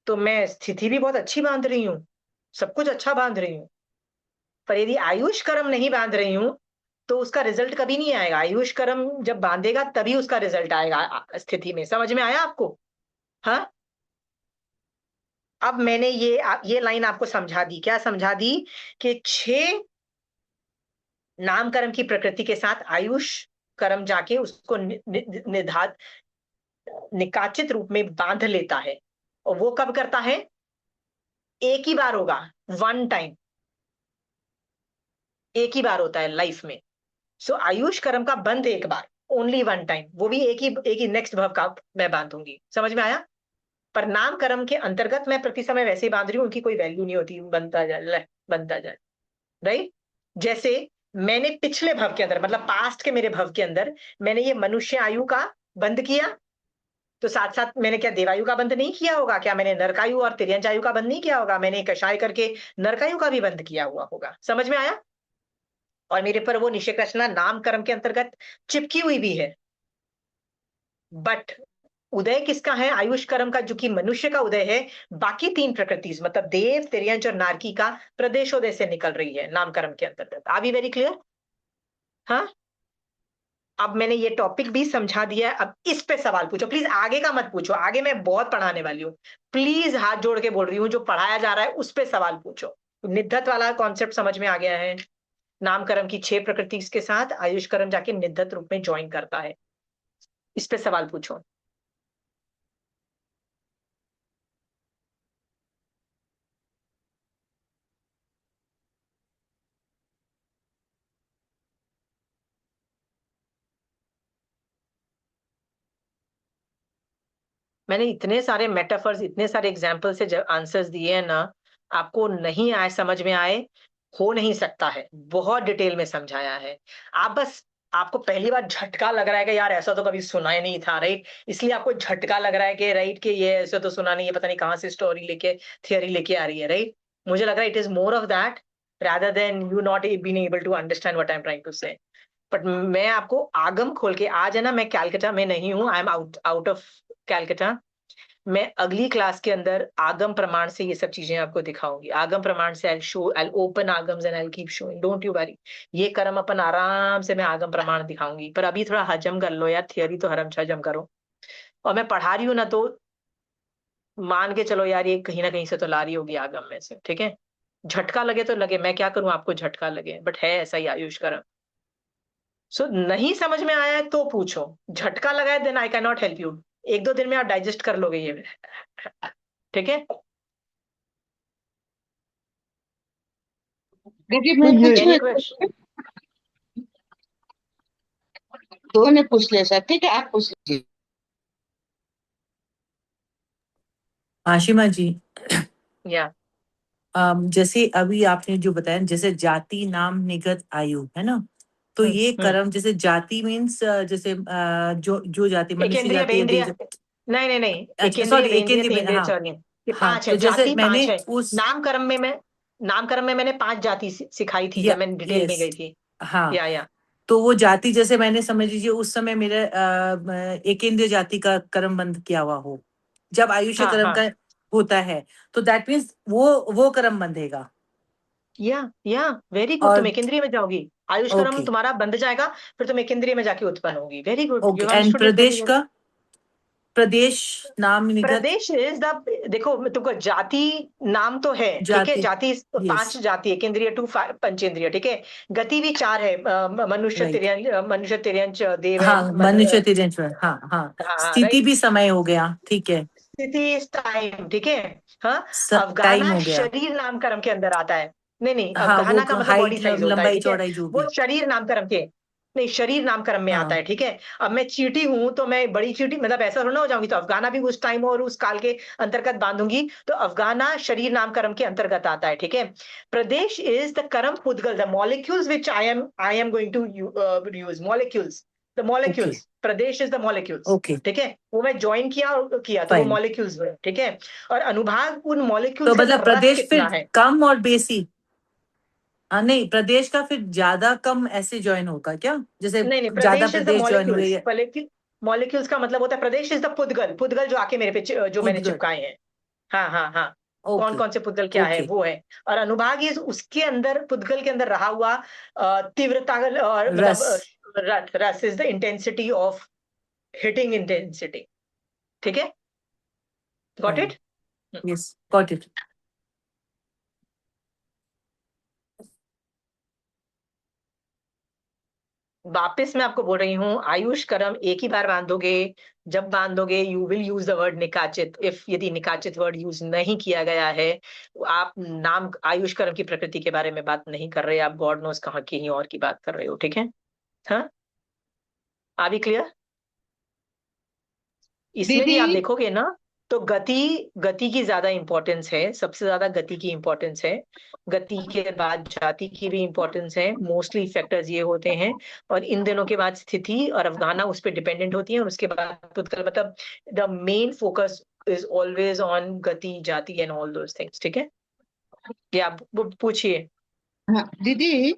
तो मैं स्थिति भी बहुत अच्छी बांध रही हूं, सब कुछ अच्छा बांध रही हूं, पर यदि आयुष कर्म नहीं बांध रही हूं तो उसका रिजल्ट कभी नहीं आएगा, आयुष कर्म जब बांधेगा तभी उसका रिजल्ट आएगा स्थिति में। समझ में आया आपको? हाँ, अब मैंने ये लाइन आपको समझा दी, क्या समझा दी, कि 6 नाम कर्म की प्रकृति के साथ आयुष कर्म जाके उसको निधात निकाचित रूप में बांध लेता है, और वो कब करता है, एक ही बार होगा, वन टाइम, एक ही बार होता है लाइफ में। सो आयुष कर्म का बंध एक बार, ओनली वन टाइम, वो भी एक ही नेक्स्ट भव का मैं बांधूंगी। समझ में आया? पर नाम कर्म के अंतर्गत मैं प्रति समय वैसे ही बांध रही हूँ, उनकी कोई वैल्यू नहीं होती, बनता जाए बनता जाए, राइट। जैसे मैंने पिछले भव के अंदर, मतलब पास्ट के मेरे भव के अंदर मैंने ये मनुष्य आयु का बंद किया, तो साथ साथ मैंने क्या देवायु का बंद नहीं किया होगा? क्या मैंने नरकायु और तिर्यंच आयु का बंद नहीं किया होगा? मैंने कषाय करके नरकायु का भी बंद किया हुआ होगा। समझ में आया? और मेरे पर वो निषेक रचना नाम कर्म के अंतर्गत चिपकी हुई भी है, बट उदय किसका है आयुष कर्म का, जो कि मनुष्य का उदय है, बाकी 3 प्रकृति मतलब देव, तिर्यंच और नारकी का प्रदेशोदय से निकल रही है नाम कर्म के अंतर्गत। Are we very clear? हाँ, अब मैंने ये टॉपिक भी समझा दिया है, अब इस पे सवाल पूछो प्लीज, आगे का मत पूछो, आगे मैं बहुत पढ़ाने वाली हूँ, प्लीज हाथ जोड़ के बोल रही हूँ, जो पढ़ाया जा रहा है उस पे सवाल पूछो। निद्धत वाला कॉन्सेप्ट समझ में आ गया है, नाम कर्म की 6 प्रकृति के साथ आयुष कर्म जाके निद्धत रूप में ज्वाइन करता है, इस पे सवाल पूछो। मैंने इतने सारे मेटाफर्स, इतने सारे एग्जाम्पल से जब आंसर्स दिए हैं ना, आपको नहीं आए, समझ में आए, हो नहीं सकता है, बहुत डिटेल में समझाया है। आप बस, आपको पहली बार झटका लग रहा है कि यार ऐसा तो कभी सुना ही नहीं था, राइट, इसलिए आपको झटका लग रहा है कि राइट, कि ये ऐसे तो सुना नहीं है, पता नहीं कहाँ से स्टोरी लेके, थियरी लेके आ रही है, राइट। मुझे लग रहा है it is more of that rather than you not being able to understand what I'm trying to say. But मैं आपको आगम खोल के, आज है ना मैं कैलकाटा में नहीं हूँ, I am out of Calcutta. मैं अगली क्लास के अंदर आगम प्रमाण से ये सब चीजें आपको दिखाऊंगी। आगम प्रमाण से I open Agams and I keep showing, don't you worry. ये कर्म अपन आराम से मैं आगम प्रमाण दिखाऊंगी, पर अभी थोड़ा हजम कर लो यार, थियरी तो हजम करो। और मैं पढ़ा रही हूँ ना, तो मान के चलो यार, ये कहीं ना कहीं से तो ला रही होगी आगम में से, ठीक है। झटका लगे तो लगे, मैं क्या करूं, आपको झटका लगे, बट है ऐसा ही आयुष कर्म। सो नहीं समझ में आया है तो पूछो, झटका लगा है then I can not help you. एक दो दिन में आप डाइजेस्ट कर लोगे ये, ठीक है।
दीदी मैं
एनी
पूछूं?
क्वेश्चन?
दो ने पूछ लिया सर, ठीक है आप पूछ लीजिए।
आशिमा जी,
या
जैसे अभी आपने जो बताया, जैसे जाति नाम निगत आयु, है ना, तो ये कर्म जैसे जाति मीन्स जैसे जो जाति मनुष्य
एकेंद्रिय
जाति या
वेंद्रिय,
देव,
नहीं,
अच्छा
एकेंद्रिय
सॉरी
वेंद्रिय
एकेंद्रीय
तेंद्रिय
हाँ
चौर्य, ये
हाँ,
पांच
तो
है,
जैसे
जाति पांच
मैंने
है।
उस
नामकर्म में मैंने 5 जाति सिखाई थी
या
जब मैं डिटेल में
यस
गई थी।
हाँ,
या
तो वो जाति जैसे मैंने समझ लीजिए उस समय मेरे एकेंद्रीय जाति का कर्म बंध किया हुआ हो, जब आयुष्य
हाँ
कर्म
हाँ,
का होता है तो दैट मीन्स वो कर्म बंधेगा।
या वेरी गुड, तुम
और
एकेंद्रिय में जाओगी, आयुष कर्म
ओके
तुम्हारा बंध जाएगा, फिर तुम एकेंद्रिय में जाके उत्पन्न होगी। Very good,
okay,
you
and
understood it very
Pradesh
well.
का, प्रदेश नाम निगत
प्रदेश इज द, देखो तुमको जाति नाम तो है, ठीक है,
जाति,
जाति
यस
5 जाति है, केंद्रीय टू पंचेंद्रिय, ठीक है। गति भी 4 है,
राइट,
मनुष्य तिर्यंच देव
हाँ
एंड
मनुष्य तिरंज, हाँ हाँ,
हाँ
स्थिति
राइट।
भी समय हो गया, ठीक है,
स्थिति इज टाइम, ठीक है। हाँ,
टाइम
अफगाना
हो गया,
शरीर नाम कर्म के अंदर आता है। नहीं,
हाँ वो
अफगाना का मतलब बॉडी
हाइट
साइज होता है,
लंबाई
ठीक है।
चौड़ाई जो
वो
भी,
शरीर नाम कर्म के, नहीं, शरीर नाम कर्म में आता
हाँ
है, ठीक है। अब मैं चींटी हूं तो मैं बड़ी चींटी, मतलब ऐसा थोड़ा ना हो जाऊंगी, तो अफगाना भी उस टाइम और उस काल के अंतर्गत बांधूंगी, तो अफगाना शरीर नाम कर्म के अंतर्गत आता है, ठीक है। प्रदेश is the karma pudgal, the molecules which I am going to use, molecules, the
okay
molecules, प्रदेश इज द मॉलिक्यूल्स,
ओके
ठीक है। वो मैं ज्वाइन किया तो वो
फाइन।
मॉलिक्यूल्स हुए, ठीक है। और अनुभाग उन
तो
मॉलिक्यूल्स के
मतलब
अंदर रस
प्रदेश
कितना
फिर
है।
कम और बेसी, नहीं प्रदेश का फिर ज्यादा कम ऐसे ज्वाइन होगा क्या, जैसे
नहीं,
ज्यादा
प्रदेश इज द
प्रदेश ज्वाइन हुए
मॉलिक्यूल्स,
या
मॉलिक्यूल्स का मतलब होता है, प्रदेश इज द पुद्गल, पुद्गल जो आके मेरे पे जो मैंने
उद्गत,
चिपकाए हैं। हाँ हाँ हाँ, कौन
ओके
कौन से पुद्गल क्या है
ओके
वो है। और अनुभाग इज उसके अंदर, पुद्गल के अंदर रहा हुआ तीव्रता, और मतलब
रस,
ras is the intensity of hitting intensity, ठीक है। Got
fine,
it.
Yes got it.
वापस मैं आपको बोल रही हूँ, आयुष कर्म एक ही बार बांधोगे, जब बांधोगे you will use the word निकाचित। इफ यदि निकाचित वर्ड यूज नहीं किया गया है, आप नाम आयुष कर्म की प्रकृति के बारे में बात नहीं कर रहे, आप गॉड नोस कहाँ की और की बात कर रहे हो, ठीक है। हाँ, अभी क्लियर। इसमें भी
दीदी
आप देखोगे ना, तो गति की ज्यादा इंपॉर्टेंस है, सबसे ज्यादा गति की इंपॉर्टेंस है। गति के बाद जाति की भी इंपॉर्टेंस है, मोस्टली फैक्टर्स ये होते हैं। और इन दिनों के बाद स्थिति और अवगाहना उस पर डिपेंडेंट होती है, और उसके बाद मतलब the main focus is always on गति, जाति एंड ऑल दोस थिंग्स, ठीक है। ये आप पूछिए।
हाँ दीदी,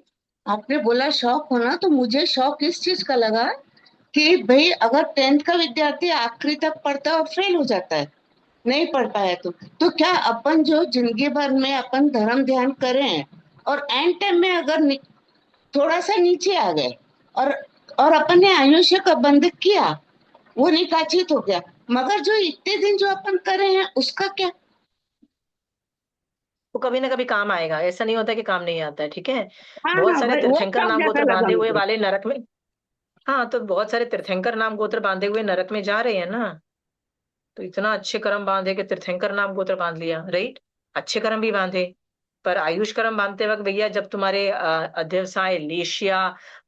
आपने बोला शौक होना, तो मुझे शौक इस चीज का लगा कि भाई अगर 10th का विद्यार्थी आखिरी तक पढ़ता है और फेल हो जाता है, नहीं पढ़ पाया तो क्या अपन जो जिंदगी भर में अपन धर्म ध्यान करें और एंड टाइम में अगर थोड़ा सा नीचे आ गए और अपन ने आयुष्य का बंध किया, वो निकाचित हो गया, मगर जो इतने दिन जो अपन करे हैं उसका क्या?
वो कभी ना कभी काम आएगा, ऐसा नहीं होता कि काम नहीं आता है, ठीक है।
हाँ
बहुत
हाँ,
सारे
वो
तीर्थंकर
सब
नाम
जगह
गोत्र
लगा
बांधे हुए
मुझे।
वाले नरक में, हाँ, तो बहुत सारे तीर्थंकर नाम गोत्र बांधे हुए नरक में जा रहे हैं ना। तो इतना अच्छे कर्म बांधे कि तीर्थंकर नाम गोत्र बांध लिया, राइट। अच्छे कर्म भी बांधे, पर आयुष कर्म बांधते वक्त भैया जब तुम्हारे अध्यवसाय, लेशिया,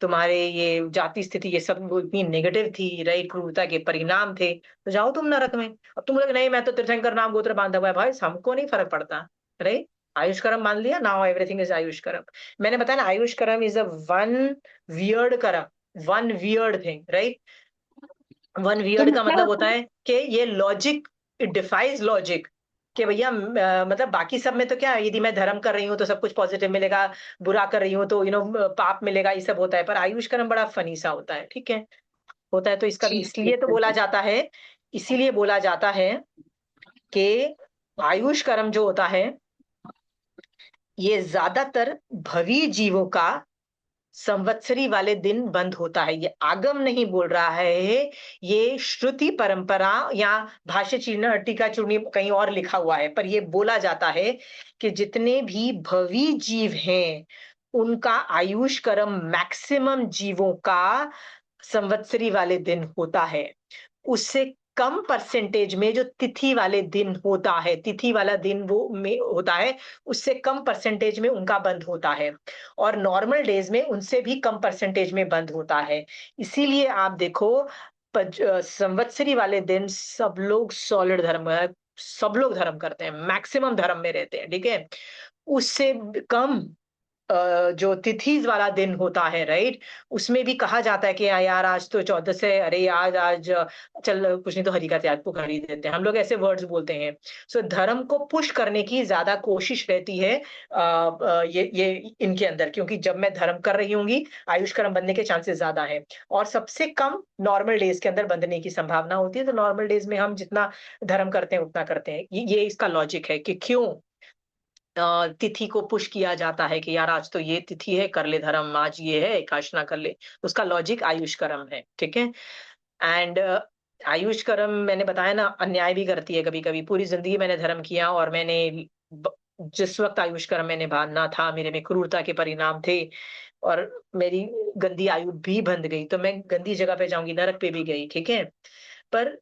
तुम्हारे ये जाति स्थिति, ये सब इतनी नेगेटिव थी, राइट, क्रूरता के परिणाम थे, तो जाओ तुम नरक में। अब तुम लोग नहीं मैं तो तीर्थंकर नाम गोत्र बांधा हुआ है, भाई हमको नहीं फर्क पड़ता, राइट। आयुष कर्म मान लिया, नाउ एवरीथिंग इज आयुष कर्म। मैंने बताया ना, आयुष कर्म इज अ वन वियर्ड कर्म, one weird thing, right. One
तो
वियर्ड का मतलब होता
मतलब
है कि ये लॉजिक, इट डिफाइज लॉजिक, कि भैया मतलब बाकी सब में तो क्या है, यदि मैं धर्म कर रही हूँ तो सब कुछ पॉजिटिव मिलेगा, बुरा कर रही हूँ तो पाप मिलेगा, ये सब होता है। पर आयुष कर्म बड़ा फनी सा होता है, ठीक है, होता है। तो इसका भी
जी
इसलिए तो बोला जाता है, इसीलिए बोला जाता है कि आयुष कर्म जो होता है ये ज्यादातर भवी जीवों का संवत्सरी वाले दिन बंद होता है। ये आगम नहीं बोल रहा है, ये श्रुति परंपरा या भाष्य चीर्ण टीका चूर्णी कहीं और लिखा हुआ है, पर ये बोला जाता है कि जितने भी भवी जीव हैं उनका आयुष कर्म मैक्सिमम जीवों का संवत्सरी वाले दिन होता है। उससे कम परसेंटेज में जो तिथि वाले दिन होता है, तिथि वाला दिन वो में होता है, उससे कम परसेंटेज में उनका बंद होता है, और नॉर्मल डेज में उनसे भी कम परसेंटेज में बंद होता है। इसीलिए आप देखो संवत्सरी वाले दिन सब लोग सॉलिड धर्म, सब लोग धर्म करते हैं, मैक्सिमम धर्म में रहते हैं, ठीक है। उससे कम जो तिथि वाला दिन होता है, राइट, उसमें भी कहा जाता है कि यार आज तो 14 है, अरे आज आज चल कुछ नहीं तो हरि का त्याग को कर ही देते हैं, हम लोग ऐसे वर्ड्स बोलते हैं। सो धर्म को पुश करने की ज्यादा कोशिश रहती है ये इनके अंदर, क्योंकि जब मैं धर्म कर रही होंगी आयुष कर्म बनने के चांसेस ज्यादा है, और सबसे कम नॉर्मल डेज के अंदर बंधने की संभावना होती है। तो नॉर्मल डेज में हम जितना धर्म करते हैं उतना करते हैं। ये इसका लॉजिक है कि क्यों तिथि को पुश किया जाता है कि यार आज तो ये तिथि है, कर ले धर्म, आज ये है एकादशना कर ले। उसका लॉजिक आयुष कर्म है, ठीक है। एंड आयुष कर्म मैंने बताया ना, अन्याय भी करती है कभी कभी। पूरी जिंदगी मैंने धर्म किया और मैंने जिस वक्त आयुष कर्म मैंने बांधना था, मेरे में क्रूरता के परिणाम थे और मेरी गंदी आयु भी बंध गई, तो मैं गंदी जगह पे जाऊंगी, नरक पे भी गई, ठीक है। पर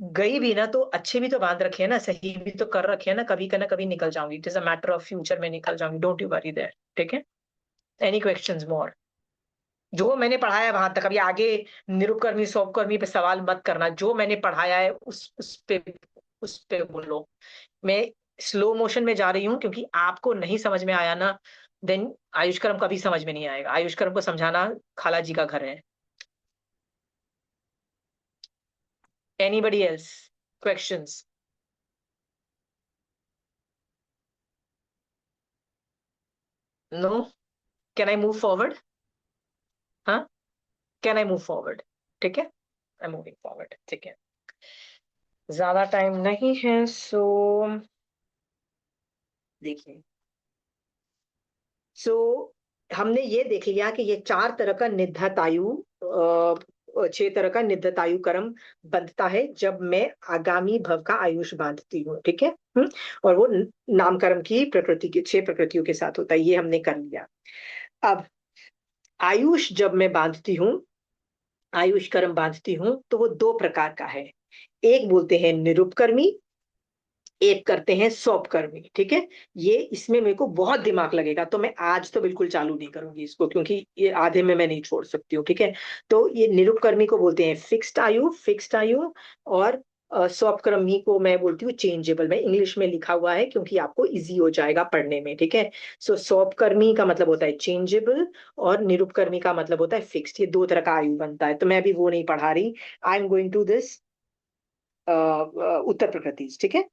गई भी ना तो अच्छे भी तो बांध रखे हैं ना, सही भी तो कर रखे हैं ना, कभी का ना कभी निकल जाऊंगी, it is a matter of future, में निकल जाऊंगी, डोंट यू वरी देयर, ठीक है। एनी क्वेश्चंस मोर? जो मैंने पढ़ाया है वहां तक, अभी आगे निरुपकर्मी सौपकर्मी पे सवाल मत करना, जो मैंने पढ़ाया है उस पे बोलो। मैं स्लो मोशन में जा रही हूँ क्योंकि आपको नहीं समझ में आया ना, देन आयुष कर्म कभी समझ में नहीं आएगा। आयुष कर्म को समझाना खाला जी का घर है। Anybody else questions? No? Can I move forward? हाँ, कैन आई मूव फॉरवर्ड? ठीक है, आई एम मूविंग फॉरवर्ड, ठीक है। ज्यादा टाइम नहीं है, सो देखिए। सो हमने ये देख लिया कि ये 4 तरह का निधत आयु, 6 तरह का निधत आयु कर्म बंधता है जब मैं आगामी भव का आयुष बांधती हूँ, ठीक है। और वो नामकर्म की प्रकृति की 6 प्रकृतियों के साथ होता है, ये हमने कर लिया। अब आयुष जब मैं बांधती हूँ, आयुष कर्म बांधती हूँ, तो वो 2 प्रकार का है। एक बोलते हैं निरुपकर्मी, एक करते हैं सौपकर्मी, ठीक है। ये इसमें मेरे को बहुत दिमाग लगेगा, तो मैं आज तो बिल्कुल चालू नहीं करूंगी इसको, क्योंकि ये आधे में मैं नहीं छोड़ सकती हूँ, ठीक है। तो ये निरुपकर्मी को बोलते हैं फिक्स्ड आयु, और सौपकर्मी को मैं बोलती हूँ चेंजेबल। में इंग्लिश में लिखा हुआ है क्योंकि आपको इजी हो जाएगा पढ़ने में, ठीक है। सो सौपकर्मी का मतलब होता है चेंजेबल, और निरुपकर्मी का मतलब होता है फिक्स्ड। ये 2 तरह का आयु बनता है, तो मैं अभी वो नहीं पढ़ा रही। I am going to this उत्तर प्रकृति, ठीक है।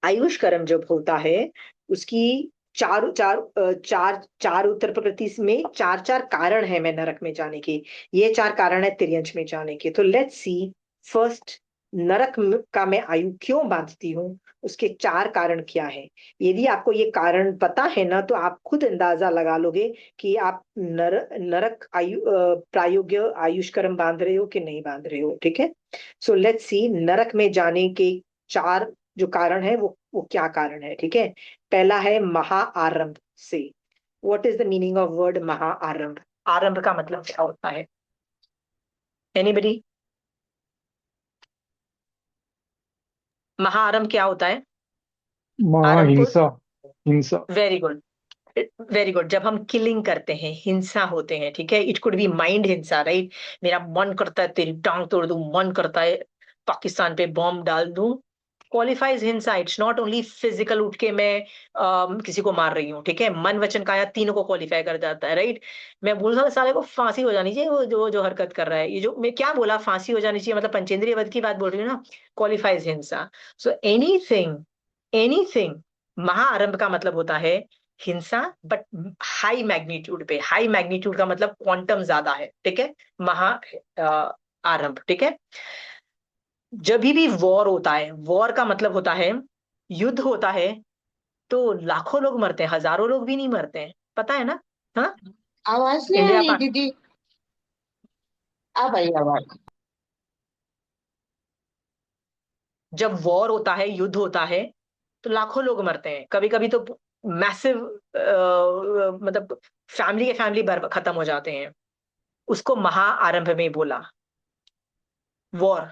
आयुष कर्म जब होता है उसकी चार चार चार चार उत्तर प्रकृति में 4 कारण है मैं नरक में जाने के। ये 4 कारण है तिर्यंच में जाने के। तो लेट्स सी फर्स्ट, का मैं आयु क्यों बांधती हूँ, उसके 4 कारण क्या है। यदि आपको ये कारण पता है ना, तो आप खुद अंदाजा लगा लोगे कि आप नरक आयु प्रायोग्य आयुष कर्म बांध रहे हो कि नहीं बांध रहे हो, ठीक है। सो लेट्स सी नरक में जाने के 4 जो कारण है वो क्या कारण है, ठीक है। पहला है महाआरंभ से। What is the meaning of word महाआरंभ? आरंभ का मतलब क्या होता है? एनीबडी? महाआरंभ क्या होता है? आरंभ को
हिंसा। हिंसा।
Very good, very good. जब हम किलिंग करते हैं, हिंसा होते हैं, ठीक है, इट कुड बी माइंड हिंसा, राइट। मेरा मन करता है तेरी टांग तोड़ दूं, मन करता है पाकिस्तान पे बॉम्ब डाल दूं, क्वालिफाइज हिंसा। इट्स नॉट ओनली फिजिकल, उठ के मैं किसी को मार रही हूँ, ठीक है, मन वचन काया तीनों को क्वालिफाई कर जाता है, राइट। मैं बोल रहा साले को फांसी हो जानी चाहिए, वो जो हरकत कर रहा है, ये जो मैं क्या बोला, फांसी हो जानी चाहिए, मतलब पंचेंद्रिय वध की बात बोल रही हूँ ना, क्वालिफाइज हिंसा। सो एनीथिंग, एनीथिंग, महाआरंभ का मतलब होता है हिंसा, बट हाई मैग्नीट्यूड पे। हाई मैग्नीट्यूड का मतलब क्वांटम ज्यादा है, ठीक है, महा आरंभ, ठीक है। जब भी वॉर होता है, वॉर का मतलब होता है युद्ध होता है, तो लाखों लोग मरते हैं, हजारों लोग भी नहीं मरते हैं, पता है ना। हाँ,
आवाज नहीं आ
इंडिया
रही दीदी। अब आई आवाज।
जब वॉर होता है, युद्ध होता है, तो लाखों लोग मरते हैं, कभी कभी तो मैसिव, मतलब फैमिली के फैमिली खत्म हो जाते हैं। उसको महाआरंभ में बोला, वॉर।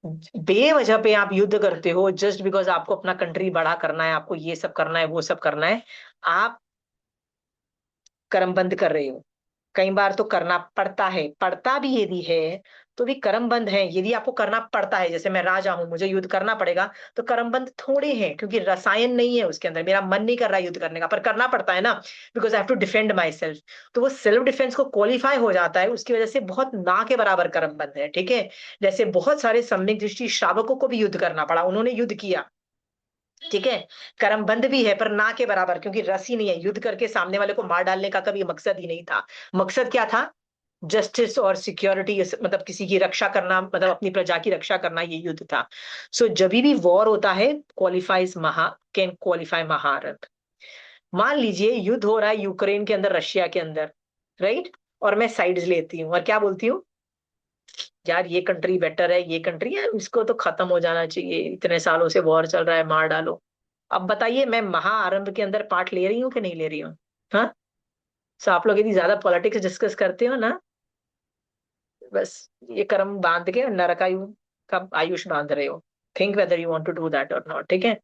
बेवजह पे आप युद्ध करते हो, जस्ट बिकॉज आपको अपना कंट्री बड़ा करना है, आपको ये सब करना है, वो सब करना है, आप कर्म बंद कर रहे हो। कई बार तो करना पड़ता है, पड़ता भी यदि है तो भी कर्म बंद है। यदि आपको करना पड़ता है, जैसे मैं राजा हूं, मुझे युद्ध करना पड़ेगा, तो कर्म बंद थोड़े हैं, क्योंकि रसायन नहीं है उसके अंदर, मेरा मन नहीं कर रहा है युद्ध करने का, पर करना पड़ता है ना, because I have to defend myself. तो वो सेल्फ डिफेंस को क्वालिफाई हो जाता है, उसकी वजह से बहुत ना के बराबर कर्म बंद है, ठीक है। जैसे बहुत सारे सम्यक दृष्टि श्रावकों को भी युद्ध करना पड़ा, उन्होंने युद्ध किया, ठीक है, कर्म बंद भी है, पर ना के बराबर, क्योंकि रस ही नहीं है, युद्ध करके सामने वाले को मार डालने का कभी मकसद ही नहीं था। मकसद क्या था? जस्टिस और सिक्योरिटी, मतलब किसी की रक्षा करना, मतलब अपनी प्रजा की रक्षा करना, ये युद्ध था। सो जब भी वॉर होता है, क्वालिफाइज महा, कैन क्वालिफाई महारथ। मान लीजिए युद्ध हो रहा है यूक्रेन के अंदर, रशिया के अंदर, राइट, और मैं साइड्स लेती हूँ और क्या बोलती हूँ, यार ये कंट्री बेटर है, ये कंट्री है, इसको तो खत्म हो जाना चाहिए, इतने सालों से वॉर चल रहा है, मार डालो। अब बताइए, मैं महाआरंभ के अंदर पार्ट ले रही हूँ कि नहीं ले रही हूँ? हाँ। सो आप लोग यदि ज्यादा पॉलिटिक्स डिस्कस करते हो ना, बस ये कर्म बांध के नरकायु का आयुष बांध रहे हो। Think whether you want to do that और नॉट, ठीक है।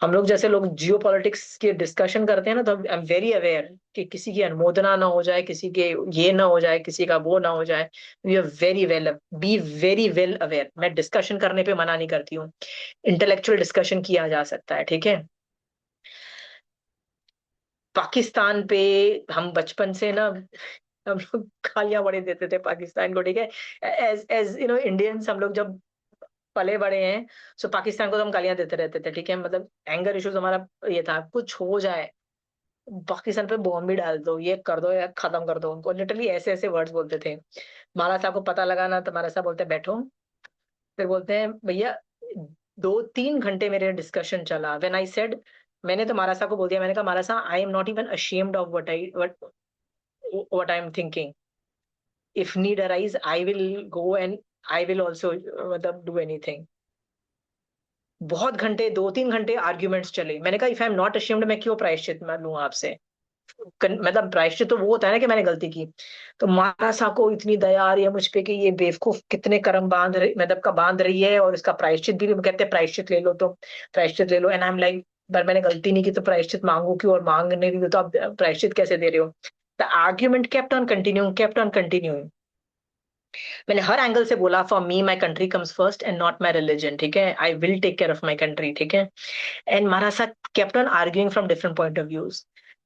हम लोग जैसे लोग जियो पॉलिटिक्स की डिस्कशन करते हैं ना, तो आई एम वेरी अवेयर कि किसी की अनुमोदना ना हो जाए, किसी के ये ना हो जाए, किसी का वो ना हो जाए। We are very well, be very well aware. मैं डिस्कशन करने पे मना नहीं करती हूँ, इंटेलेक्चुअल डिस्कशन किया जा सकता है, ठीक है। पाकिस्तान पे हम बचपन से ना, हम लोग गालियां बड़े देते थे पाकिस्तान को, ठीक है। As as you know Indians, हम लोग जब पले बड़े हैं, सो पाकिस्तान को तो हम गालियां देते रहते थे, ठीक है, मतलब एंगर इश्यूज हमारा ये था, कुछ हो जाए पाकिस्तान पे बॉम्ब भी डाल दो, ये कर दो या खत्म कर दो उनको, लिटरली ऐसे ऐसे वर्ड्स बोलते थे। माला साहब को पता लगा ना, तो माला साहब बोलते हैं बैठो, फिर बोलते हैं भैया, 2-3 घंटे मेरे डिस्कशन चला। व्हेन आई सेड, मैंने तो माला साहब को बोल दिया, मैंने कहा माला साहब, I am not even ashamed of what I am thinking. If need arise I will go and I will also, मतलब डू एनीथिंग। बहुत घंटे, 2-3 घंटे आर्ग्यूमेंट्स चले। मैंने कहा if I am not ashamed, मैं क्यों प्रायश्चित लूं आपसे? मतलब प्रायश्चित तो वो होता है ना कि मैंने गलती की। तो माना साहब को इतनी दया आ रही है मुझ पे कि ये बेवकूफ कितने कर्म बांध रही, मतलब का बांध रही है, और इसका प्रायश्चित भी कहते हैं प्रायश्चित ले लो, तो प्रायश्चित ले लो। एंड आई एम लाइक, पर मैंने गलती नहीं की तो प्रायश्चित मांगू क्यों, और मांग नहीं रही हो तो आप प्रायश्चित कैसे दे रहे हो? The argument kept on continuing, kept on continuing. मैंने हर एंगल से बोला, for me my country comes first and not my religion, ठीक है, I will take care of my country, ठीक है। And Maharaja kept on arguing from different point of views.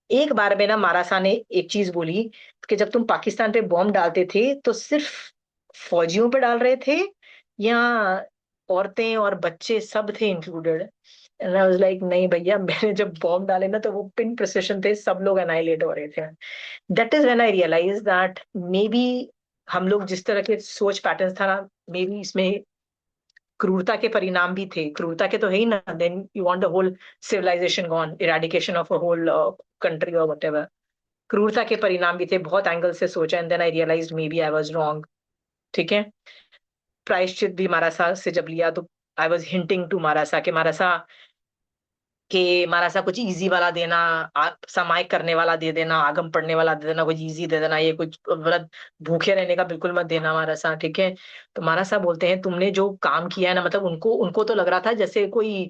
एक बार में ना महाराजा ने एक चीज बोली कि जब तुम पाकिस्तान पे बॉम्ब डालते थे, तो सिर्फ फौजियों पे डाल रहे थे, या औरतें और बच्चे सब थे included? And I was like, नहीं भैया, मैंने जब बॉम्ब डाले ना, तो वो पिन प्रिसिशन थे, सब लोग एनाइलेट हो रहे थे। That is when I realise that maybe हम लोग जिस तरह के सोच पैटर्न था ना, मे बी इसमें क्रूरता के परिणाम भी थे। क्रूरता के तो है ही ना, then you want the whole civilisation gone, eradication of a whole country और व्हाटएवर। क्रूरता के परिणाम भी थे, बहुत एंगल से सोचा, and then I realised maybe I was wrong, ठीक है। प्रायश्चित भी मारासा से जब लिया, तो I was hinting to Marasa कि मारासा, कि मारा सा कुछ इजी वाला देना, सामायिक करने वाला दे देना, आगम पढ़ने वाला दे देना, कुछ इजी दे देना, ये कुछ व्रत भूखे रहने का बिल्कुल मत देना मारा सा, ठीक है। तो मारा सा बोलते हैं तुमने जो काम किया है ना, मतलब उनको उनको तो लग रहा था जैसे कोई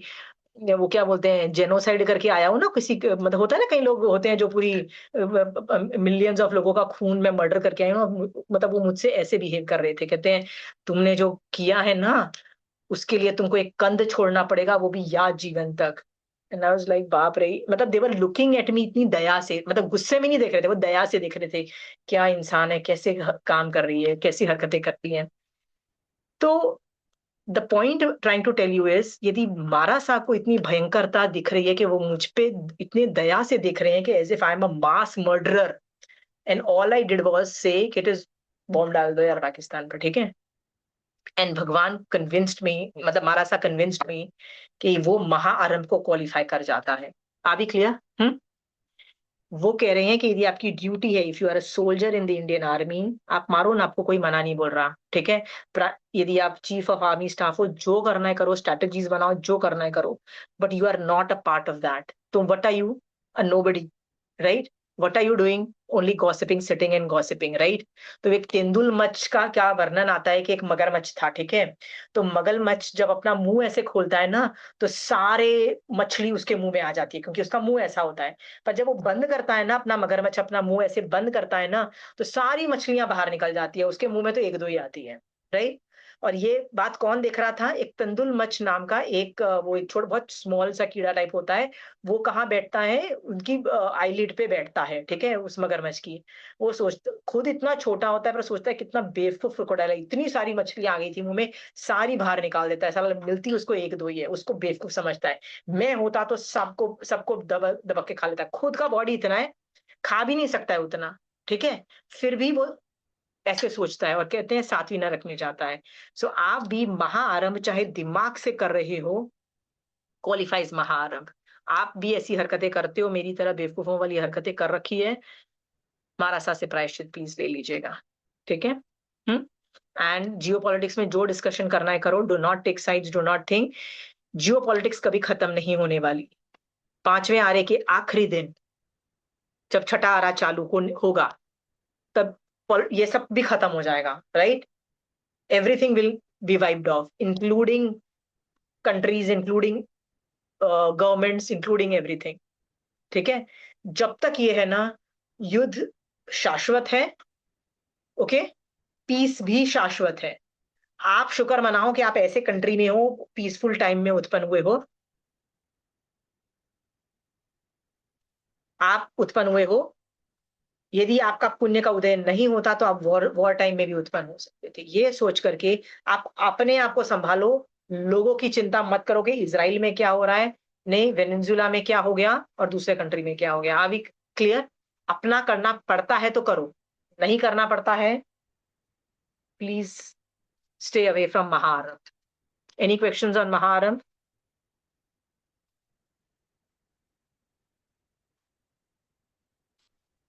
वो क्या बोलते हैं जेनोसाइड करके आया हो ना किसी मतलब होता है ना, कई लोग होते हैं जो पूरी मिलियंस ऑफ लोगों का खून में मर्डर करके आए हो, मतलब वो मुझसे ऐसे बिहेव कर रहे थे, कहते हैं तुमने जो किया है ना उसके लिए तुमको एक कंद छोड़ना पड़ेगा, वो भी याद जीवन तक। एंड आई वाज लाइक बाप रे, मतलब दे वर लुकिंग एट मी इतनी दया से, मतलब गुस्से में नहीं देख रहे थे, वो दया से देख रहे थे, क्या इंसान है, कैसे काम कर रही है, कैसी हरकतें करती है। तो the point trying to tell you is, यदि मारा साहब को इतनी भयंकरता दिख रही है कि वो मुझ पे इतने दया से देख रहे हैं कि as if I am a mass murderer, and all I did was say कि इट इज बॉम्ब डाल दो यार पाकिस्तान पर, ठीक है। एंड भगवान कन्विंस्ड मी, मतलब मारा सा कन्विंस्ड मी कि वो महाआरंभ को क्वालिफाई कर जाता है। आ भी क्लियर? वो कह रहे हैं कि यदि आपकी ड्यूटी है, if you are a soldier in the Indian army, आप मारो ना, आपको कोई मना नहीं बोल रहा, ठीक है। यदि आप चीफ ऑफ आर्मी स्टाफ हो, जो करना है करो, स्ट्रेटजीज बनाओ, जो करना है करो, but you are not a part of that. तो what are you? A nobody, right? What are you doing? Only gossiping, sitting and gossiping, right? तो एक तेंदुलमच्छ का क्या वर्णन आता है कि एक मगरमच्छ था, ठीक है। तो मगरमच्छ जब अपना मुंह ऐसे खोलता है ना, तो सारे मछली उसके मुंह में आ जाती है, क्योंकि उसका मुंह ऐसा होता है। पर जब वो बंद करता है ना, अपना मगरमच्छ अपना मुंह ऐसे बंद करता है ना, तो सारी मछलियां बाहर निकल जाती है, उसके मुंह में तो एक दो ही आती है, राइट। और ये बात कौन देख रहा था? एक तंदुलमच्छ नाम का एक वो एक छोटा बहुत स्मॉल सा कीड़ा टाइप होता है, वो कहाँ बैठता है? उनकी आईलिड पे बैठता है, ठीक है, उस मगरमच्छ की। वो सोचता, खुद इतना छोटा होता है पर सोचता है कितना बेवकूफ क्रोकोडाइल है, इतनी सारी मछलियां आ गई थी मुंह में, सारी बाहर निकाल देता है, साला मिलती उसको एक दो ही है, उसको बेवकूफ समझता है। मैं होता तो सबको सबको दबा दबक के खा लेता है, खुद का बॉडी इतना है, खा भी नहीं सकता है उतना, ठीक है। फिर भी वो ऐसे सोचता है, और कहते हैं सातवीं नरक में जाता है। सो आप भी महाआरंभ चाहे दिमाग से कर रहे हो, क्वालिफाइज महाआरंभ। आप भी ऐसी हरकतें करते हो, मेरी तरह बेवकूफों वाली हरकतें कर रखी है, महारासा से प्रायश्चित प्लीज ले लीजिएगा, ठीक है। एंड जियो पॉलिटिक्स में जो डिस्कशन करना है करो, do not take sides, do not think. Geopolitics कभी खत्म नहीं होने वाली। 5वें आरे के आखिरी दिन जब छठा आरा चालू होगा, तब ये सब भी खत्म हो जाएगा, right. Everything will be wiped off, including countries, including governments, including everything, ठीक है। जब तक ये है ना, युद्ध शाश्वत है, ओके, पीस भी शाश्वत है। आप शुक्र मनाओ कि आप ऐसे कंट्री में हो, पीसफुल टाइम में उत्पन्न हुए हो, आप उत्पन्न हुए हो। यदि आपका पुण्य का उदय नहीं होता तो आप वॉर टाइम में भी उत्पन्न हो सकते थे। ये सोच करके आप अपने आप को संभालो, लोगों की चिंता मत करो कि इजराइल में क्या हो रहा है, नहीं वेनेजुला में क्या हो गया, और दूसरे कंट्री में क्या हो गया। अभी क्लियर? अपना करना पड़ता है तो करो, नहीं करना पड़ता है प्लीज स्टे अवे फ्रॉम महाआरंभ। एनी क्वेश्चंस ऑन महाआरंभ?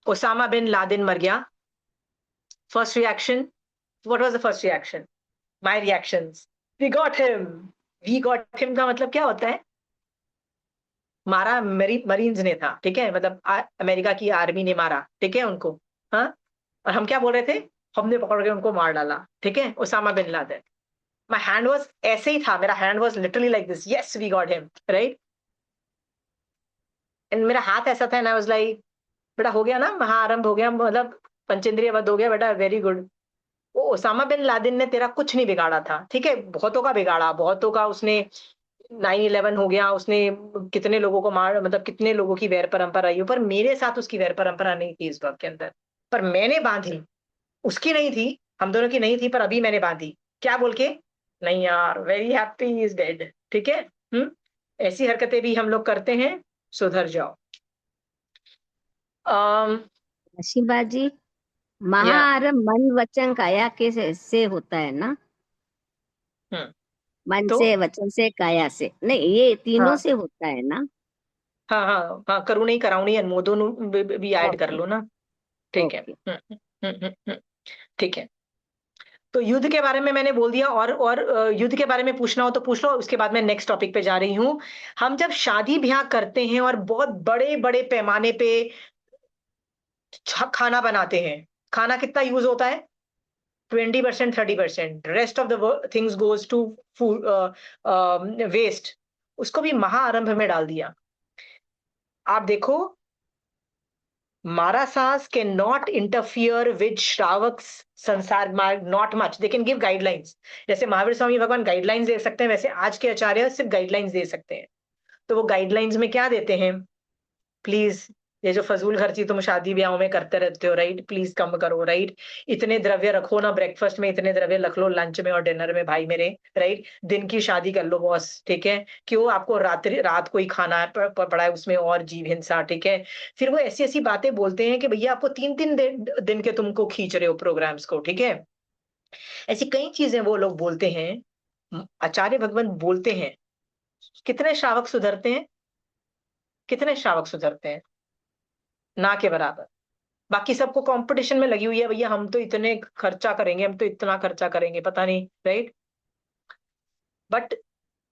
ओसामा बिन लादेन मर गया, first reaction, what was the first reaction? My reactions, we got him. We got him का मतलब क्या होता है? मारा मरीन्स ने था, ठीक है, मतलब अमेरिका की आर्मी ने मारा, ठीक है, उनको। हाँ, और हम क्या बोल रहे थे? हमने पकड़ के उनको मार डाला, ठीक है, Osama bin Laden. My hand was ऐसे ही था, मेरा hand was literally like this, yes we got him, right. And मेरा हाथ ऐसा था, एंड आई वाज लाइक बेटा हो गया ना, महाआरंभ हो गया, मतलब पंचेंद्रिय वध हो गया बेटा, वेरी गुड। वो ओसामा बिन लादेन ने तेरा कुछ नहीं बिगाड़ा था, ठीक है, बहुतों का बिगाड़ा, बहुतों का उसने 9/11 हो गया, उसने कितने लोगों को मार, मतलब कितने लोगों की वैर परंपरा आई हो, पर मेरे साथ उसकी वैर परंपरा नहीं थी इस वक्त के अंदर। पर मैंने बांधी, उसकी नहीं थी, हम दोनों की नहीं थी, पर अभी मैंने बांधी, क्या बोल के? नहीं यार, वेरी हैप्पी इज डेड, ठीक है। ऐसी हरकतें भी हम लोग करते हैं, सुधर जाओ।
नशीबाजी,
या
महाआरंभ मन वचन काया के से होता है ना? मन
तो
से, वचन से, काया से, नहीं ये तीनों
हाँ
से होता है ना?
हाँ हाँ हाँ, करुणी कराउणी अनुमोदन भी ऐड कर
ओके
लो ना, ठीक है।
ओके।
ठीक है। तो युद्ध के बारे में मैंने बोल दिया, और युद्ध के बारे में पूछना हो तो पूछ लो, उसके बाद मैं नेक्स्ट टॉपिक पे जा रही हूँ। हम जब शादी ब्याह करते हैं और बहुत बड़े बड़े पैमाने पे खाना बनाते हैं, खाना कितना यूज होता है? 20%, 30%। Rest of the things goes to food waste. उसको भी महाआरंभ में डाल दिया। आप देखो, Marasas cannot interfere with Shravak's संसार मार्ग, not much, they can give guidelines. जैसे महावीर स्वामी भगवान गाइडलाइंस दे सकते हैं, वैसे आज के आचार्य सिर्फ गाइडलाइंस दे सकते हैं। तो वो गाइडलाइंस में क्या देते हैं? प्लीज, ये जो फजूल खर्ची तुम शादी ब्याहों में करते रहते हो, राइट, प्लीज कम करो, राइट। इतने द्रव्य रखो ना, ब्रेकफास्ट में इतने द्रव्य रख लो, लंच में और डिनर में, भाई मेरे, राइट। दिन की शादी कर लो बॉस, ठीक है। क्यों आपको रात को ही खाना पड़ा है, उसमें और जीव हिंसा, ठीक है। फिर वो ऐसी ऐसी बातें बोलते हैं कि भैया आपको 3-3 दिन के तुमको खींच रहे हो प्रोग्राम्स को, ठीक है। ऐसी कई चीजें वो लोग बोलते हैं, आचार्य भगवान बोलते हैं। कितने श्रावक सुधरते हैं? कितने श्रावक सुधरते हैं? ना के बराबर। बाकी सबको कंपटीशन में लगी हुई है, भैया हम तो इतने खर्चा करेंगे, हम तो इतना खर्चा करेंगे, पता नहीं, राइट। बट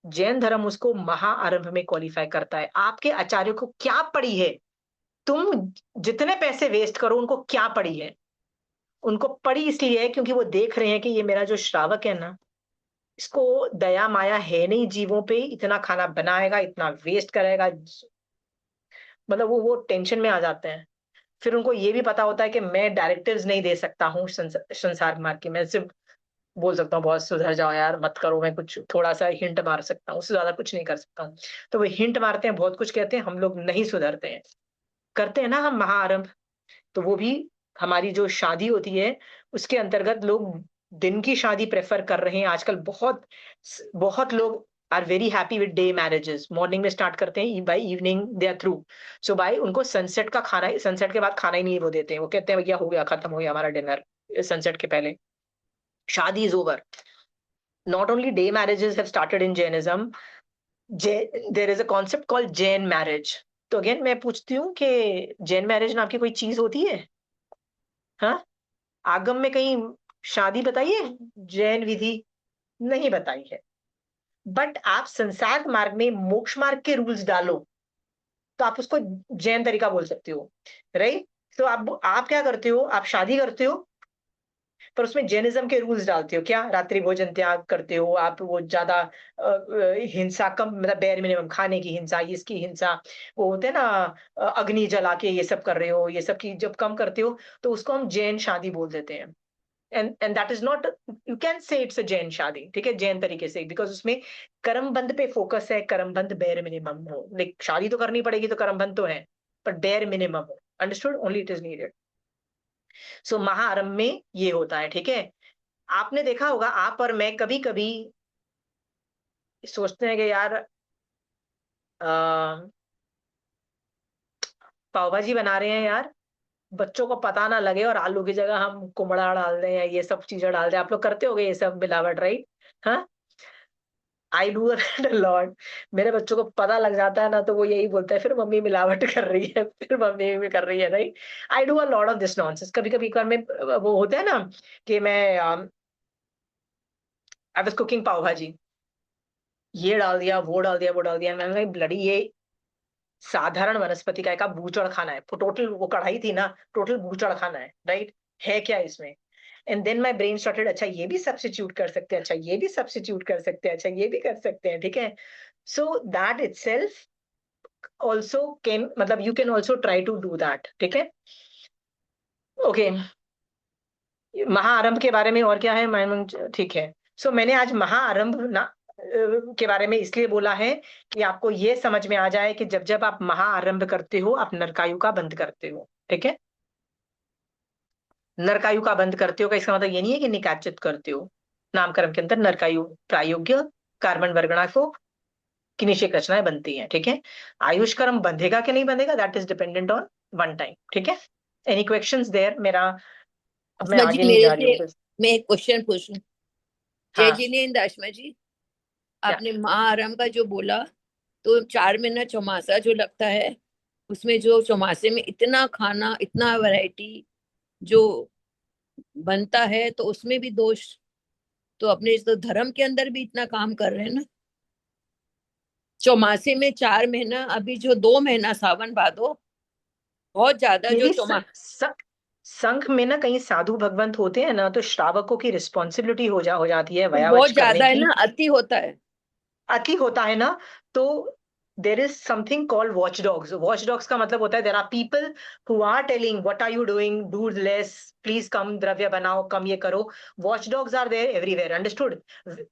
जैन धर्म उसको महाआरंभ में क्वालिफाई करता है। आपके आचार्य को क्या पड़ी है? तुम जितने पैसे वेस्ट करो, उनको क्या पड़ी है? उनको पड़ी इसलिए है क्योंकि वो देख रहे हैं कि ये मेरा जो श्रावक है ना, इसको दया माया है नहीं जीवों पे, इतना खाना बनाएगा, इतना वेस्ट करेगा, मतलब वो टेंशन में आ जाते हैं। फिर उनको ये भी पता होता है कि मैं डायरेक्टिव्स नहीं दे सकता हूँ संसार मार्ग के, मैं सिर्फ बोल सकता हूँ बहुत सुधर जाओ यार, मत करो, मैं कुछ थोड़ा सा हिंट मार सकता हूँ, उससे ज्यादा कुछ नहीं कर सकता हूँ। तो वो हिंट मारते हैं, बहुत कुछ कहते हैं, हम लोग नहीं सुधरते हैं। करते हैं ना हम महाआरंभ, तो वो भी हमारी जो शादी होती है उसके अंतर्गत लोग दिन की शादी प्रेफर कर रहे हैं आजकल। बहुत बहुत लोग are very happy with day marriages. Morning में स्टार्ट करते हैं, by evening they are through. So by उनको सनसेट का खाना, सनसेट के बाद खाना ही नहीं वो देते हैं। वो कहते हैं भैया हो गया, खत्म हो गया हमारा डिनर, सनसेट के पहले शादी is over. Not only day marriages have started in Jainism, there is a concept called Jain marriage. तो अगेन मैं पूछती हूँ कि जैन मैरिज नाम की कोई चीज होती है? हाँ, आगम में कहीं शादी बताई है जैन विधि? नहीं बताई है। बट आप संसार मार्ग में मोक्ष मार्ग के रूल्स डालो तो आप उसको जैन तरीका बोल सकते हो, राइट। तो आप क्या करते हो? आप शादी करते हो पर उसमें जैनिज्म के रूल्स डालते हो। क्या? रात्रि भोजन त्याग करते हो आप, वो ज्यादा हिंसा कम, मतलब बेयर मिनिमम, खाने की हिंसा, इसकी हिंसा, वो होते हैं ना अग्नि जला के ये सब कर रहे हो, ये सब की जब कम करते हो तो उसको हम जैन शादी बोल देते हैं। And that is not, you can say it's a Jain शादी, ठीक है, जैन तरीके से, बिकॉज उसमें कर्मबंध पे फोकस है, कर्मबंध बेयर मिनिमम हो। लाइक शादी तो करनी पड़ेगी तो कर्मबंध तो है, पर बेयर मिनिमम हो। Understood? Only it is needed. So महाआरंभ में ये होता है, ठीक है। आपने देखा होगा, आप और मैं कभी कभी सोचते हैं कि यार पाव भाजी बना रहे हैं यार, बच्चों को पता ना लगे और आलू की जगह हम कुमड़ा डाल दें या ये सब चीजें डाल दें। आप लोग करते होगे ये सब मिलावट, राइट? हाँ, आई डू लॉट। मेरे बच्चों को पता लग जाता है ना तो वो यही बोलता है फिर मम्मी मिलावट कर रही है, फिर मम्मी भी कर रही है, right. I do a lot of this nonsense. कभी कभी में वो होता है ना कि मैं आई वाज कुकिंग पाव भाजी, ये डाल दिया, वो डाल दिया, वो डाल दिया, मैंने कहा ब्लडी ये साधारण वनस्पति का भूचड़ खाना है। टोटल वो कढ़ाई थी ना, टोटल भूचड़ खाना है, राइट। है क्या इसमें? And then my brain started, अच्छा ये भी सब्स्टिट्यूट कर सकते हैं, अच्छा ये भी सब्स्टिट्यूट कर सकते हैं, अच्छा ये भी कर सकते हैं, ठीक है। So that itself also can, मतलब you can also try to do that, ठीक है। ओके, महाआरंभ के बारे में और क्या है? ठीक है। सो मैंने आज महाआरंभ ना के बारे में इसलिए बोला है कि आपको ये समझ में आ जाए कि जब जब आप महाआरंभ करते हो आप नरकायु का बंद करते हो, ठीक है। नरकायु का बंद करते हो का इसका मतलब ये नहीं है कि निकाचित करते हो। नामकर्म के अंदर नरकायु प्रायोग्य कार्बन वर्गणा को की निषेक रचनाएं बनती हैं, ठीक है। आयुष कर्म बंधेगा कि नहीं बंधेगा, that is dependent on one time, ठीक है। Any questions there? मेरा मैं
आशमा जी,
आगे नहीं जा रही हूँ।
मैं एक क्वेश्चन पूछूं?
हाँ,
जय जिनेन्द्र आशमा जी, आपने महाआरंभ का जो बोला, तो 4 महीना चौमासा जो लगता है, उसमें जो चौमासे में इतना खाना, इतना वैरायटी जो बनता है, तो उसमें भी दोष तो अपने इस तो धर्म के अंदर भी इतना काम कर रहे हैं ना। चौमासे में 4 महीना, अभी जो 2 महीना सावन भादो बहुत ज्यादा जो
मेरी संघ में ना कहीं साधु भगवंत होते हैं ना, तो श्रावकों की रिस्पॉन्सिबिलिटी हो जाती है
बहुत
वयावच करने
ज्यादा है
की।
ना, अति होता है।
अति होता है ना, तो there is something called watch dogs. Watch dogs का मतलब होता है there are people who are telling what are you doing, do less, please कम द्रव्य बनाओ, कम ये करो। Watch dogs are there everywhere, understood?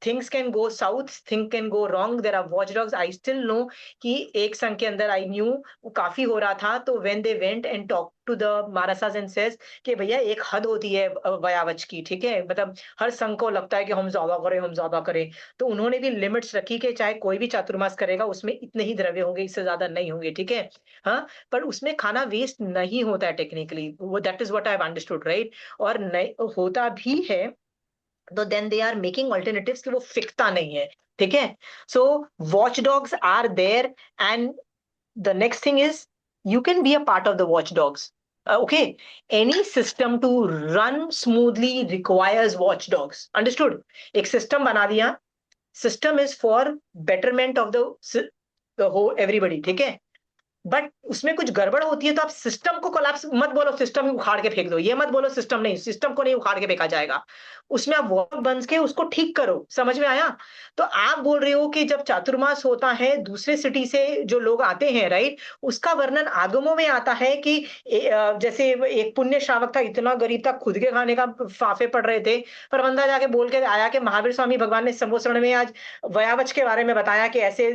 Things can go south, thing can go wrong, there are watch dogs. I still know कि एक संघ के अंदर आई न्यू वो काफी हो रहा था, तो when they went and talk to the maharajas and says कि भैया एक हद होती है वयावच की, ठीक है? मतलब हर संघ को लगता है कि हम ज्यादा करें, हम ज्यादा करें, तो उन्होंने भी लिमिट्स रखी कि चाहे कोई भी चातुर्मास करेगा उसमें इतने ही द्रव्य होंगे, इससे ज्यादा नहीं होंगे, ठीक है? हाँ, पर उसमें खाना वेस्ट नहीं होता है टेक्निकली, वो that is what I have understood, right? और नहीं होता भी है तो then they are making alternatives कि वो फिकता नहीं है, ठीक है? So watch dogs are there, and the next thing is you can be a part of the watchdogs. Okay, any system to run smoothly requires watchdogs, understood? एक system बना दिया, system is for betterment of the whole everybody, ठीक है? But उसमें कुछ गड़बड़ होती है तो आप सिस्टम को कोलैप्स मत बोलो, सिस्टम ही उखाड़ के फेंक दो, ये मत बोलो सिस्टम नहीं, सिस्टम को नहीं उखाड़ के फेंका जाएगा, उसमें आप वर्क बन के उसको ठीक करो। समझ में आया? तो आप बोल रहे हो कि जब चातुर्मास होता है दूसरे सिटी से जो लोग आते हैं, राइट, उसका वर्णन आगमों में आता है कि जैसे एक पुण्य श्रावक था, इतना गरीब था, खुद के खाने का फाफे पड़ रहे थे, पर बंदा जाके बोल के आया कि महावीर स्वामी भगवान ने संबोधन में आज वयावच के बारे में बताया कि ऐसे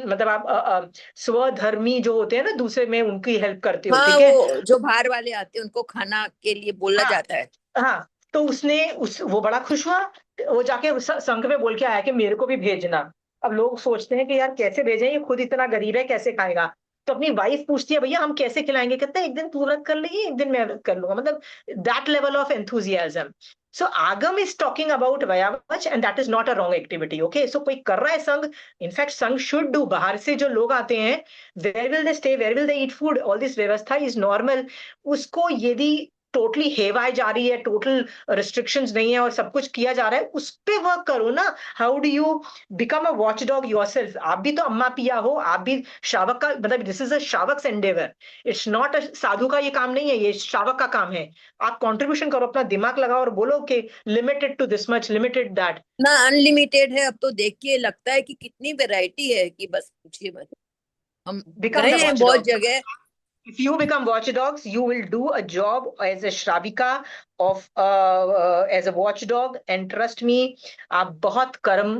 मतलब आप स्वधर्मी जो होते हैं ना दूसरे में, उनकी हेल्प करते हो,
हाँ,
ठीक है?
वो जो बाहर वाले आते हैं उनको खाना के लिए बोला
हाँ,
जाता है।
हाँ, तो उसने वो बड़ा खुश हुआ, वो जाके संघ में बोल के आया कि मेरे को भी भेजना। अब लोग सोचते हैं कि यार कैसे भेजें, ये खुद इतना गरीब है, कैसे खाएगा? तो अपनी वाइफ पूछती है भैया हम कैसे खिलाएंगे? कहते हैं एक दिन तू व्रत कर लेगी, एक दिन मैं व्रत कर लूंगा, मतलब that level of enthusiasm. So Agam is talking about वयावच and that is not a wrong activity, okay? So कोई कर रहा है संघ, इनफैक्ट संघ शुड डू। बाहर से जो लोग आते हैं, where will they stay, where will they eat food, all this vyavastha is normal. उसको यदि टोटली हेवाए जा रही है, टोटल रिस्ट्रिक्शंस नहीं है और सब कुछ किया जा रहा है, उस पे वर्क करो ना। How do you become a watch dog yourself? आप भी तो अम्मा पिया हो, आप भी श्रावक का, मतलब दिस इज अ श्रावक एंडेवर, इट्स नॉट अ साधु का ये काम नहीं है, ये श्रावक का काम है। आप कंट्रीब्यूशन करो, अपना दिमाग लगाओ और बोलो कि limited to this much, limited that
ना अनलिमिटेड है। अब तो देखिए लगता है कि कितनी वैरायटी है कि बस पूछिए मत। हम
बिकम
गए
द
हैं
वॉच
बहुत
डॉग।
जगह।
If you become watchdogs, you will do a job as a Shravika of as a watchdog, and trust me, आप बहुत कर्म,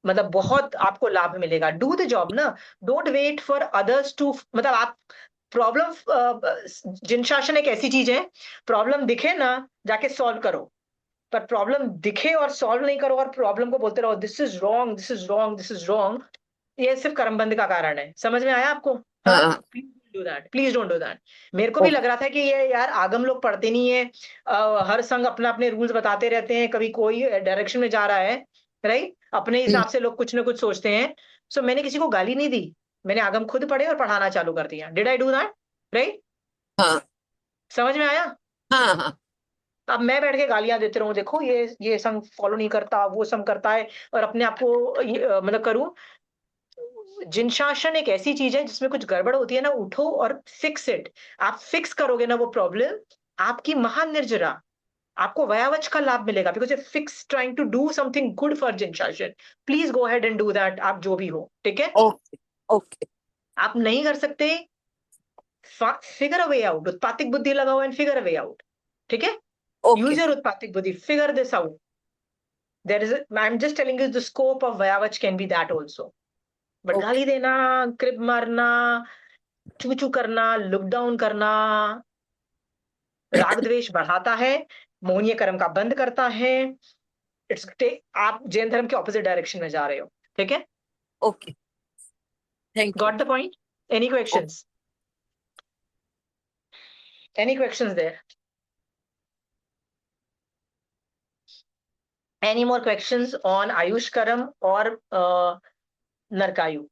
मतलब बहुत आपको लाभ मिलेगा। डू द जॉब ना, don't wait for others to, मतलब आप प्रॉब्लम, जिन शासन एक ऐसी चीज है, प्रॉब्लम दिखे ना जाके सॉल्व करो, पर प्रॉब्लम दिखे और सॉल्व नहीं करो और प्रॉब्लम को बोलते रहो this is wrong, this is wrong, this is wrong, ये सिर्फ कर्मबंध का कारण है। समझ में आया आपको? हाँ,
हाँ,
do that, please don't do that. मेरे को भी लग रहा था कि ये यार आगम लोग पढ़ते नहीं है, हर संघ अपना अपने रूल्स बताते रहते हैं, कभी कोई डायरेक्शन में जा रहा है, राइट? अपने हिसाब से लोग कुछ ना कुछ सोचते हैं। सो मैंने किसी को गाली नहीं दी, मैंने आगम खुद पढ़े और पढ़ाना चालू कर दिया। Did I do that? Right?
हाँ,
समझ में आया?
हाँ, हाँ,
अब मैं बैठ के गालियां देते रहूं, देखो ये संघ फॉलो नहीं करता, वो संघ करता है, और अपने आप को मतलब करूं। जिन शासन एक ऐसी चीज है जिसमें कुछ गड़बड़ होती है ना, उठो और फिक्स इट। आप फिक्स करोगे ना वो प्रॉब्लम, आपकी महान निर्जरा, आपको वयावच का लाभ मिलेगा, because you fix trying to do something good for Jin Shasan. Please go ahead and do that, आप जो भी हो, ठीक है?
ओके, ओके,
आप नहीं कर सकते, फिगर अ वे आउट, उत्पातिक बुद्धि लगाओ and figure a way out, ठीक है?
ओके,
यूज योर उत्पातिक बुद्धि, figure this out. There is I'm just telling you the scope of Vayavach can be that also. But
okay,
गाली देना, क्रिप मारना, चू चू करना, लुक डाउन करना, राग द्वेष बढ़ाता है, मोहनीय कर्म का बंद करता है। इट्स आप जैन धर्म के ऑपोजिट डायरेक्शन में जा रहे हो, ठीक है?
Okay, thank you.
Got the point? Any questions? Any questions there? Any more questions on ayush karma और नरकायु?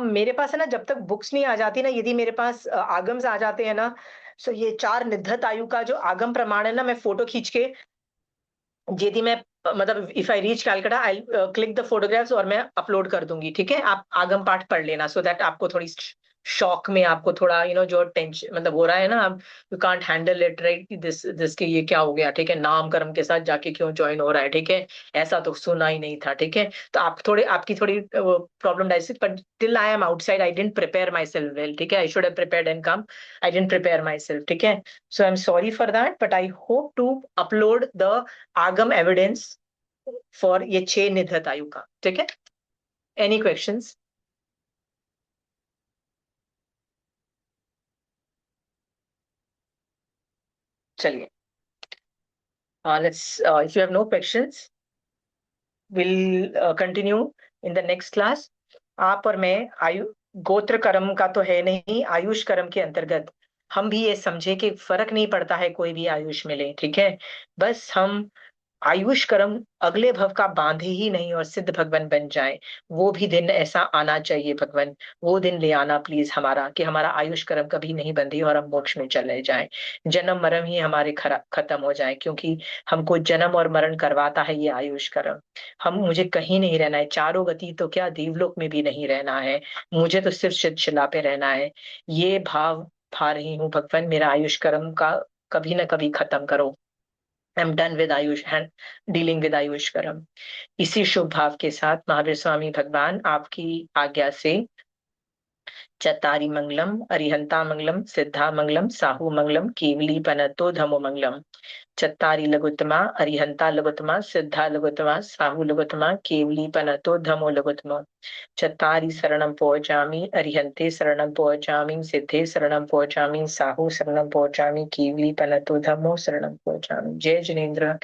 मेरे पास है ना, जब तक बुक्स नहीं आ जाती ना, यदि मेरे पास आगम्स आ जाते हैं ना, सो ये 4 निद्धत आयु का जो आगम प्रमाण है ना, मैं फोटो खींच के यदि मैं मतलब if I reach Calcutta I click the photographs और मैं अपलोड कर दूंगी, ठीक है। आप आगम पाठ पढ़ लेना सो दैट आपको थोड़ी शॉक में आपको थोड़ा जो टेंशन मतलब हो रहा है ना, आप you can't handle it right, this के ये क्या हो गया, ठीक है, नाम कर्म के साथ जाके क्यों ज्वाइन हो रहा है, ठीक है, ऐसा तो सुना ही नहीं था, ठीक है। तो आप थोड़ी आपकी थोड़ी प्रॉब्लम डाइसिस, but till I am outside I didn't prepare myself well, ठीक है, I should have prepared and come, I didn't prepare myself, ठीक है। So I am sorry for that, but I hope to upload the Agam evidence for ये 6 निधत आयु का, ठीक है। Any questions? चलिए, let's if you have no questions we'll continue in the next class. आप और मैं आयु गोत्र कर्म का तो है नहीं, आयुष कर्म के अंतर्गत हम भी ये समझे कि फर्क नहीं पड़ता है कोई भी आयुष मिले, ठीक है, बस हम आयुष कर्म अगले भव का बांधे ही नहीं और सिद्ध भगवान बन जाए। वो भी दिन ऐसा आना चाहिए भगवान, वो दिन ले आना प्लीज हमारा, कि हमारा आयुष कर्म कभी नहीं बंधे और हम मोक्ष में चले जाएं, जन्म मरण ही हमारे खत्म हो जाए, क्योंकि हमको जन्म और मरण करवाता है ये आयुष कर्म। मुझे कहीं नहीं रहना है, चारों गति तो क्या देवलोक में भी नहीं रहना है, मुझे तो सिर्फ शिला पे रहना है। ये भाव भा रही हूँ भगवान, मेरा आयुष कर्म का कभी ना कभी खत्म करो। I am done with Ayush and dealing with Ayush कर्म। इसी शुभ भाव के साथ महावीर स्वामी भगवान आपकी आज्ञा से चतारी मंगलम, अरिहंता मंगलम, सिद्धा मंगलम, साहू मंगलम, केवली पनतो धमो मंगलम। चत्तारी लघुत्तमा, अरिहंता लघुत्तमा, सिद्धा लघुत्तमा, साहू लघुत्तमा, केवली पनतो धमो लघुत्तमा। चत्तारी शरणं पहुंचामी, अरिहंते शरणं पहुंचामी, सिद्धे शरणं पहुंचामी, साहू शरणं पहुंचामी, केवली पनतो धमो शरणं पहुंचामी। जय जिनेन्द्र।